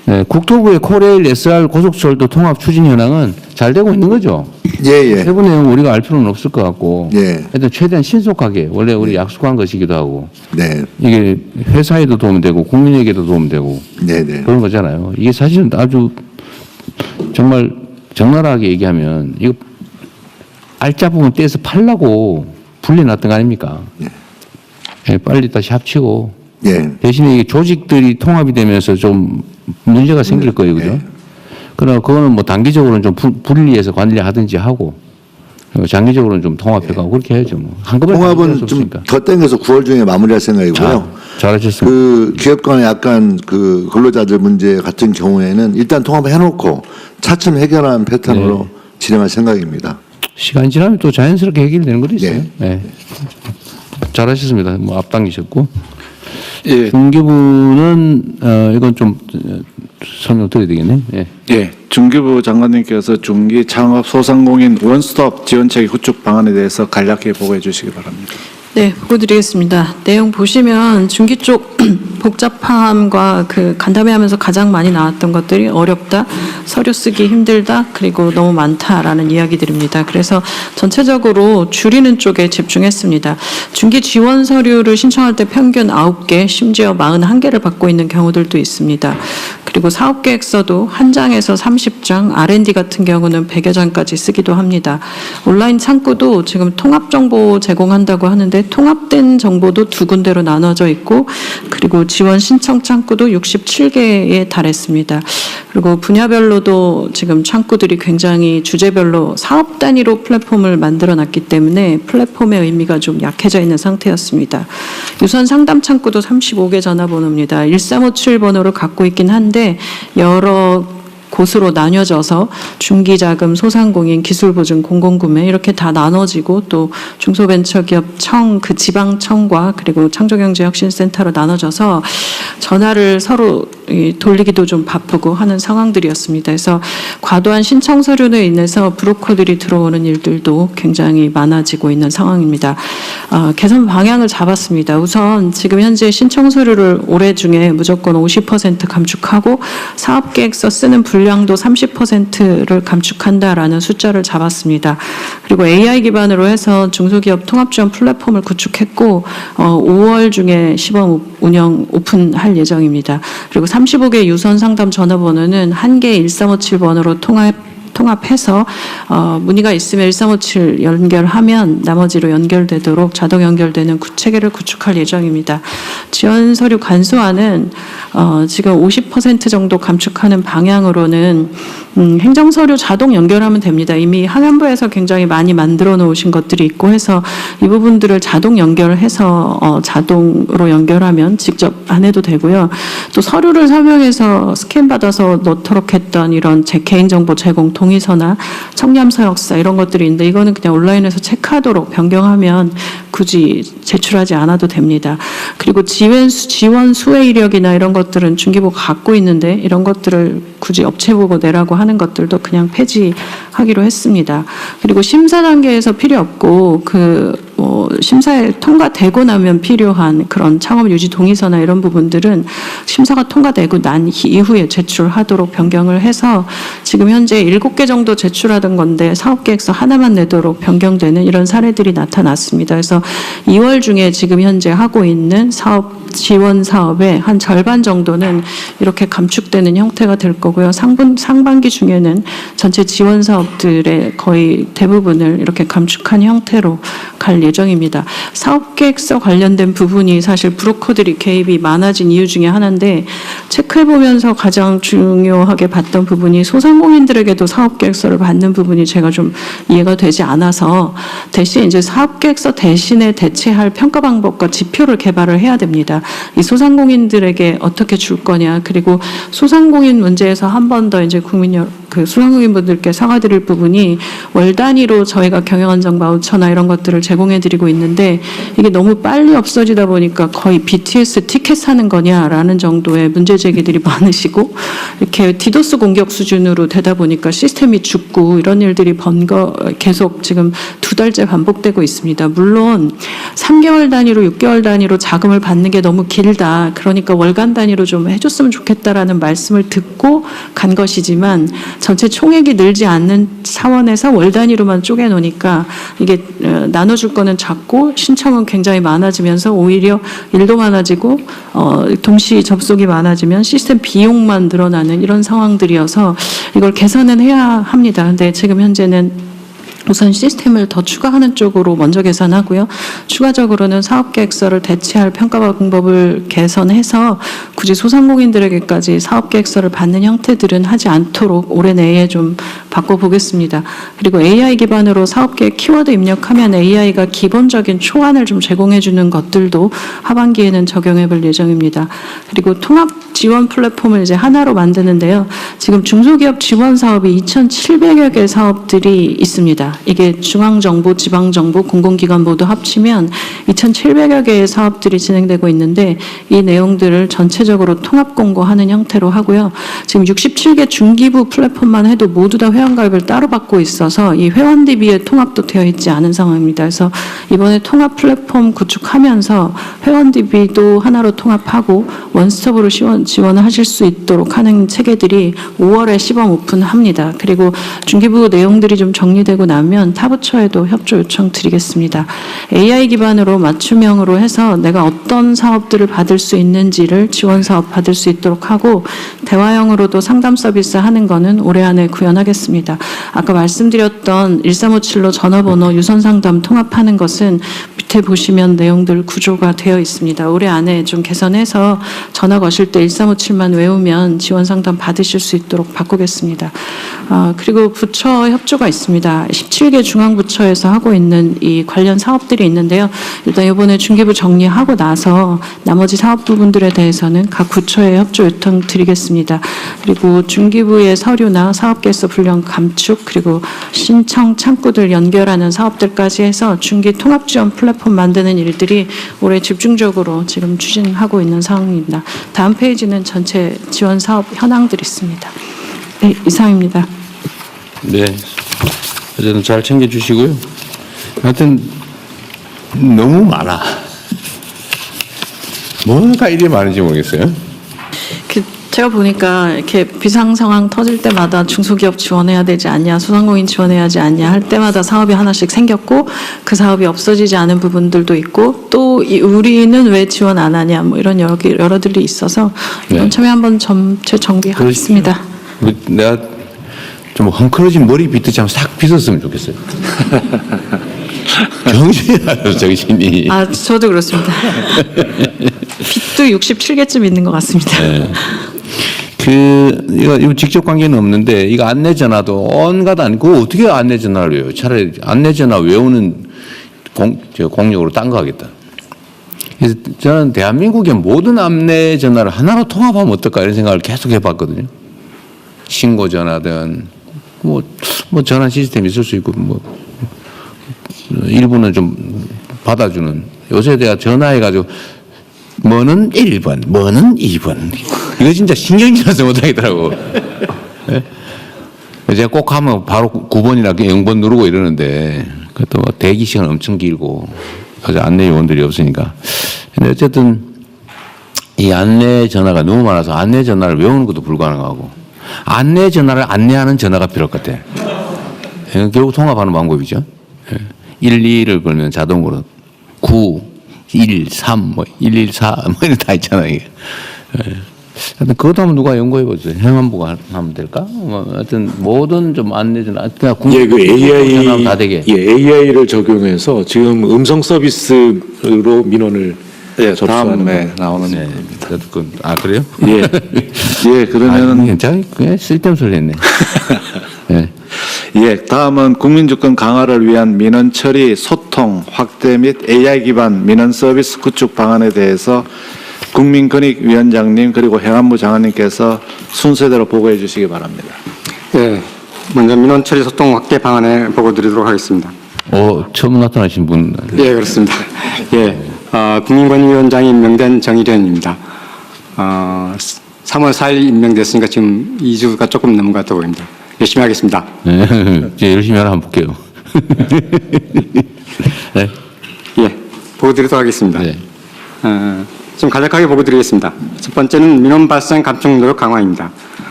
네, 국토부의 코레일 SR 고속철도 통합 추진 현황은 잘 되고 있는 거죠. 예. 세부 내용 우리가 알 필요는 없을 것 같고. 예. 하여튼 최대한 신속하게 원래 우리 약속한 것이기도 하고. 네. 이게 회사에도 도움이 되고 국민에게도 도움이 되고. 네네. 그런 거잖아요. 이게 사실은 아주 정말 적나라하게 얘기하면 이거 알짜 부분 떼서 팔라고 분리해놨던 거 아닙니까? 예, 빨리 다시 합치고. 대신에 이게 조직들이 통합이 되면서 좀 문제가 생길 거예요, 그죠? 그러나 그거는 뭐 단기적으로는 좀 분리해서 관리하든지 하고 장기적으로는 좀 통합해가고 그렇게 해야죠. 뭐. 한꺼번에 통합은 좀 더 땡겨서 9월 중에 마무리할 생각이고요. 잘하셨습니다. 그 기업 간의 약간 그 근로자들 문제 같은 경우에는 일단 통합해놓고 차츰 해결하는 패턴으로 진행할 생각입니다. 시간 지나면 또 자연스럽게 해결되는 것도 있어요. 네. 잘하셨습니다. 뭐 앞당기셨고. 중기부는 이건 좀 설명 드려야 되겠네. 중기부 장관님께서 중기 창업 소상공인 원스톱 지원체계 구축 방안에 대해서 간략히 보고해 주시기 바랍니다. 네, 보고 드리겠습니다. 내용 보시면 중기 쪽 복잡함과 그 간담회하면서 가장 많이 나왔던 것들이 어렵다, 서류 쓰기 힘들다, 그리고 너무 많다라는 이야기들입니다. 그래서 전체적으로 줄이는 쪽에 집중했습니다. 중기 지원 서류를 신청할 때 평균 9개, 심지어 41개를 받고 있는 경우들도 있습니다. 그리고 사업계획서도 한 장에서 30장, R&D 같은 경우는 100여 장까지 쓰기도 합니다. 온라인 창구도 지금 통합정보 제공한다고 하는데 통합된 정보도 두 군데로 나눠져 있고 그리고 지원 신청 창구도 67개에 달했습니다. 그리고 분야별로도 지금 창구들이 굉장히 주제별로 사업 단위로 플랫폼을 만들어 놨기 때문에 플랫폼의 의미가 좀 약해져 있는 상태였습니다. 유선 상담 창구도 35개 전화번호입니다. 1357번호를 갖고 있긴 한데 여러 곳으로 나뉘어져서 중기자금, 소상공인, 기술보증, 공공구매 이렇게 다 나눠지고 또 중소벤처기업 청, 그 지방청과 그리고 창조경제혁신센터로 나눠져서 전화를 서로 돌리기도 좀 바쁘고 하는 상황들이었습니다. 그래서 과도한 신청 서류로 인해서 브로커들이 들어오는 일들도 굉장히 많아지고 있는 상황입니다. 개선 방향을 잡았습니다. 우선 지금 현재 신청 서류를 올해 중에 무조건 50% 감축하고 사업계획서 쓰는 분량도 30%를 감축한다라는 숫자를 잡았습니다. 그리고 AI 기반으로 해서 중소기업 통합지원 플랫폼을 구축했고 5월 중에 시범 운영 오픈할 예정입니다. 그리고 35개 유선 상담 전화번호는 1개 1357번호로 통합해서 문의가 있으면 1357 연결하면 나머지로 연결되도록 자동 연결되는 체계를 구축할 예정입니다. 지원 서류 간소화는 지금 50% 정도 감축하는 방향으로는 행정서류 자동 연결하면 됩니다. 이미 항안부에서 굉장히 많이 만들어 놓으신 것들이 있고 해서 이 부분들을 자동 연결해서 자동으로 연결하면 직접 안 해도 되고요. 또 서류를 서명해서 스캔 받아서 넣도록 했던 이런 제 개인정보 제공 동의서나 청렴서 역사 이런 것들이 있는데 이거는 그냥 온라인에서 체크하도록 변경하면 굳이 제출하지 않아도 됩니다. 그리고 지원 수혜 이력이나 이런 것들은 중개부가 갖고 있는데 이런 것들을 굳이 업체 보고 내라고 하는 것들도 그냥 폐지하기로 했습니다. 그리고 심사 단계에서 필요 없고 심사에 통과되고 나면 필요한 그런 창업 유지 동의서나 이런 부분들은 심사가 통과되고 난 이후에 제출하도록 변경을 해서 지금 현재 7개 정도 제출하던 건데 사업계획서 하나만 내도록 변경되는 이런 사례들이 나타났습니다. 그래서 2월 중에 지금 현재 하고 있는 지원 사업의 한 절반 정도는 이렇게 감축되는 형태가 될 거고요. 상반기 중에는 전체 지원 사업들의 거의 대부분을 이렇게 감축한 형태로 갈 예정입니다. 사업계획서 관련된 부분이 사실 브로커들이 개입이 많아진 이유 중에 하나인데 체크해보면서 가장 중요하게 봤던 부분이 소상공인들에게도 사업계획서를 받는 부분이 제가 좀 이해가 되지 않아서 대신 이제 사업계획서 대신에 대체할 평가 방법과 지표를 개발을 해야 됩니다. 이 소상공인들에게 어떻게 줄 거냐 그리고 소상공인 문제에서 한 번 더 이제 소상공인분들께 사과드릴 부분이 월 단위로 저희가 경영안정 바우처나 이런 것들을 제공해드리고 있는데 이게 너무 빨리 없어지다 보니까 거의 BTS 티켓 사는 거냐라는 정도의 문제 제기들이 많으시고 이렇게 디도스 공격 수준으로 되다 보니까 시스템이 죽고 이런 일들이 계속 지금 2달째 반복되고 있습니다. 물론 3개월 단위로 6개월 단위로 자금을 받는 게 너무 길다. 그러니까 월간 단위로 좀 해줬으면 좋겠다라는 말씀을 듣고 간 것이지만 전체 총액이 늘지 않는 차원에서 월 단위로만 쪼개놓으니까 이게 나눠줄 거는 작고 신청은 굉장히 많아지면서 오히려 일도 많아지고 동시 접속이 많아지면 시스템 비용만 늘어나는 이런 상황들이어서 이걸 개선은 해야 합니다. 근데 지금 현재는 우선 시스템을 더 추가하는 쪽으로 먼저 개선하고요. 추가적으로는 사업계획서를 대체할 평가 방법을 개선해서 굳이 소상공인들에게까지 사업계획서를 받는 형태들은 하지 않도록 올해 내에 좀 바꿔보겠습니다. 그리고 AI 기반으로 사업계획 키워드 입력하면 AI가 기본적인 초안을 좀 제공해주는 것들도 하반기에는 적용해볼 예정입니다. 그리고 통합 지원 플랫폼을 이제 하나로 만드는데요. 지금 중소기업 지원 사업이 2,700여 개 사업들이 있습니다. 이게 중앙정부, 지방정부, 공공기관 모두 합치면 2,700여 개의 사업들이 진행되고 있는데 이 내용들을 전체적으로 통합 공고하는 형태로 하고요. 지금 67개 중기부 플랫폼만 해도 모두 다 회원가입을 따로 받고 있어서 이 회원 DB에 통합도 되어 있지 않은 상황입니다. 그래서 이번에 통합 플랫폼 구축하면서 회원 DB도 하나로 통합하고 원스톱으로 지원을 하실 수 있도록 하는 체계들이 5월에 시범 오픈합니다. 그리고 중기부 내용들이 좀 정리되고 나면 타부처에도 협조 요청 드리겠습니다. AI 기반으로 맞춤형으로 해서 내가 어떤 사업들을 받을 수 있는지를 지원 사업 받을 수 있도록 하고 대화형으로도 상담 서비스 하는 거는 올해 안에 구현하겠습니다. 아까 말씀드렸던 1357로 전화번호 유선 상담 통합하는 것은 밑에 보시면 내용들 구조가 되어 있습니다. 올해 안에 좀 개선해서 전화 거실 때 1357만 외우면 지원 상담 받으실 수 있도록 바꾸겠습니다. 그리고 부처 협조가 있습니다. 17개 중앙부처에서 하고 있는 이 관련 사업들이 있는데요. 일단 이번에 중기부 정리하고 나서 나머지 사업 부분들에 대해서는 각 부처에 협조 요청 드리겠습니다. 그리고 중기부의 서류나 사업계획서 분량 감축 그리고 신청 창구들 연결하는 사업들까지 해서 중기 통합 지원 플랫폼 만드는 일들이 올해 집중적으로 지금 추진하고 있는 상황입니다. 다음 페이지는 전체 지원 사업 현황들이 있습니다. 네, 이상입니다. 네. 어쨌든 잘 챙겨주시고요. 하여튼 너무 많아. 뭐가 이리 많은지 모르겠어요. 제가 보니까 이렇게 비상 상황 터질 때마다 중소기업 지원해야 되지 않냐, 소상공인 지원해야 하지 않냐 할 때마다 사업이 하나씩 생겼고 그 사업이 없어지지 않은 부분들도 있고 또 우리는 왜 지원 안 하냐 뭐 이런 여러들이 있어서 이번 참여 한번 전체 정비하겠습니다. 내가 좀 헝클어진 머리 빗듯이 싹 빗었으면 좋겠어요. 정신이 나요, 정신이. 저도 그렇습니다. 빚도 67개쯤 있는 것 같습니다. 네. 이거 직접 관계는 없는데, 이거 안내 전화도 온갖 그거 어떻게 안내 전화를 외워요? 차라리 안내 전화 외우는 공력으로 딴 거 하겠다. 그래서 저는 대한민국의 모든 안내 전화를 하나로 통합하면 어떨까 이런 생각을 계속 해봤거든요. 신고 전화든, 뭐 전화 시스템이 있을 수 있고, 일부는 좀 받아주는. 요새 내가 전화해가지고, 뭐는 1번, 뭐는 2번. 이거 진짜 신경질나서 못하겠더라고. 네? 제가 꼭 하면 바로 9번이나 0번 누르고 이러는데, 그것도 대기 시간 엄청 길고, 어제 안내 요원들이 없으니까. 근데 어쨌든, 이 안내 전화가 너무 많아서 안내 전화를 외우는 것도 불가능하고, 안내 전화를 안내하는 전화가 필요할 것 같아. 결국 통합하는 방법이죠. 12를 걸면 자동으로 9, 1, 3, 114, 이런 다 있잖아요. 이게. 하여튼 그것도 한번 누가 연구해보세요. 행안부가 하면 될까? 하여튼 모든 좀 안내전, 그냥 그 AI, 다 되게. AI를 적용해서 지금 음성 서비스로 민원을 접수하는 다음에 나오는 네. 그래요? 예. 예, 그러면은 괜찮아요. 그냥 쓸데없는 소리 했네. 네. 예, 다음은 국민주권 강화를 위한 민원 처리 소통 확대 및 AI 기반 민원 서비스 구축 방안에 대해서 국민권익위원장님 그리고 행안부 장관님께서 순서대로 보고해 주시기 바랍니다. 네, 먼저 민원 처리 소통 확대 방안에 보고 드리도록 하겠습니다. 처음 나타나신 분. 예, 그렇습니다. 예, 국민권익위원장이 임명된 정일현입니다. 3월 4일 임명됐으니까 지금 2주가 조금 넘은 것 같아 보입니다. 열심히 하겠습니다. 네, 이제 열심히 하나 한번 볼게요. 네. 예, 보고 드리도록 하겠습니다. 네. 좀 간략하게 보고 드리겠습니다. 첫 번째는 민원 발생 감축 노력 강화입니다.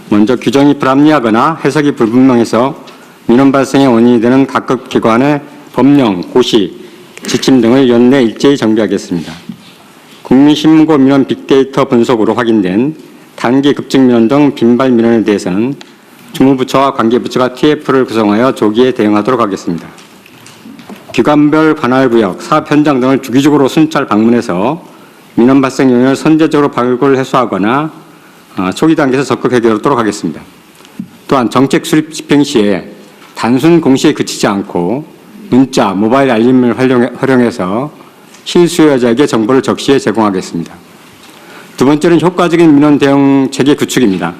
먼저 규정이 불합리하거나 해석이 불분명해서 민원 발생의 원인이 되는 각급 기관의 법령, 고시, 지침 등을 연내 일제히 정비하겠습니다. 국민신문고 민원 빅데이터 분석으로 확인된 단기 급증 민원 등 빈발 민원에 대해서는 주무부처와 관계부처가 TF를 구성하여 조기에 대응하도록 하겠습니다. 기관별 관할구역, 사업 현장 등을 주기적으로 순찰 방문해서 민원 발생 요인을 선제적으로 발굴 해소하거나 초기 단계에서 적극 해결하도록 하겠습니다. 또한 정책 수립 집행 시에 단순 공시에 그치지 않고 문자, 모바일 알림을 활용해서 실수요자에게 정보를 적시에 제공하겠습니다. 두 번째는 효과적인 민원 대응 체계 구축입니다.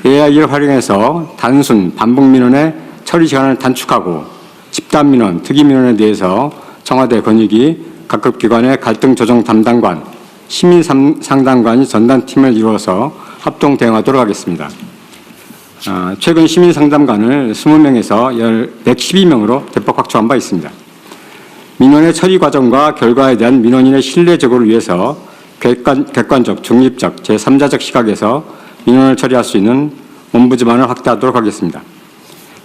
AI를 활용해서 단순, 반복 민원의 처리 시간을 단축하고 집단 민원, 특이 민원에 대해서 청와대 권익위, 각급 기관의 갈등 조정 담당관, 시민 상담관이 전담팀을 이루어서 합동 대응하도록 하겠습니다. 최근 시민 상담관을 20명에서 112명으로 대폭 확충한 바 있습니다. 민원의 처리 과정과 결과에 대한 민원인의 신뢰 제고를 위해서 객관적, 중립적, 제3자적 시각에서 민원을 처리할 수 있는 ombudsman을 확대하도록 하겠습니다.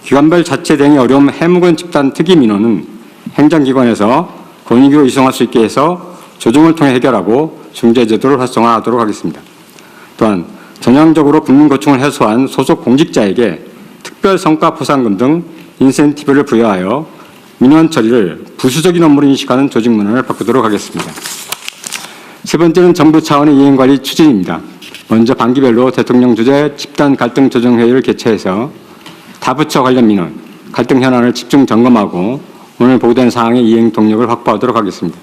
기관별 자체 대응이 어려운 해묵은 집단 특이 민원은 행정기관에서 권익위로 이송할 수 있게 해서 조정을 통해 해결하고 중재제도를 활성화하도록 하겠습니다. 또한 전향적으로 국민고충을 해소한 소속 공직자에게 특별 성과 포상금 등 인센티브를 부여하여 민원 처리를 부수적인 업무로 인식하는 조직 문화를 바꾸도록 하겠습니다. 세 번째는 정부 차원의 이행관리 추진입니다. 먼저 반기별로 대통령 주재 집단 갈등 조정회의를 개최해서 다부처 관련 민원, 갈등 현안을 집중 점검하고 오늘 보고된 사항의 이행 동력을 확보하도록 하겠습니다.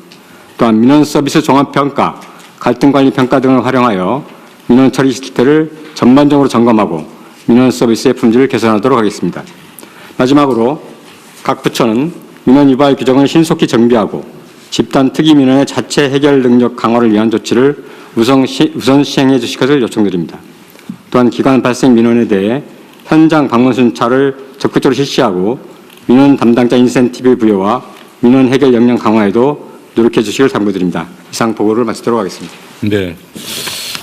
또한 민원 서비스 종합평가, 갈등관리평가 등을 활용하여 민원 처리 실태를 전반적으로 점검하고 민원 서비스의 품질을 개선하도록 하겠습니다. 마지막으로 각 부처는 민원 유발 규정을 신속히 정비하고 집단 특이 민원의 자체 해결 능력 강화를 위한 조치를 우선 시행해 주실 것을 요청드립니다. 또한 기관 발생 민원에 대해 현장 방문 순찰을 적극적으로 실시하고 민원 담당자 인센티브 부여와 민원 해결 역량 강화에도 노력해 주시길 당부드립니다. 이상 보고를 마치도록 하겠습니다. 네.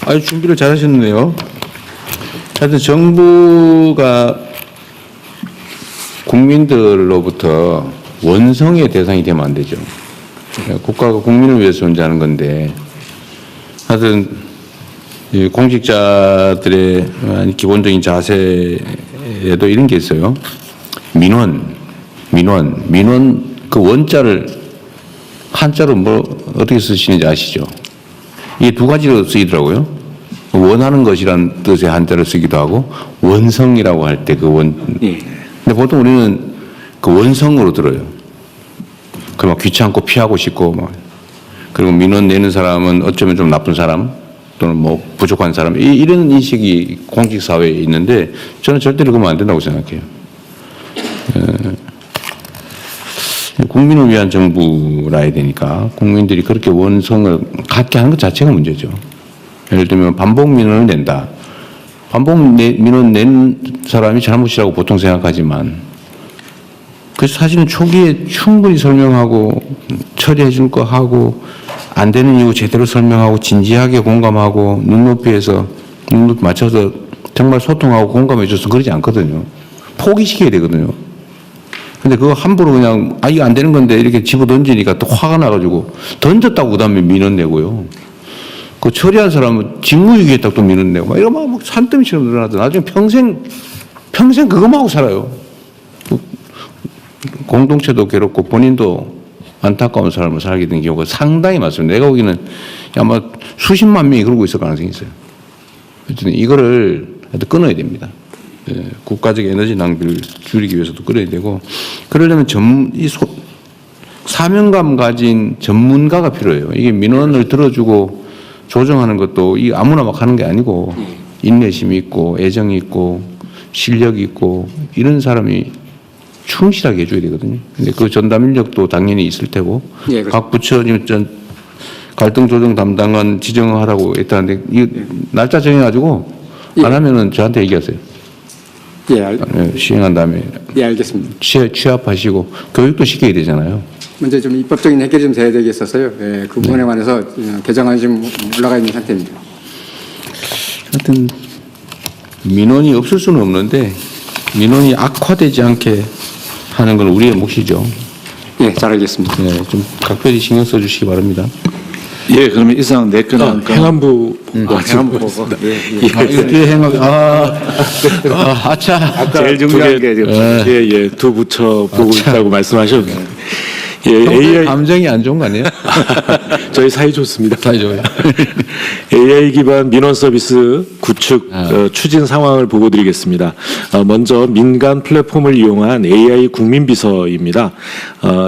아주 준비를 잘 하셨네요. 하여튼 정부가 국민들로부터 원성의 대상이 되면 안 되죠. 국가가 국민을 위해서 존재하는 건데, 하여튼 이 공직자들의 기본적인 자세에도 이런 게 있어요. 민원 그 원자를 한자로 어떻게 쓰시는지 아시죠? 이게 두 가지로 쓰이더라고요. 원하는 것이란 뜻의 한자를 쓰기도 하고 원성이라고 할 때 그 원. 근데 보통 우리는 그 원성으로 들어요. 그럼 귀찮고 피하고 싶고 막. 그리고 민원 내는 사람은 어쩌면 좀 나쁜 사람 또는 뭐 부족한 사람 이런 인식이 공직 사회에 있는데 저는 절대로 그러면 안 된다고 생각해요. 국민을 위한 정부라 해야 되니까 국민들이 그렇게 원성을 갖게 하는 것 자체가 문제죠. 예를 들면 반복 민원을 낸다. 반복 민원 낸 사람이 잘못이라고 보통 생각하지만 그래서 사실은 초기에 충분히 설명하고 처리해 줄 거 하고 안 되는 이유 제대로 설명하고 진지하게 공감하고 눈높이 맞춰서 정말 소통하고 공감해 줘서 그러지 않거든요. 포기시켜야 되거든요. 근데 그거 함부로 그냥 이거 안 되는 건데 이렇게 집어 던지니까 또 화가 나가지고 던졌다고 그다음에 민원 내고요. 그 처리한 사람은 직무유기했다고 또 민원 내고 이러면 막 산더미처럼 늘어나서 나중에 평생 그것만 하고 살아요. 공동체도 괴롭고 본인도 안타까운 삶을 살게 된 경우가 상당히 많습니다. 내가 보기에는 아마 수십만 명이 그러고 있을 가능성이 있어요. 어쨌든 이거를 끊어야 됩니다. 국가적 에너지 낭비를 줄이기 위해서도 끊어야 되고 그러려면 사명감 가진 전문가가 필요해요. 이게 민원을 들어주고 조정하는 것도 이 아무나 막 하는 게 아니고 인내심이 있고 애정이 있고 실력이 있고 이런 사람이 충실하게 해줘야 되거든요. 근데 그 전담 인력도 당연히 있을 테고 각 부처 갈등 조정 담당관 지정하라고 했다는데 이 날짜 정해가지고 안 하면은 저한테 얘기하세요. 시행한 다음에 알겠습니다. 취합하시고 교육도 시켜야 되잖아요. 먼저 좀 입법적인 해결이 좀 돼야 되겠어서요. 그 부분에 관해서 개정안이 좀 올라가 있는 상태입니다. 하여튼 민원이 없을 수는 없는데 민원이 악화되지 않게 하는 건 우리의 몫이죠. 잘 알겠습니다. 좀 각별히 신경 써주시기 바랍니다. 예, 그러면 이상 네 건 행안부 행안부 보고. 뒤에 아차. 제일 중요한 게 두 부처 보고 있다고 말씀하셨는데. AI 감정이 안 좋은 거 아니에요? 저희 사이 좋습니다. 사이 좋아요. AI 기반 민원 서비스 구축 추진 상황을 보고드리겠습니다. 먼저 민간 플랫폼을 이용한 AI 국민비서입니다.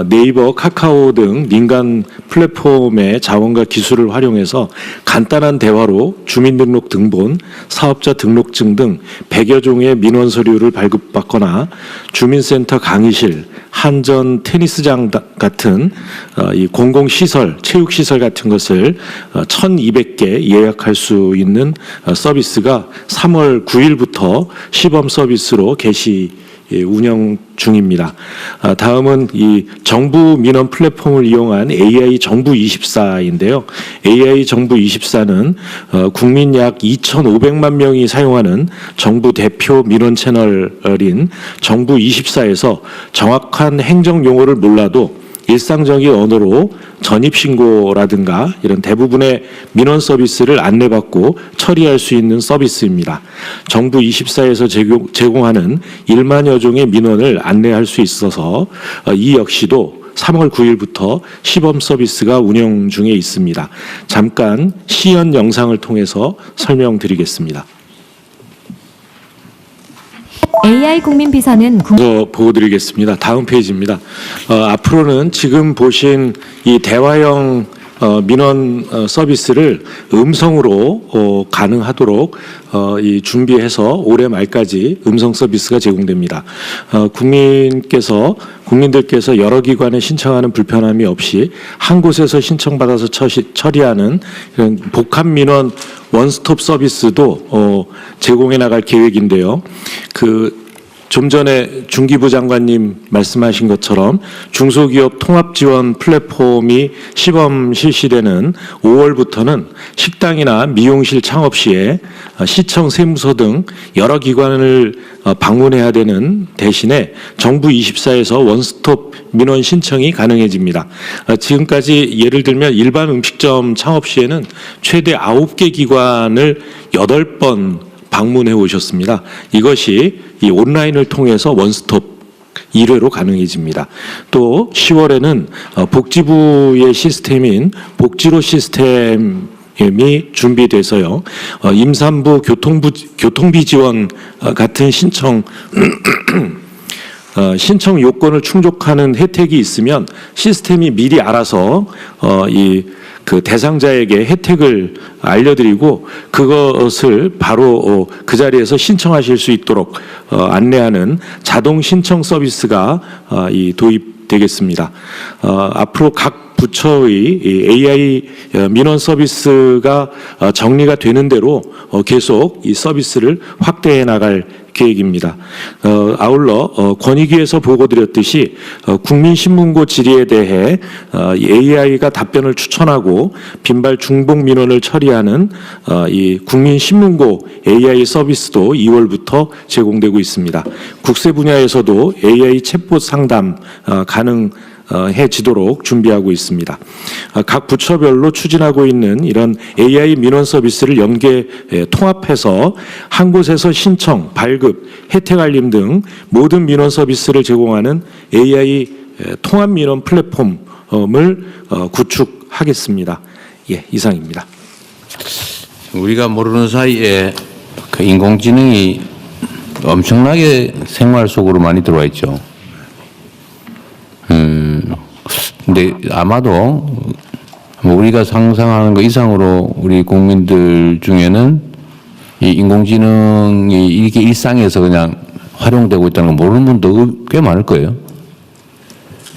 네이버, 카카오 등 민간 플랫폼의 자원과 기술을 활용해서 간단한 대화로 주민등록 등본, 사업자 등록증 등 100여 종의 민원 서류를 발급받거나 주민센터 강의실, 한전 테니스장 같은 이 공공시설, 체육시설 같은 것을 1,200개 예약할 수 있는 서비스가 3월 9일부터 시범 서비스로 개시 운영 중입니다. 다음은 이 정부 민원 플랫폼을 이용한 AI 정부24인데요. AI 정부24는 국민 약 2,500만 명이 사용하는 정부 대표 민원 채널인 정부24에서 정확한 행정 용어를 몰라도 일상적인 언어로 전입신고라든가 이런 대부분의 민원 서비스를 안내받고 처리할 수 있는 서비스입니다. 정부 24에서 제공하는 1만여 종의 민원을 안내할 수 있어서 이 역시도 3월 9일부터 시범 서비스가 운영 중에 있습니다. 잠깐 시연 영상을 통해서 설명드리겠습니다. AI 국민 비서는 보여드리겠습니다. 다음 페이지입니다. 앞으로는 지금 보신 이 대화형 민원 서비스를 음성으로 가능하도록 이 준비해서 올해 말까지 음성 서비스가 제공됩니다. 국민들께서 여러 기관에 신청하는 불편함이 없이 한 곳에서 신청받아서 처리하는 이런 복합 민원 원스톱 서비스도 제공해 나갈 계획인데요. 좀 전에 중기부 장관님 말씀하신 것처럼 중소기업 통합지원 플랫폼이 시범 실시되는 5월부터는 식당이나 미용실 창업 시에 시청, 세무서 등 여러 기관을 방문해야 되는 대신에 정부 24에서 원스톱 민원 신청이 가능해집니다. 지금까지 예를 들면 일반 음식점 창업 시에는 최대 9개 기관을 8번 방문해 오셨습니다. 이것이 이 온라인을 통해서 원스톱 1회로 가능해집니다. 또 10월에는 복지부의 시스템인 복지로 시스템이 준비돼서요. 임산부 교통비 지원 같은 신청 요건을 충족하는 혜택이 있으면 시스템이 미리 알아서 그 대상자에게 혜택을 알려드리고 그것을 바로 그 자리에서 신청하실 수 있도록 안내하는 자동 신청 서비스가 도입되겠습니다. 앞으로 각 부처의 AI 민원 서비스가 정리가 되는 대로 계속 이 서비스를 확대해 나갈 계획입니다. 아울러 권익위에서 보고드렸듯이 국민신문고 질의에 대해 AI가 답변을 추천하고 빈발 중복 민원을 처리하는 이 국민신문고 AI 서비스도 2월부터 제공되고 있습니다. 국세 분야에서도 AI 챗봇 상담 가능해지도록 준비하고 있습니다. 각 부처별로 추진하고 있는 이런 AI 민원 서비스를 통합해서 한 곳에서 신청, 발급, 혜택 알림 등 모든 민원 서비스를 제공하는 AI 통합 민원 플랫폼을 구축하겠습니다. 예, 이상입니다. 우리가 모르는 사이에 그 인공지능이 엄청나게 생활 속으로 많이 들어와 있죠. 근데 아마도 우리가 상상하는 것 이상으로 우리 국민들 중에는 이 인공지능이 이게 일상에서 그냥 활용되고 있다는 걸 모르는 분도 꽤 많을 거예요.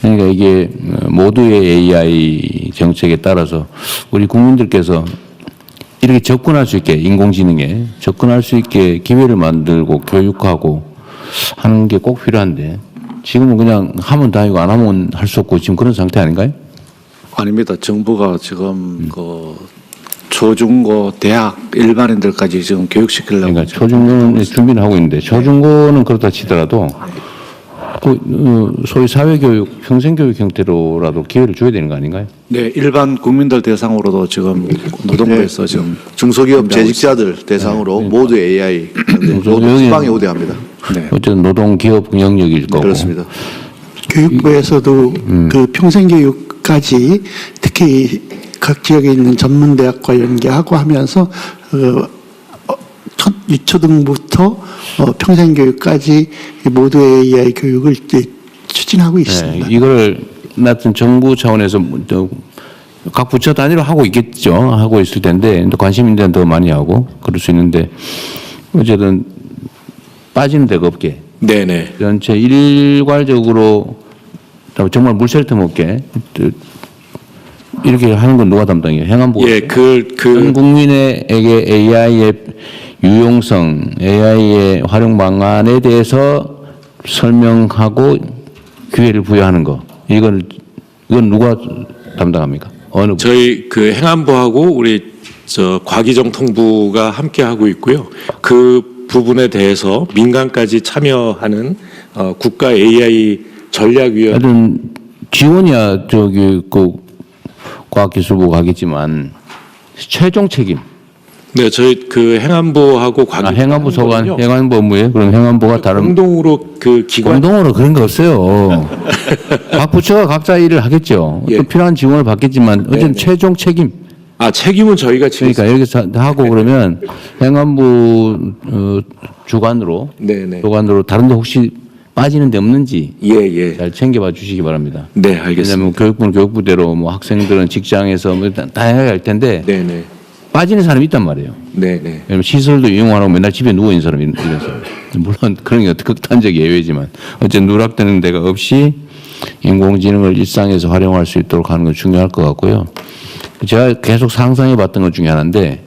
그러니까 이게 모두의 AI 정책에 따라서 우리 국민들께서 이렇게 접근할 수 있게 인공지능에 접근할 수 있게 기회를 만들고 교육하고 하는 게 꼭 필요한데 지금은 그냥 하면 다니고 안 하면 할 수 없고 지금 그런 상태 아닌가요? 아닙니다. 정부가 지금 그 초중고 대학 일반인들까지 지금 교육시키려고. 그러니까 초중고는 준비를 하고 있는데 초중고는 그렇다 치더라도 소위 사회교육, 평생교육 형태로라도 기회를 줘야 되는 거 아닌가요? 네, 일반 국민들 대상으로도 지금 노동부에서 지금 중소기업 재직자들 대상으로 모두 AI 모두 수방에 우대합니다. 네. 어쨌든 노동기업 영역일 거고. 그렇습니다. 교육부에서도 그 평생교육까지 특히 각 지역에 있는 전문대학과 연계하고 하면서 유초등부터 평생교육까지 모두의 AI 교육을 이제 추진하고 있습니다. 네, 이걸 하여튼 정부 차원에서 각 부처 단위로 하고 있겠죠. 하고 있을 텐데 관심 있는 데는 더 많이 하고 그럴 수 있는데 어쨌든 빠지는 데가 없게. 네네. 전체 일괄적으로 정말 물샐 틈 없게 이렇게 하는 건 누가 담당해요? 행안부가. 예, 전 국민에게 AI의 유용성, AI의 활용 방안에 대해서 설명하고 기회를 부여하는 거. 이건 누가 담당합니까? 저희 그 행안부하고 우리 과기정통부가 함께 하고 있고요. 그 부분에 대해서 민간까지 참여하는 국가 AI 전략위원회. 지원이야 저기 그 과학기술부가 하겠지만 최종 책임. 네, 저희 그 행안부하고 관계. 행안부 소관, 행안부 업무에 그럼 행안부가 다른 공동으로 그 기관. 공동으로 그런 거 없어요. 각 부처가 각자 일을 하겠죠. 예. 또 필요한 지원을 받겠지만 어쨌든 최종 책임. 아, 책임은 저희가 지금. 그러니까 여기서 하고 그러면 행안부 주관으로 네네. 주관으로 다른데 혹시 빠지는 데 없는지 예. 잘 챙겨봐 주시기 바랍니다. 네, 알겠습니다. 왜냐하면 교육부는 교육부대로 뭐 학생들은 직장에서 뭐 다양하게 할 텐데 네네. 빠지는 사람이 있단 말이에요. 네네. 왜냐면 시설도 이용 안 하고 맨날 집에 누워 있는 사람이 이런 사람. 물론 그런 게 극단적 예외지만 어쨌든 누락되는 데가 없이 인공지능을 일상에서 활용할 수 있도록 하는 건 중요할 것 같고요. 제가 계속 상상해 봤던 것 중에 하나인데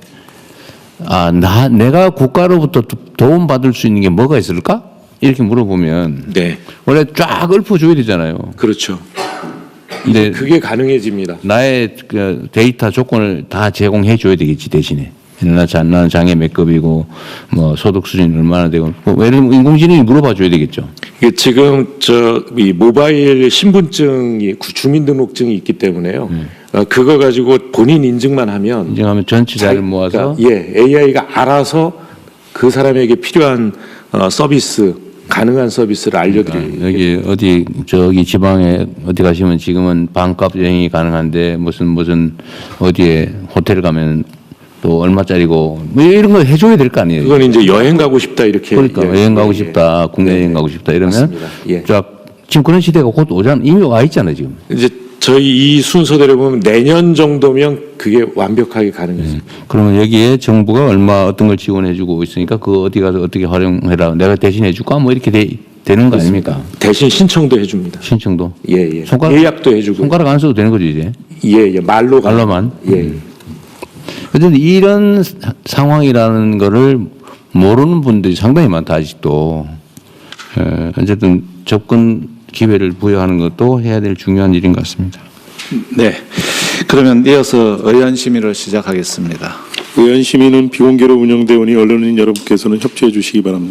내가 국가로부터 도움 받을 수 있는 게 뭐가 있을까? 이렇게 물어보면 네. 원래 쫙 읊어줘야 되잖아요. 그렇죠. 근데 그게 가능해집니다. 나의 그 데이터 조건을 다 제공해 줘야 되겠지 대신에. 나는 장애 몇 급이고 뭐 소득 수준이 얼마나 되고 뭐 예를 들면 인공지능이 물어봐 줘야 되겠죠. 이게 지금 이 모바일 신분증이 주민등록증이 있기 때문에요. 그거 가지고 본인 인증만 하면 전체 자료를 모아서 AI가 알아서 그 사람에게 필요한 서비스 가능한 서비스를 알려드려요. 여기 어디 저기 지방에 어디 가시면 지금은 반값 여행이 가능한데 무슨 어디에 호텔 가면 또 얼마짜리고 뭐 이런 거 해줘야 될 거 아니에요. 그건 이제 여행 가고 싶다 이렇게. 그러니까 여행 가고 싶다, 국내 여행 가고 싶다 이러면 맞습니다. 예. 지금 그런 시대가 곧 오잖아. 이미 와 있잖아요 지금. 이제 저희 이 순서대로 보면 내년 정도면 그게 완벽하게 가능해집니다. 그러면 여기에 정부가 어떤 걸 지원해주고 있으니까 그 어디 가서 어떻게 활용해라. 내가 대신 해줄까? 뭐 이렇게 되는 거 아닙니까? 대신 신청도 해줍니다. 신청도. 예. 손가락, 예약도 해주고. 손가락 안 써도 되는 거죠 이제. 예. 말로만. 예. 어쨌든 이런 상황이라는 거를 모르는 분들이 상당히 많다 아직도. 어쨌든 접근 기회를 부여하는 것도 해야 될 중요한 일인 것 같습니다. 네. 그러면 이어서 의원 심의를 시작하겠습니다. 의원 심의는 비공개로 운영되오니 언론인 여러분께서는 협조해 주시기 바랍니다.